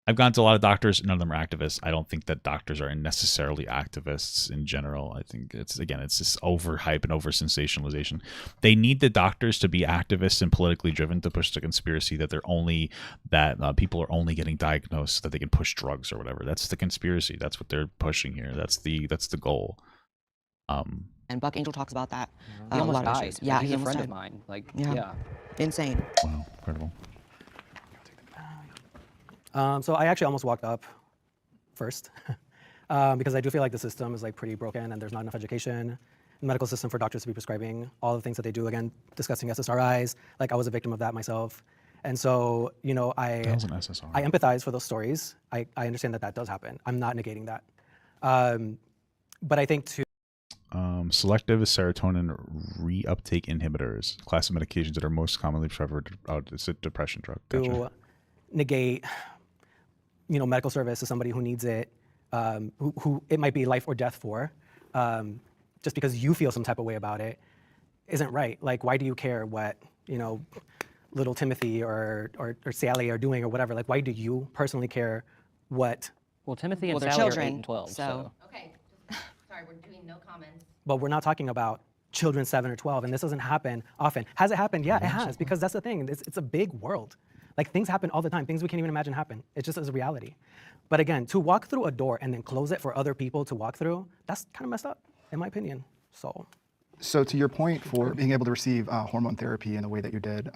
I've gone to a lot of doctors. None of them are activists. I don't think that doctors are necessarily activists in general. I think it's this overhype and over sensationalization. They need the doctors to be activists and politically driven to push the conspiracy that people are only getting diagnosed so that they can push drugs or whatever. That's the conspiracy. That's what they're pushing here. That's the goal. And Buck Angel talks about that. He almost a lot of died. issues. Yeah, he's he a almost friend died. of mine. Like, Yeah. Insane. Wow, incredible. So I actually almost walked up first because I do feel like the system is like pretty broken and there's not enough education in the medical system for doctors to be prescribing all the things that they do. Again, discussing SSRIs, like I was a victim of that myself. And so, That was an SSRI. I empathize for those stories. I understand that does happen. I'm not negating that. But I think selective serotonin reuptake inhibitors, class of medications that are most commonly prescribed. It's a depression drug. Gotcha. to negate, medical service to somebody who needs it, who it might be life or death for, just because you feel some type of way about it, isn't right. Like, why do you care what, little Timothy or Sally are doing or whatever? Like, why do you personally care what? Well, Timothy and they're Sally children, are 8 and 12. So. Okay, sorry, we're doing no comments. But we're not talking about children 7 or 12, and this doesn't happen often. Has it happened? Yeah, it has, because that's the thing. It's a big world. Like, things happen all the time. Things we can't even imagine happen. It just is a reality. But again, to walk through a door and then close it for other people to walk through, that's kind of messed up, in my opinion. So to your point for being able to receive hormone therapy in the way that you did,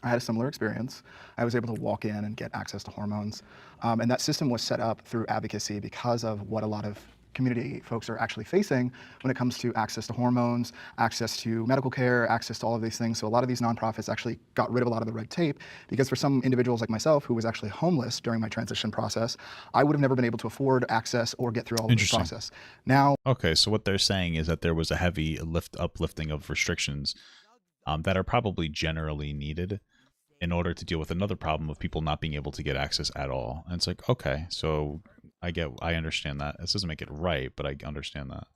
I had a similar experience. I was able to walk in and get access to hormones. And that system was set up through advocacy because of what a lot of community folks are actually facing when it comes to access to hormones, access to medical care, access to all of these things. So a lot of these nonprofits actually got rid of a lot of the red tape, because for some individuals like myself who was actually homeless during my transition process, I would have never been able to afford access or get through all of this process. Now, okay, so what they're saying is that there was a heavy uplifting of restrictions that are probably generally needed in order to deal with another problem of people not being able to get access at all. And it's like, okay, so I understand that. This doesn't make it right, but I understand that.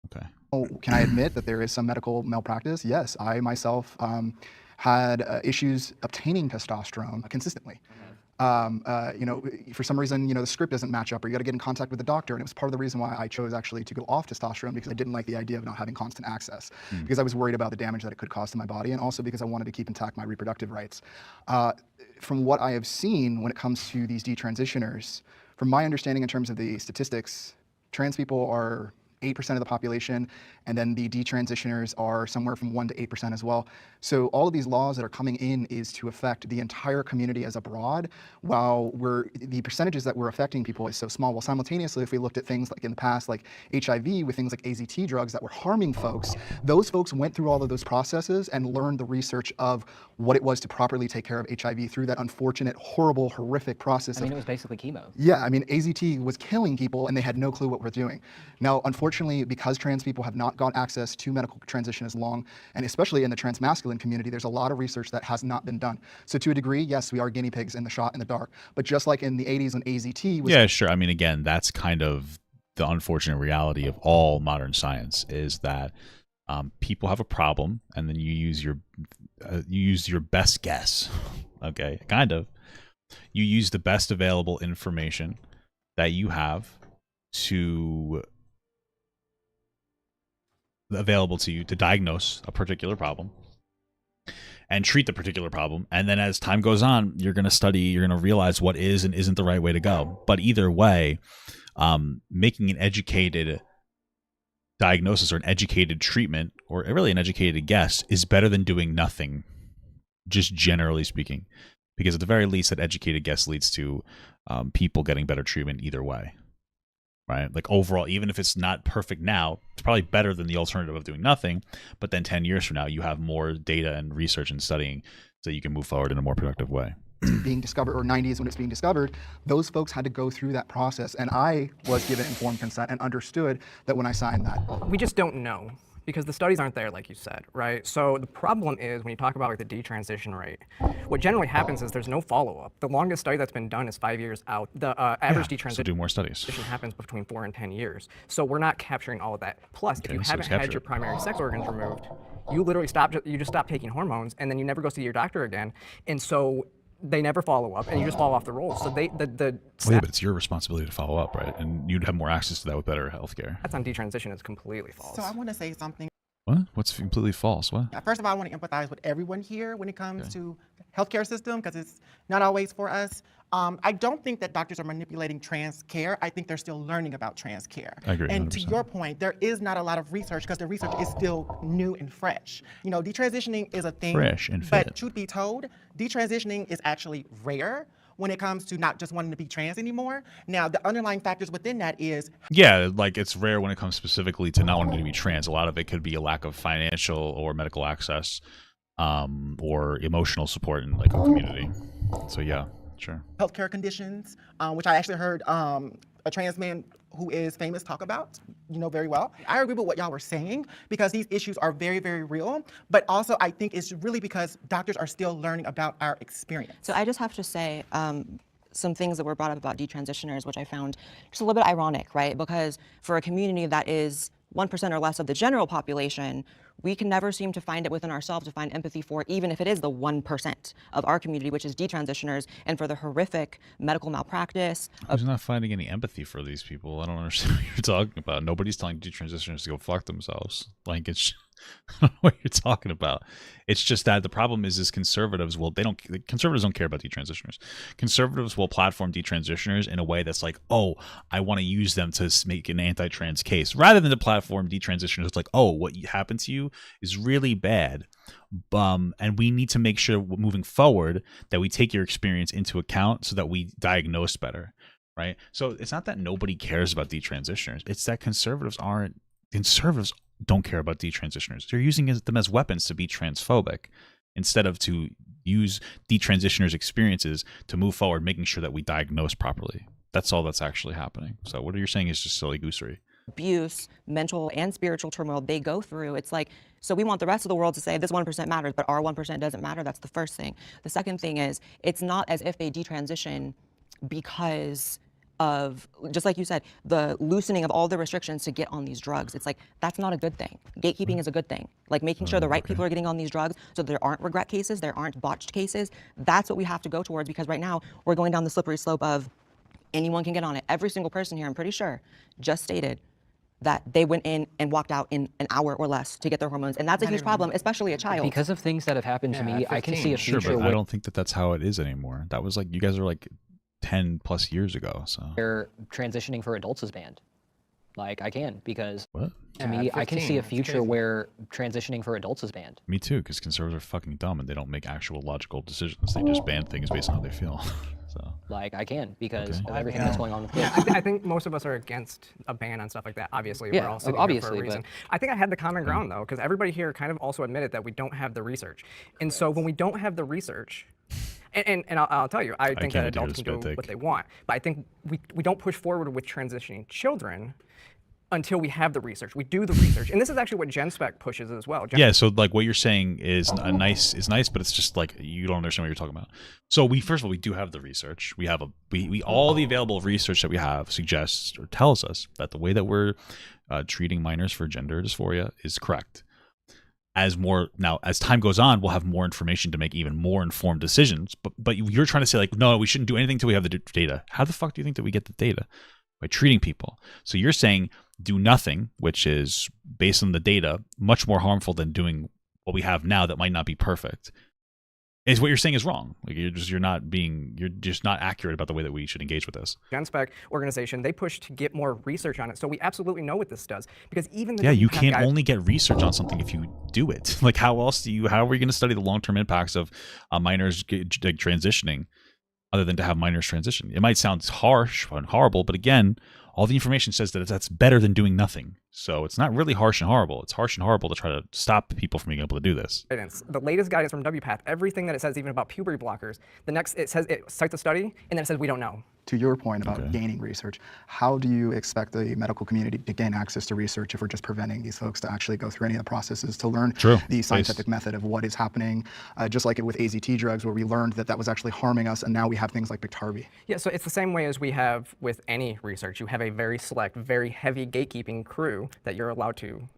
Okay. Oh, can I admit that there is some medical malpractice? Yes, I myself had issues obtaining testosterone consistently. For some reason, the script doesn't match up, or you got to get in contact with the doctor. And it was part of the reason why I chose actually to go off testosterone, because I didn't like the idea of not having constant access, because I was worried about the damage that it could cause to my body, and also because I wanted to keep intact my reproductive rights. From what I have seen when it comes to these detransitioners, from my understanding in terms of the statistics, trans people are 8% of the population, and then the detransitioners are somewhere from 1 to 8% as well. So all of these laws that are coming in is to affect the entire community as a broad, while the percentages that we're affecting people is so small. Well, simultaneously, if we looked at things like in the past, like HIV with things like AZT drugs that were harming folks, those folks went through all of those processes and learned the research of what it was to properly take care of HIV through that unfortunate, horrible, horrific process. I mean, it was basically chemo. Yeah, I mean, AZT was killing people and they had no clue what we're doing. Now, unfortunately, because trans people have not got access to medical transition as long, and especially in the transmasculine community, there's a lot of research that has not been done. So to a degree, yes, we are guinea pigs in the shot in the dark. But just like in the 80s when AZT was— Yeah, sure. I mean, again, that's kind of the unfortunate reality of all modern science, is that people have a problem, and then you use your best guess. Okay, kind of. You use the best available information that you have available to you to diagnose a particular problem and treat the particular problem. And then as time goes on, you're going to study, you're going to realize what is and isn't the right way to go. But either way, making an educated diagnosis or an educated treatment, or really an educated guess, is better than doing nothing, just generally speaking. Because at the very least, that educated guess leads to people getting better treatment either way. Right? Like overall, even if it's not perfect now, it's probably better than the alternative of doing nothing. But then 10 years from now, you have more data and research and studying so you can move forward in a more productive way. Being discovered, or 90s when it's being discovered, those folks had to go through that process. And I was given informed consent and understood that when I signed that. We just don't know, because the studies aren't there, like you said, right? So the problem is when you talk about like the detransition rate, what generally happens is there's no follow-up. The longest study that's been done is 5 years out. The average detransition So do more studies. happens between 4 and 10 years. So we're not capturing all of that. Plus, if you haven't had your primary sex organs removed, you literally just stop taking hormones, and then you never go see your doctor again. And so they never follow up, and you just fall off the rolls. So yeah, but it's your responsibility to follow up, right? And you'd have more access to that with better healthcare. That's on detransition is completely false. So I want to say something. What? What's completely false? What? First of all, I want to empathize with everyone here when it comes to the healthcare system, because it's not always for us. I don't think that doctors are manipulating trans care. I think they're still learning about trans care. I agree. And 100%. to your point, there is not a lot of research because the research is still new and fresh. Detransitioning is a thing. Fresh and but fit. truth be told, detransitioning is actually rare when it comes to not just wanting to be trans anymore. Now, the underlying factors within that is— Yeah, like it's rare when it comes specifically to not wanting to be trans. A lot of it could be a lack of financial or medical access, or emotional support in like a community. So yeah, sure. healthcare conditions, which I actually heard a trans man who is famous talk about, very well. I agree with what y'all were saying, because these issues are very, very real. But also, I think it's really because doctors are still learning about our experience. So I just have to say some things that were brought up about detransitioners, which I found just a little bit ironic, right? Because for a community that is 1% or less of the general population, we can never seem to find it within ourselves to find empathy for, even if it is the 1% of our community, which is detransitioners, and for the horrific medical malpractice. Who's not finding any empathy for these people? I don't understand what you're talking about. Nobody's telling detransitioners to go fuck themselves. Like, it's, I don't know what you're talking about. It's just that the problem is conservatives conservatives don't care about detransitioners. Conservatives will platform detransitioners in a way that's like, oh, I want to use them to make an anti-trans case, rather than to platform detransitioners. It's like, oh, what happened to you is really bad. And we need to make sure moving forward that we take your experience into account so that we diagnose better, right? So it's not that nobody cares about detransitioners. It's that conservatives don't care about detransitioners. They're using them as weapons to be transphobic instead of to use detransitioners' experiences to move forward, making sure that we diagnose properly. That's all that's actually happening. So what you're saying is just silly goosery. Abuse, mental and spiritual turmoil they go through. It's like, so we want the rest of the world to say this 1% matters, but our 1% doesn't matter. That's the first thing. The second thing is, it's not as if they detransition because of, just like you said, the loosening of all the restrictions to get on these drugs. It's like, that's not a good thing. Gatekeeping is a good thing. Like making sure the right people are getting on these drugs so there aren't regret cases, there aren't botched cases. That's what we have to go towards, because right now we're going down the slippery slope of anyone can get on it. Every single person here, I'm pretty sure, just stated that they went in and walked out in an hour or less to get their hormones. And that's a huge problem, especially a child. Because of things that have happened to me, I can see a future Sure, but I where don't think that that's how it is anymore. That was like, you guys are like 10 plus years ago, so. where transitioning for adults is banned. Like, I can, because What? to me, I can see a future where transitioning for adults is banned. Me too, because conservatives are fucking dumb and they don't make actual logical decisions. They just ban things based on how they feel. So. Like, I can, because Okay. of everything that's going on with Yeah, kids. I think most of us are against a ban on stuff like that. Obviously, Yeah, we're all sitting obviously, here for a reason. but- I think I had the common ground though, because everybody here kind of also admitted that we don't have the research. And so when we don't have the research, and I'll tell you, I think that can't adhere adults to can do spit what take. they want, but I think we don't push forward with transitioning children until we have the research. We do the research, and this is actually what GenSpec pushes as well. Yeah, so like what you're saying is nice, but it's just like you don't understand what you're talking about. So first of all, we do have the research. We have we all the available research that we have suggests or tells us that the way that we're treating minors for gender dysphoria is correct. As time goes on, we'll have more information to make even more informed decisions. But you're trying to say like, no, we shouldn't do anything until we have the data. How the fuck do you think that we get the data? By treating people. So you're saying do nothing, which is based on the data, much more harmful than doing what we have now that might not be perfect. Is what you're saying is wrong. Like you're just not accurate about the way that we should engage with this. GenSpec organization, they push to get more research on it, so we absolutely know what this does. Because even the You WPATH can't guide- only get research on something if you do it. Like how are you going to study the long-term impacts of minors transitioning other than to have minors transition? It might sound harsh and horrible, but again, all the information says that that's better than doing nothing. So it's not really harsh and horrible. It's harsh and horrible to try to stop people from being able to do this. guidance, the latest guidance from WPATH, everything that it says even about puberty blockers, it cites a study, and then it says we don't know. To your point about gaining research, how do you expect the medical community to gain access to research if we're just preventing these folks to actually go through any of the processes to learn the scientific method of what is happening? Just like with AZT drugs, where we learned that was actually harming us, and now we have things like Biktarvy. Yeah, so it's the same way as we have with any research. You have a very select, very heavy gatekeeping crew that you're allowed to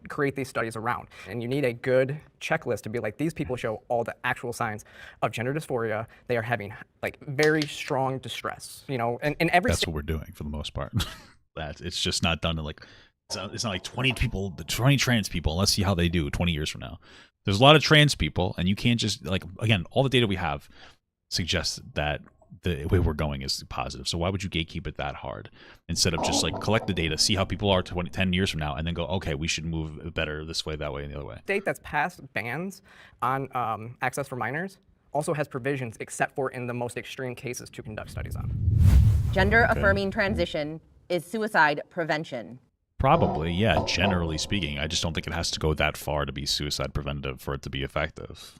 create these studies around. And you need a good checklist to be like, these people show all the actual signs of gender dysphoria. They are having like very strong distress, and every— That's what we're doing for the most part. That it's just not done in like, it's not like 20 trans people. Let's see how they do 20 years from now. There's a lot of trans people, and you can't just like, again, all the data we have suggests that the way we're going is positive. So why would you gatekeep it that hard instead of just like collect the data, see how people are 10 years from now, and then go, okay, we should move better this way, that way, and the other way. State that's passed bans on access for minors also has provisions, except for in the most extreme cases, to conduct studies on. Gender affirming transition is suicide prevention. Probably, yeah, generally speaking. I just don't think it has to go that far to be suicide preventative for it to be effective.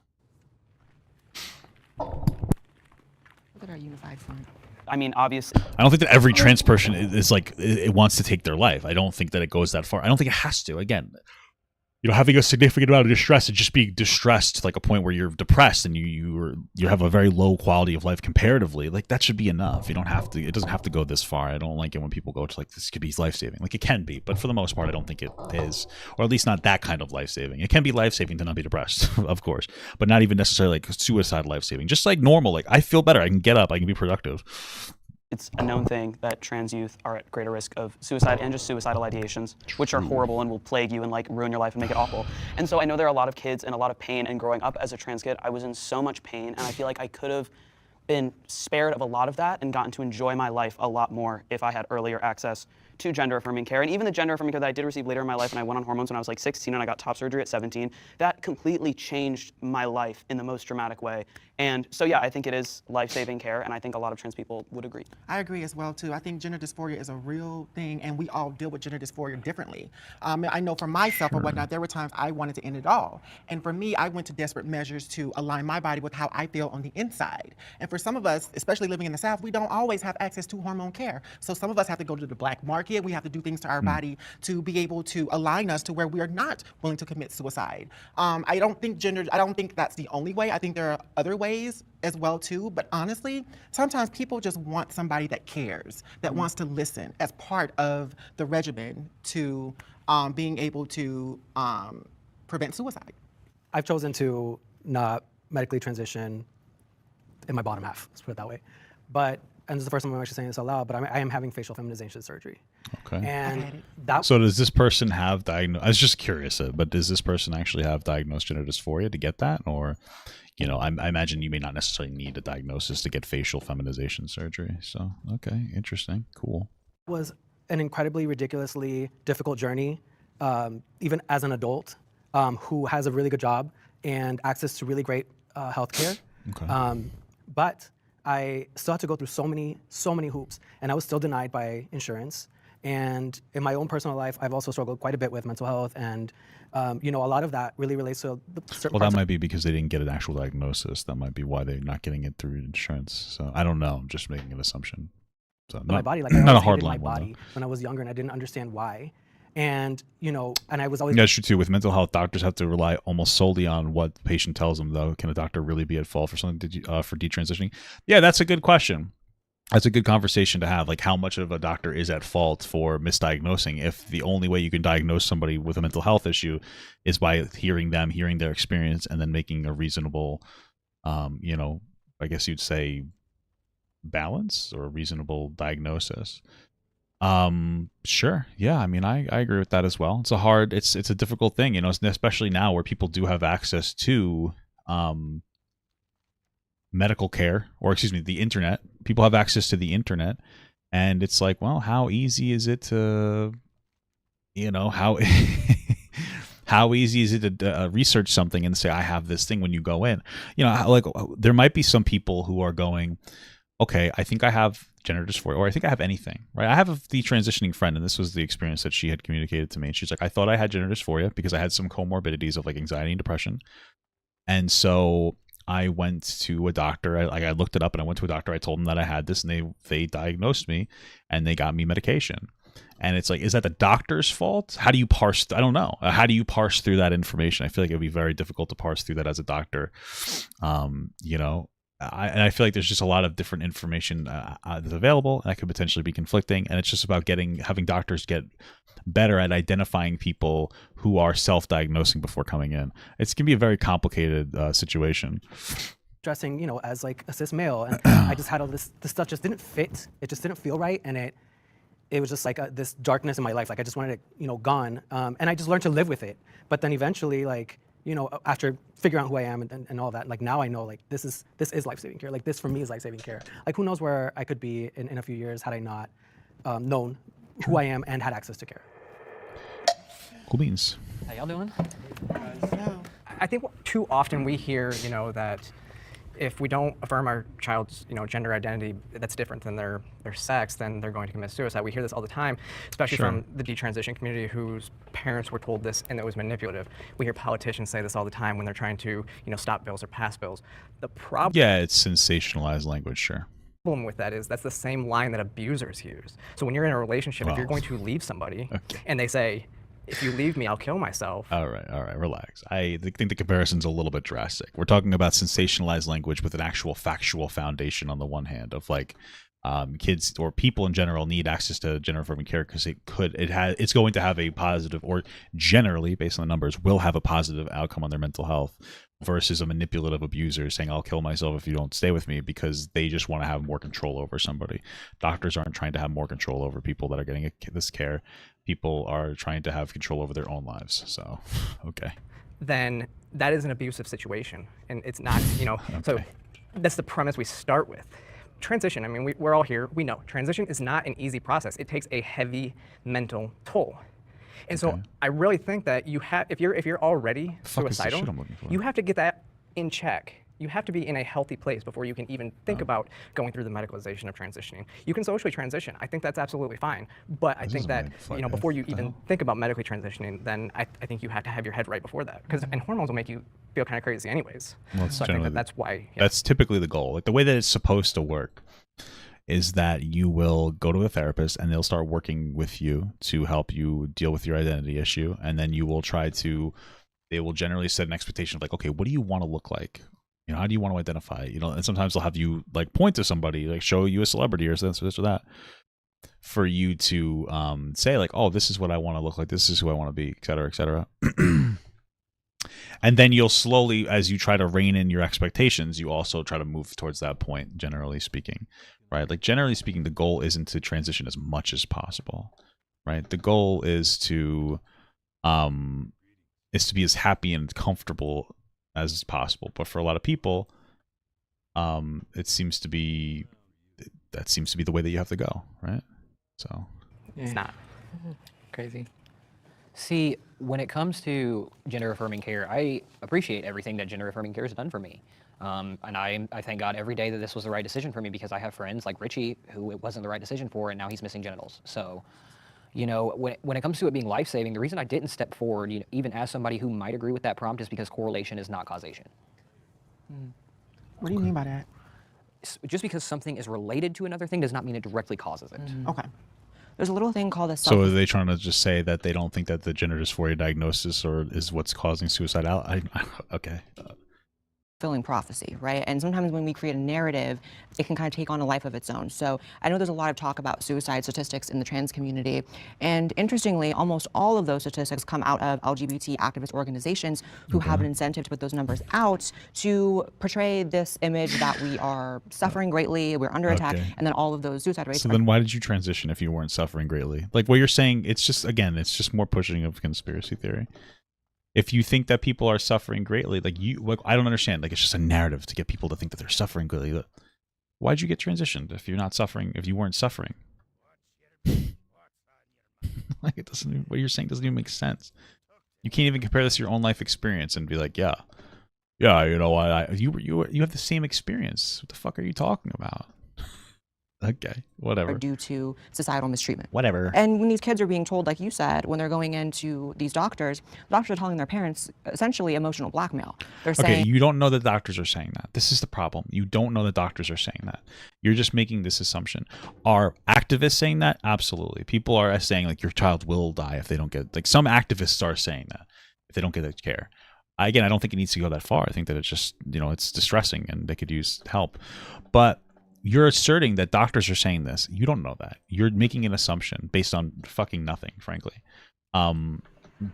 Look at our unified front. I mean, obviously. I don't think that every trans person is like, it wants to take their life. I don't think that it goes that far. I don't think it has to. Again, having a significant amount of distress and just being distressed to like a point where you're depressed and you have a very low quality of life comparatively, like that should be enough. You don't have to, it doesn't have to go this far. I don't like it when people go to like, this could be life-saving. Like it can be, but for the most part, I don't think it is, or at least not that kind of life-saving. It can be life-saving to not be depressed, of course, but not even necessarily like suicide life-saving. Just like normal, like I feel better, I can get up, I can be productive. It's a known thing that trans youth are at greater risk of suicide and just suicidal ideations, which are horrible and will plague you and like ruin your life and make it awful. And so I know there are a lot of kids in a lot of pain, and growing up as a trans kid, I was in so much pain, and I feel like I could have been spared of a lot of that and gotten to enjoy my life a lot more if I had earlier access to gender affirming care. And even the gender affirming care that I did receive later in my life, and I went on hormones when I was like 16 and I got top surgery at 17, that completely changed my life in the most dramatic way. And so yeah, I think it is life-saving care, and I think a lot of trans people would agree. I agree as well too. I think gender dysphoria is a real thing, and we all deal with gender dysphoria differently. I know for myself or whatnot, there were times I wanted to end it all. And for me, I went to desperate measures to align my body with how I feel on the inside. And for some of us, especially living in the South, we don't always have access to hormone care. So some of us have to go to the black market. We have to do things to our body to be able to align us to where we are not willing to commit suicide. I don't think that's the only way. I think there are other ways as well too, but honestly, sometimes people just want somebody that cares, that wants to listen as part of the regimen to being able to prevent suicide. I've chosen to not medically transition in my bottom half, let's put it that way. But, and this is the first time I'm actually saying this out loud, but I am having facial feminization surgery. Okay. And that. So does this person have I was just curious, but does this person actually have diagnosed gender dysphoria to get that? Or, you know, I imagine you may not necessarily need a diagnosis to get facial feminization surgery. So, okay, interesting, cool. Was an incredibly ridiculously difficult journey, even as an adult who has a really good job and access to really great healthcare. Okay. But I still had to go through so many hoops, and I was still denied by insurance. And in my own personal life, I've also struggled quite a bit with mental health, and you know, a lot of that really relates to certain. Well, that might be because they didn't get an actual diagnosis. That might be why they're not getting it through insurance. So I don't know. I'm just making an assumption. So my body, like I not a always hard hated line my one, body though. when I was younger, and I didn't understand why. And you know, and I was always. That's true too. With mental health, doctors have to rely almost solely on what the patient tells them. Though, can a doctor really be at fault for something? For detransitioning? Yeah, that's a good question. That's a good conversation to have. Like, how much of a doctor is at fault for misdiagnosing? If the only way you can diagnose somebody with a mental health issue is by hearing their experience, and then making a reasonable, you know, I guess you'd say, balance or a reasonable diagnosis. Sure. Yeah. I mean, I agree with that as well. It's a difficult thing, you know, especially now where people do have access to, medical care, or excuse me, the internet. People have access to the internet, and it's like, well, how easy is it to, you know, how easy is it to research something and say, I have this thing when you go in, you know, like there might be some people who are going, okay, I think I have gender dysphoria, or I think I have anything, right? I have a detransitioning friend, and this was the experience that she had communicated to me. And she's like, I thought I had gender dysphoria because I had some comorbidities of like anxiety and depression. And so I went to a doctor. I looked it up, and I went to a doctor. I told them that I had this, and they diagnosed me, and they got me medication. And it's like, is that the doctor's fault? How do you parse? I don't know. How do you parse through that information? I feel like it would be very difficult to parse through that as a doctor. You know, I feel like there's just a lot of different information that's available, and that could potentially be conflicting. And it's just about having doctors get better at identifying people who are self-diagnosing before coming in. It can be a very complicated situation. Dressing, you know, as like a cis male, and I just had all this stuff just didn't fit. It just didn't feel right, and it was just like this darkness in my life. Like I just wanted it, you know, gone. And I just learned to live with it. But then eventually, like, you know, after figuring out who I am and all that, like now I know like this is life-saving care. Like this for me is life-saving care. Like who knows where I could be in a few years had I not known who I am and had access to care. Cool beans. How y'all doing? I think too often we hear, you know, that if we don't affirm our child's, you know, gender identity that's different than their sex, then they're going to commit suicide. We hear this all the time, especially from the detransition community whose parents were told this and it was manipulative. We hear politicians say this all the time when they're trying to, you know, stop bills or pass bills. The problem. Yeah, it's sensationalized language, sure. Problem with that is that's the same line that abusers use. So when you're in a relationship, if you're going to leave somebody and they say, if you leave me, I'll kill myself. All right, relax. I think the comparison's a little bit drastic. We're talking about sensationalized language with an actual factual foundation on the one hand of like kids or people in general need access to gender-affirming care because it's going to have a positive, or generally, based on the numbers, will have a positive outcome on their mental health versus a manipulative abuser saying, I'll kill myself if you don't stay with me, because they just want to have more control over somebody. Doctors aren't trying to have more control over people that are getting this care. People are trying to have control over their own lives. So, okay. Then that is an abusive situation. And it's not, you know, so that's the premise we start with. Transition, I mean, we're all here, we know, transition is not an easy process. It takes a heavy mental toll. And so I really think that you have, if you're already suicidal, you have to get that in check. you have to be in a healthy place before you can even think about going through the medicalization of transitioning. You can socially transition. I think that's absolutely fine. But I think that, before you even think about medically transitioning, then I think you have to have your head right before that. And hormones will make you feel kind of crazy anyways. Well, so I think that that's why. Yeah. That's typically the goal. Like the way that it's supposed to work is that you will go to a therapist and they'll start working with you to help you deal with your identity issue. And then you will they will generally set an expectation of like, okay, what do you want to look like? How do you want to identify? And sometimes they'll have you like point to somebody, like show you a celebrity or this or that, for you to say like, oh, this is what I want to look like. This is who I want to be, et cetera, et cetera. And then you'll slowly, as you try to rein in your expectations, you also try to move towards that point, generally speaking, right? Like generally speaking, the goal isn't to transition as much as possible, right? The goal is to be as happy and comfortable as possible. But for a lot of people, that seems to be the way that you have to go, right? So it's not crazy. See, when it comes to gender affirming care, I appreciate everything that gender affirming care has done for me. And I thank God every day that this was the right decision for me, because I have friends like Richie who it wasn't the right decision for, and now he's missing genitals. So, when it comes to it being life-saving, the reason I didn't step forward, even as somebody who might agree with that prompt, is because correlation is not causation. What do you mean by that? Just because something is related to another thing does not mean it directly causes it. Okay. There's a little thing called a So are they trying to just say that they don't think that the gender dysphoria diagnosis is what's causing suicidality? Okay. fulfilling prophecy, right? And sometimes when we create a narrative, it can kind of take on a life of its own. So I know there's a lot of talk about suicide statistics in the trans community. And interestingly, almost all of those statistics come out of LGBT activist organizations who have an incentive to put those numbers out to portray this image that we are suffering greatly, we're under attack, and then all of those suicide rates. So then why did you transition if you weren't suffering greatly? Like what you're saying, it's just, again, it's just more pushing of conspiracy theory. If you think that people are suffering greatly, I don't understand. Like, it's just a narrative to get people to think that they're suffering greatly. Why'd you get transitioned if you're not suffering, if you weren't suffering? Like, it doesn't, what you're saying doesn't even make sense. You can't even compare this to your own life experience and be like, yeah, you know what, you have the same experience. What the fuck are you talking about? Okay, whatever. Due to societal mistreatment. Whatever. And when these kids are being told, like you said, when they're going into these doctors, the doctors are telling their parents essentially emotional blackmail. They're saying, you don't know that doctors are saying that. This is the problem. You don't know that doctors are saying that. You're just making this assumption. Are activists saying that? Absolutely. People are saying like your child will die if they don't get, like some activists are saying that if they don't get that care. Again, I don't think it needs to go that far. I think that it's just, it's distressing and they could use help. But you're asserting that doctors are saying this. You don't know that. You're making an assumption based on fucking nothing, frankly.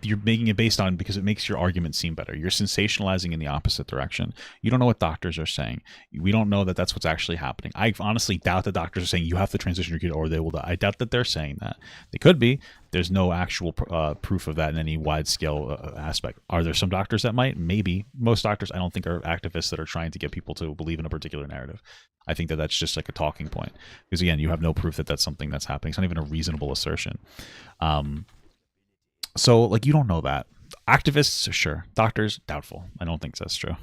You're making it based on because it makes your argument seem better. You're sensationalizing in the opposite direction. You don't know what doctors are saying. We don't know that that's what's actually happening. I honestly doubt that doctors are saying you have to transition your kid or they will die. I doubt that they're saying that. They could be. There's no actual proof of that in any wide scale aspect. Are there some doctors that might? Maybe. Most doctors I don't think are activists that are trying to get people to believe in a particular narrative. I think that that's just like a talking point. Because again, you have no proof that that's something that's happening. It's not even a reasonable assertion. So, like, you don't know that. Activists, sure. Doctors, doubtful. I don't think that's true.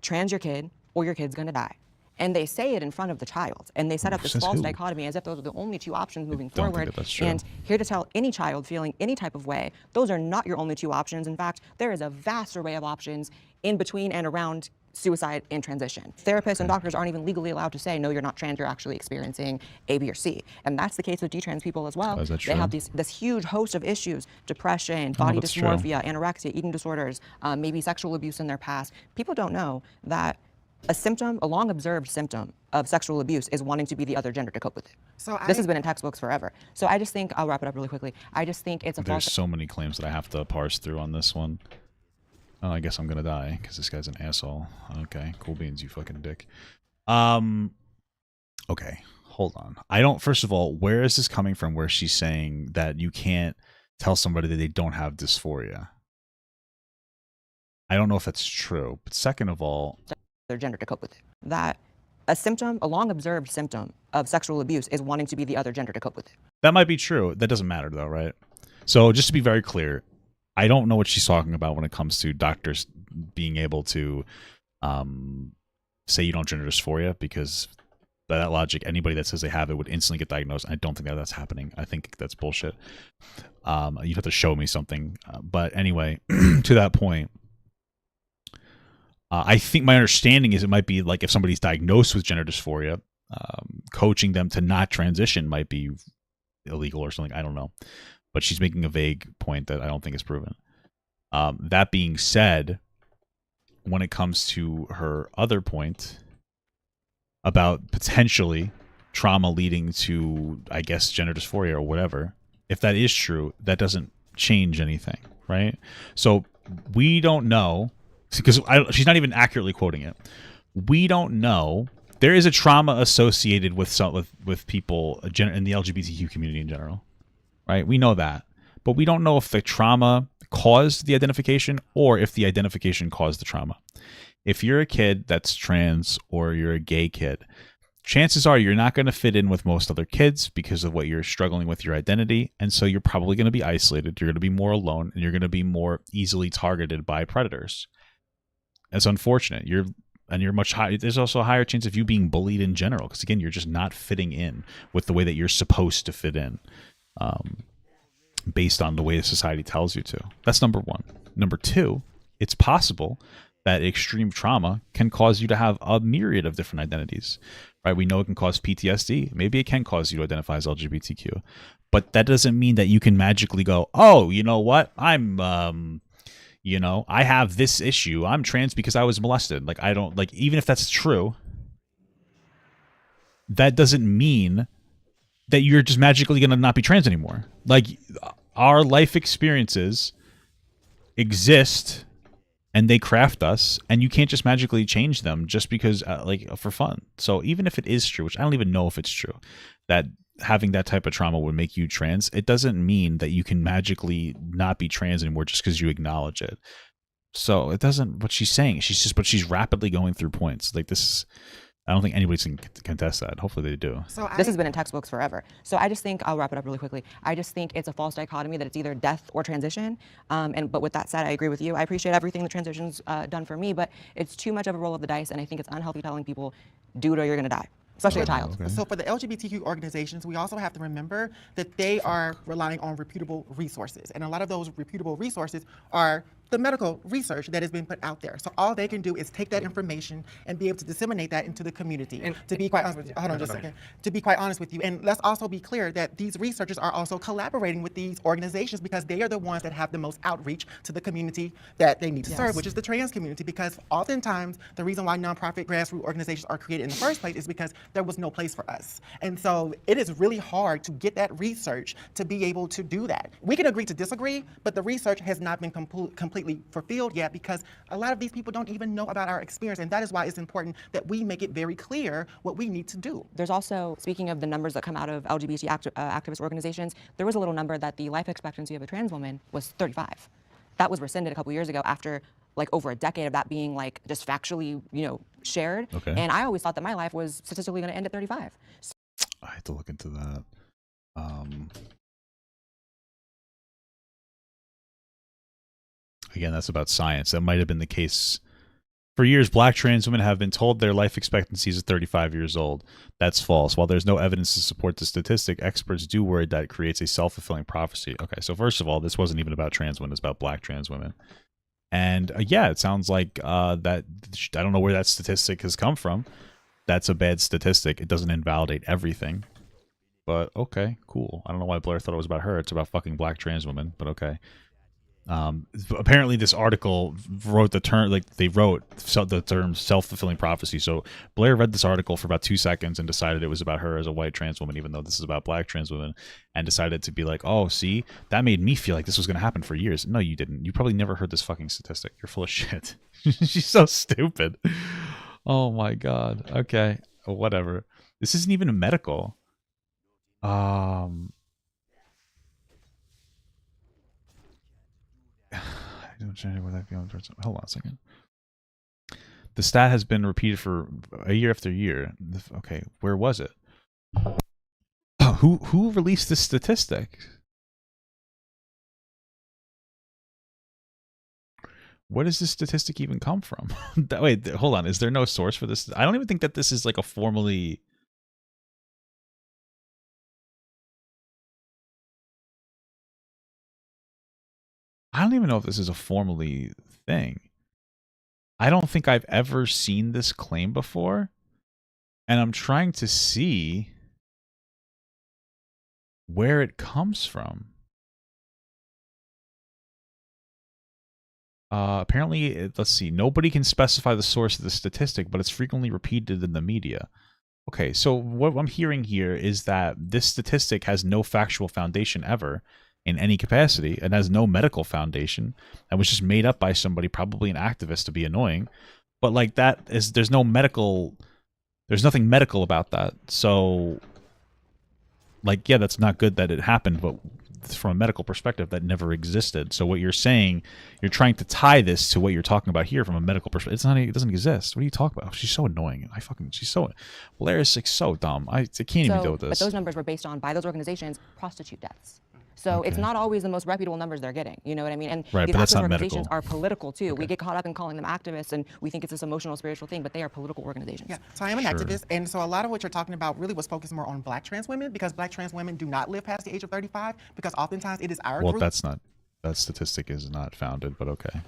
Trans your kid or your kid's gonna die. And they say it in front of the child. And they set up this false dichotomy as if those are the only two options moving forward. And here to tell any child feeling any type of way, those are not your only two options. In fact, there is a vast array of options in between and around suicide and transition. Therapists and doctors aren't even legally allowed to say, no, you're not trans, you're actually experiencing A, B, or C. And that's the case with detrans people as well. Is that true? They have this huge host of issues, depression, body dysmorphia, anorexia, eating disorders, maybe sexual abuse in their past. People don't know that a long observed symptom of sexual abuse is wanting to be the other gender to cope with it. So this has been in textbooks forever. So I just think, I'll wrap it up really quickly. I just think it's a There's so many claims that I have to parse through on this one. Oh, I guess I'm gonna die because this guy's an asshole. Okay, cool beans, you fucking dick. Okay, hold on. First of all, where is this coming from where she's saying that you can't tell somebody that they don't have dysphoria? I don't know if that's true. But second of all, their gender to cope with it. That a long observed symptom of sexual abuse is wanting to be the other gender to cope with it. That might be true. That doesn't matter though, right? So just to be very clear, I don't know what she's talking about when it comes to doctors being able to say you don't have gender dysphoria, because by that logic, anybody that says they have it would instantly get diagnosed. I don't think that that's happening. I think that's bullshit. You'd have to show me something. But anyway, to that point, I think my understanding is it might be like if somebody's diagnosed with gender dysphoria, coaching them to not transition might be illegal or something. I don't know. But she's making a vague point that I don't think is proven. That being said, when it comes to her other point about potentially trauma leading to, I guess, gender dysphoria or whatever, if that is true, that doesn't change anything, right? So we don't know, because she's not even accurately quoting it. We don't know. There is a trauma associated with people in the LGBTQ community in general, right? We know that, but we don't know if the trauma caused the identification or if the identification caused the trauma. If you're a kid that's trans or you're a gay kid, chances are you're not going to fit in with most other kids because of what you're struggling with your identity, and so you're probably going to be isolated. You're going to be more alone, and you're going to be more easily targeted by predators. It's unfortunate. You're much higher. There's also a higher chance of you being bullied in general, because again, you're just not fitting in with the way that you're supposed to fit in, based on the way society tells you to. That's number one. Number two, it's possible that extreme trauma can cause you to have a myriad of different identities, right? We know it can cause PTSD. Maybe it can cause you to identify as LGBTQ, but that doesn't mean that you can magically go, oh, you know what? I'm, I have this issue. I'm trans because I was molested. Like, I don't, like, even if that's true, that doesn't mean that you're just magically going to not be trans anymore. Like, our life experiences exist and they craft us, and you can't just magically change them just because, for fun. So even if it is true, which I don't even know if it's true, that having that type of trauma would make you trans, it doesn't mean that you can magically not be trans anymore just because you acknowledge it. So it doesn't, what she's saying, she's rapidly going through points. Like, this, I don't think anybody can contest that. Hopefully they do. So this has been in textbooks forever. So I just think, I'll wrap it up really quickly. I just think it's a false dichotomy that it's either death or transition. But with that said, I agree with you. I appreciate everything the transition's done for me, but it's too much of a roll of the dice, and I think it's unhealthy telling people, do it or you're gonna die. Especially a child. Okay. So for the LGBTQ organizations, we also have to remember that they are relying on reputable resources. And a lot of those reputable resources are the medical research that has been put out there. So all they can do is take that information and be able to disseminate that into the community. And to be quite honest with you, hold on just a second. To be quite honest with you, and let's also be clear that these researchers are also collaborating with these organizations because they are the ones that have the most outreach to the community that they need to serve, which is the trans community. Because oftentimes the reason why nonprofit grassroots organizations are created in the first place is because there was no place for us. And so it is really hard to get that research to be able to do that. We can agree to disagree, but the research has not been completely fulfilled yet because a lot of these people don't even know about our experience, and that is why it's important that we make it very clear what we need to do. There's also, speaking of the numbers that come out of LGBT activist organizations, there was a little number that the life expectancy of a trans woman was 35. That was rescinded a couple years ago after like over a decade of that being like just factually, shared. Okay. And I always thought that my life was statistically going to end at 35. So I have to look into that. Again, that's about science. That might have been the case. For years, black trans women have been told their life expectancy is 35 years old. That's false. While there's no evidence to support the statistic, experts do worry that it creates a self-fulfilling prophecy. Okay, so first of all, this wasn't even about trans women. It's about black trans women. And yeah, it sounds like that, I don't know where that statistic has come from. That's a bad statistic. It doesn't invalidate everything. But okay, cool. I don't know why Blaire thought it was about her. It's about fucking black trans women, but okay. Apparently this article wrote the term, they wrote the term self-fulfilling prophecy. So Blaire read this article for about 2 seconds and decided it was about her as a white trans woman, even though this is about black trans women, and decided to be like, oh, see, that made me feel like this was going to happen for years. No, you didn't. You probably never heard this fucking statistic. You're full of shit. She's so stupid. Oh my God. Okay. Whatever. This isn't even a medical. Hold on a second. The stat has been repeated for a year after year. Okay, where was it? Who released this statistic? where does this statistic even come from? Wait, hold on. Is there no source for this? I don't even think that this is like a formally. I don't even know if this is a formally thing. I don't think I've ever seen this claim before. And I'm trying to see where it comes from. Apparently, let's see. Nobody can specify the source of the statistic, but it's frequently repeated in the media. Okay, so what I'm hearing here is that this statistic has no factual foundation ever in any capacity and has no medical foundation and was just made up by somebody, probably an activist, to be annoying. But like that is, there's nothing medical about that. So like, yeah, that's not good that it happened, but from a medical perspective, that never existed. So what you're saying, you're trying to tie this to what you're talking about here from a medical perspective. It's not. It doesn't exist. What are you talking about? She's so annoying. Blaire is like so dumb. I can't even deal with this. But those numbers were based on, by those organizations, prostitute deaths. So it's not always the most reputable numbers they're getting. You know what I mean? And right, these but that's activist not organizations medical. are political too. We get caught up in calling them activists, and we think it's this emotional, spiritual thing, but they are political organizations. Yeah, so I am an activist, and so a lot of what you're talking about really was focused more on Black trans women, because Black trans women do not live past the age of 35, because oftentimes it is our Well, group. that statistic is not founded, but okay.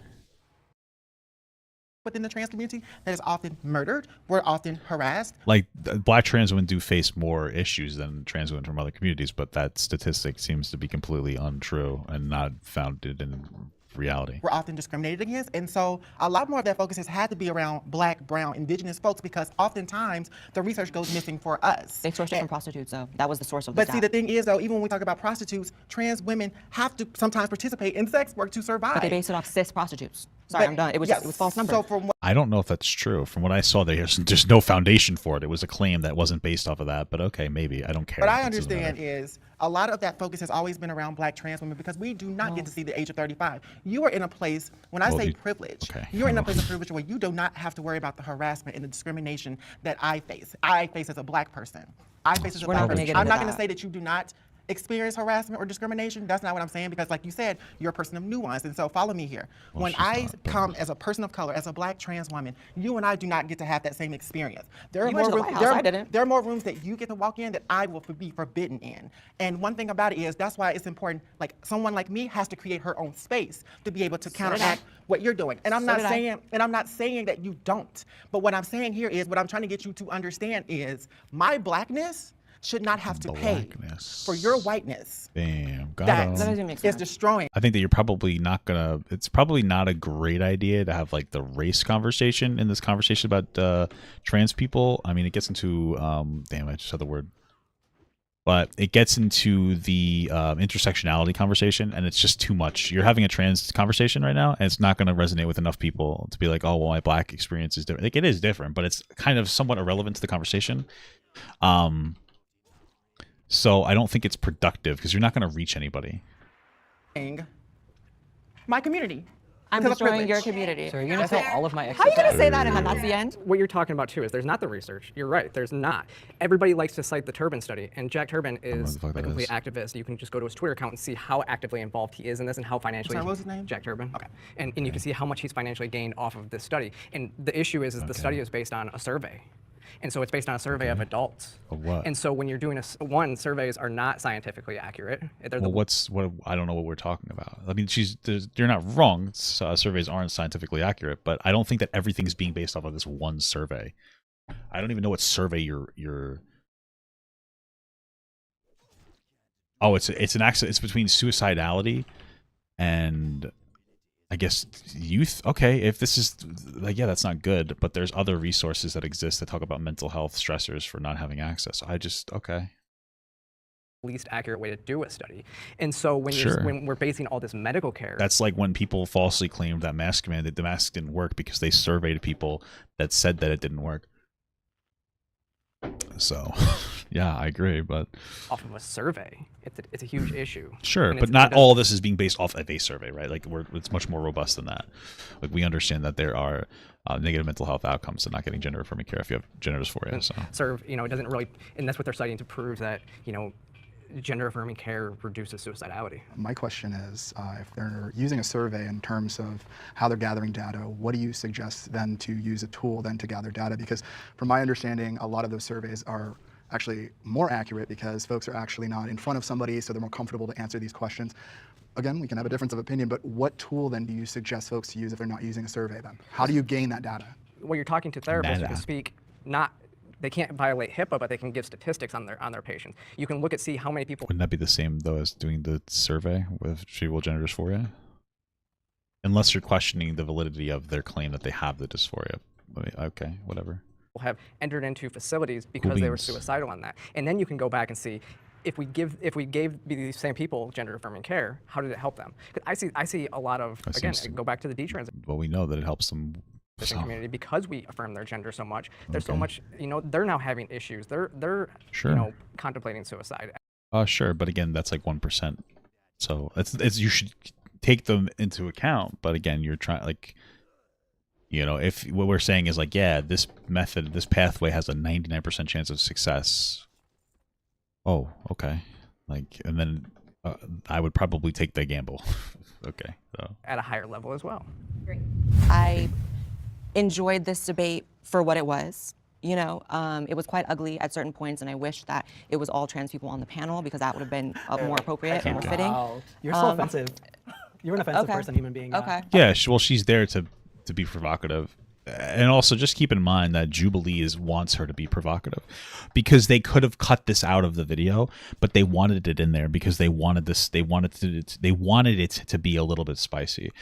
Within the trans community that is often murdered, we're often harassed. Like, Black trans women do face more issues than trans women from other communities, but that statistic seems to be completely untrue and not founded in reality. We're often discriminated against, and so a lot more of that focus has had to be around Black, brown, indigenous folks, because oftentimes the research goes missing for us. They sourced it from prostitutes, though. That was the source of the But see, the thing is, though, even when we talk about prostitutes, trans women have to sometimes participate in sex work to survive. But they based it off cis prostitutes. Sorry, I'm done. It was just, it was false numbers. So from what I don't know if that's true. From what I saw, there's no foundation for it. It was a claim that wasn't based off of that, but okay, maybe. I don't care. What I understand is a lot of that focus has always been around Black trans women, because we do not get to see the age of 35. You are in a place, when I say privilege, you're in a place of privilege where you do not have to worry about the harassment and the discrimination that I face. I face as a Black person. I face as a Black person. I'm not going to say that you do not experience harassment or discrimination. That's not what I'm saying, because like you said, you're a person of nuance, and so follow me here. Well, when I come as a person of color, as a Black trans woman, you and I do not get to have that same experience. There are more there are more rooms that you get to walk in that I will be forbidden in. And one thing about it is, that's why it's important, like someone like me has to create her own space to be able to counteract what you're doing. And I'm not saying that you don't. But what I'm saying here is, what I'm trying to get you to understand is, my Blackness should not have to pay for your whiteness. Damn, that is destroying. I think that you're probably not gonna. It's probably not a great idea to have like the race conversation in this conversation about trans people. I mean, it gets into damn, I just said the word. But it gets into the intersectionality conversation, and it's just too much. You're having a trans conversation right now, and it's not going to resonate with enough people to be like, oh, well, my Black experience is different. Like, it is different, but it's kind of somewhat irrelevant to the conversation. So I don't think it's productive, because you're not going to reach anybody. My community. I'm destroying your community. So are you going to tell all of my exes? How are you going to say that and then that's the end? What you're talking about, too, is there's not the research. You're right, there's not. Everybody likes to cite the Turbin study, and Jack Turbin is a complete activist. You can just go to his Twitter account and see how actively involved he is in this and how financially... Sorry, what was his name? Jack Turbin. Okay. And you can see how much he's financially gained off of this study. And the issue is the study is based on a survey. And so it's based on a survey of adults. Of what? And so when you're doing surveys are not scientifically accurate. Well, I don't know what we're talking about. I mean, you're not wrong. Surveys aren't scientifically accurate, but I don't think that everything's being based off of this one survey. I don't even know what survey you're. Oh, it's an accident. It's between suicidality and, I guess, youth. Okay, if this is like, yeah, that's not good, but there's other resources that exist that talk about mental health stressors for not having access. Okay. Least accurate way to do a study. And so when we're basing all this medical care, that's like when people falsely claimed that the mask didn't work because they surveyed people that said that it didn't work. So, yeah, I agree, but off of a survey, it's a huge issue. Sure, but not all this is being based off of a survey, right? Like, it's much more robust than that. Like, we understand that there are negative mental health outcomes to not getting gender-affirming care if you have gender dysphoria. So, it doesn't really, and that's what they're citing to prove that, gender affirming care reduces suicidality. My question is, if they're using a survey in terms of how they're gathering data, what do you suggest then to use a tool then to gather data? Because from my understanding, a lot of those surveys are actually more accurate because folks are actually not in front of somebody, so they're more comfortable to answer these questions. Again, we can have a difference of opinion, but what tool then do you suggest folks to use if they're not using a survey then? How do you gain that data? When you're talking to therapists, you can speak they can't violate HIPAA, but they can give statistics on their patients. You can look at see how many people. Wouldn't that be the same though as doing the survey with cerebral gender dysphoria? Unless you're questioning the validity of their claim that they have the dysphoria. Okay, whatever. Have entered into facilities because they were suicidal on that, and then you can go back and see if we gave these same people gender affirming care, how did it help them? Because I see a lot of go back to the detrans. Well, we know that it helps them. Community because we affirm their gender so much. There's so much, they're now having issues. They're contemplating suicide. Sure, but again, that's like 1%. So it's you should take them into account. But again, you're trying if what we're saying is this method, this pathway has a 99% chance of success. Oh, okay. And then I would probably take the gamble. Okay. So. At a higher level as well. Great. I enjoyed this debate for what it was. It was quite ugly at certain points, and I wish that it was all trans people on the panel because that would have been more appropriate and more fitting. Wow. You're so offensive. You're an offensive person, human being. Okay. Yeah, well, she's there to be provocative. And also just keep in mind that Jubilee wants her to be provocative because they could have cut this out of the video, but they wanted it in there because they wanted it to be a little bit spicy.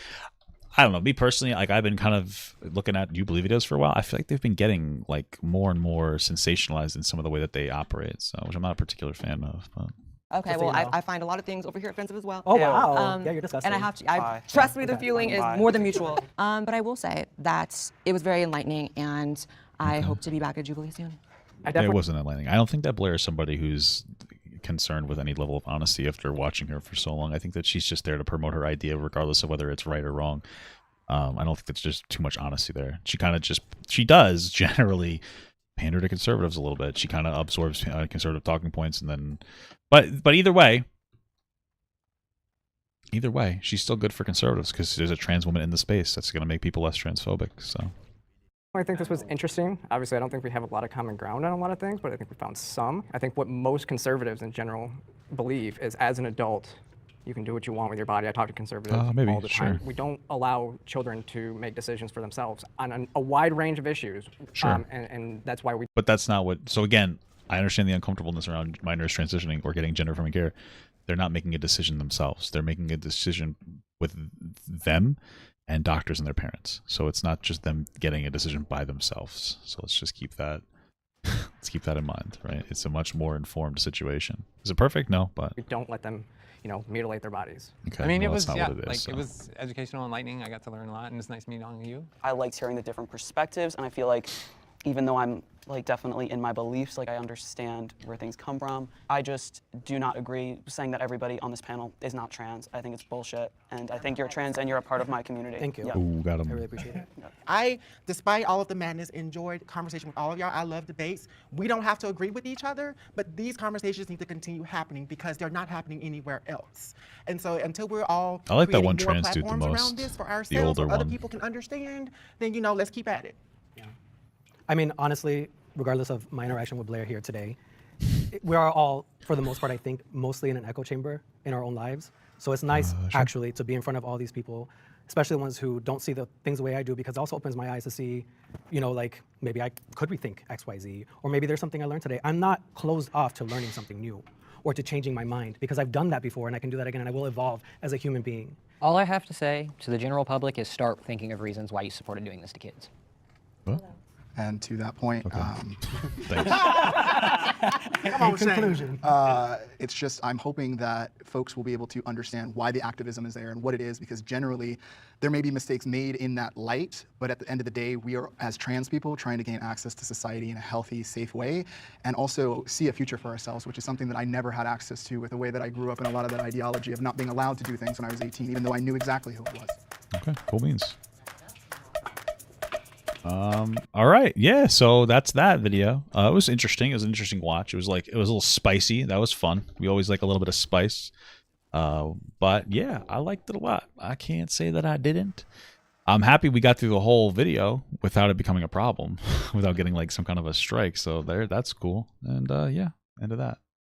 I don't know. Me personally, I've been kind of looking at Jubilee videos for a while. I feel like they've been getting more and more sensationalized in some of the way that they operate, which I'm not a particular fan of. But. Okay, well, I find a lot of things over here offensive as well. Oh, wow. Yeah, you're disgusting. And trust me, the feeling is more than mutual. But I will say that it was very enlightening, and I hope to be back at Jubilee soon. It wasn't enlightening. I don't think that Blaire is somebody who's concerned with any level of honesty after watching her for so long. I think that she's just there to promote her idea regardless of whether it's right or wrong. I don't think that's just too much honesty there. She does generally pander to conservatives a little bit. She kind of absorbs conservative talking points and then but either way, she's still good for conservatives because there's a trans woman in the space that's going to make people less transphobic. So I think this was interesting. Obviously, I don't think we have a lot of common ground on a lot of things, but I think we found some. I think what most conservatives in general believe is as an adult, you can do what you want with your body. I talk to conservatives all the time. We don't allow children to make decisions for themselves on a wide range of issues. Sure. And that's why we... But that's not what... So again, I understand the uncomfortableness around minors transitioning or getting gender affirming care. They're not making a decision themselves. They're making a decision with them and doctors and their parents. So it's not just them getting a decision by themselves. So let's just keep that... let's keep that in mind, right? It's a much more informed situation. Is it perfect? No, but... We don't let them... mutilate their bodies. Okay, I mean, well, it was it was educational, enlightening. I got to learn a lot, and it's nice meeting all of you. I liked hearing the different perspectives, and I feel like even though I'm definitely in my beliefs, I understand where things come from, I just do not agree saying that everybody on this panel is not trans. I think it's bullshit, and I think you're trans and you're a part of my community. Thank you. Yeah. Ooh, got him. I really appreciate it. I, despite all of the madness, enjoyed conversation with all of y'all. I love debates. We don't have to agree with each other, but these conversations need to continue happening because they're not happening anywhere else. And so until we're all I like that one more trans dude the platforms most, around this for the ourselves, older so other one. people can understand, then let's keep at it. I mean, honestly, regardless of my interaction with Blaire here today, we are all, for the most part, I think, mostly in an echo chamber in our own lives. So it's nice, actually, to be in front of all these people, especially the ones who don't see the things the way I do, because it also opens my eyes to see, maybe I could rethink X, Y, Z, or maybe there's something I learned today. I'm not closed off to learning something new or to changing my mind, because I've done that before and I can do that again, and I will evolve as a human being. All I have to say to the general public is start thinking of reasons why you supported doing this to kids. What? And to that point, Thanks. Come on, conclusion. it's just I'm hoping that folks will be able to understand why the activism is there and what it is, because generally there may be mistakes made in that light, but at the end of the day, we are, as trans people, trying to gain access to society in a healthy, safe way, and also see a future for ourselves, which is something that I never had access to with the way that I grew up in a lot of that ideology of not being allowed to do things when I was 18, even though I knew exactly who it was. Okay, cool beans. All right, yeah. So that's that video. It was interesting. It was an interesting watch. It was a little spicy. That was fun. We always like a little bit of spice. But yeah, I liked it a lot. I can't say that I didn't. I'm happy we got through the whole video without it becoming a problem, without getting like some kind of a strike. So that's cool. And yeah, end of that.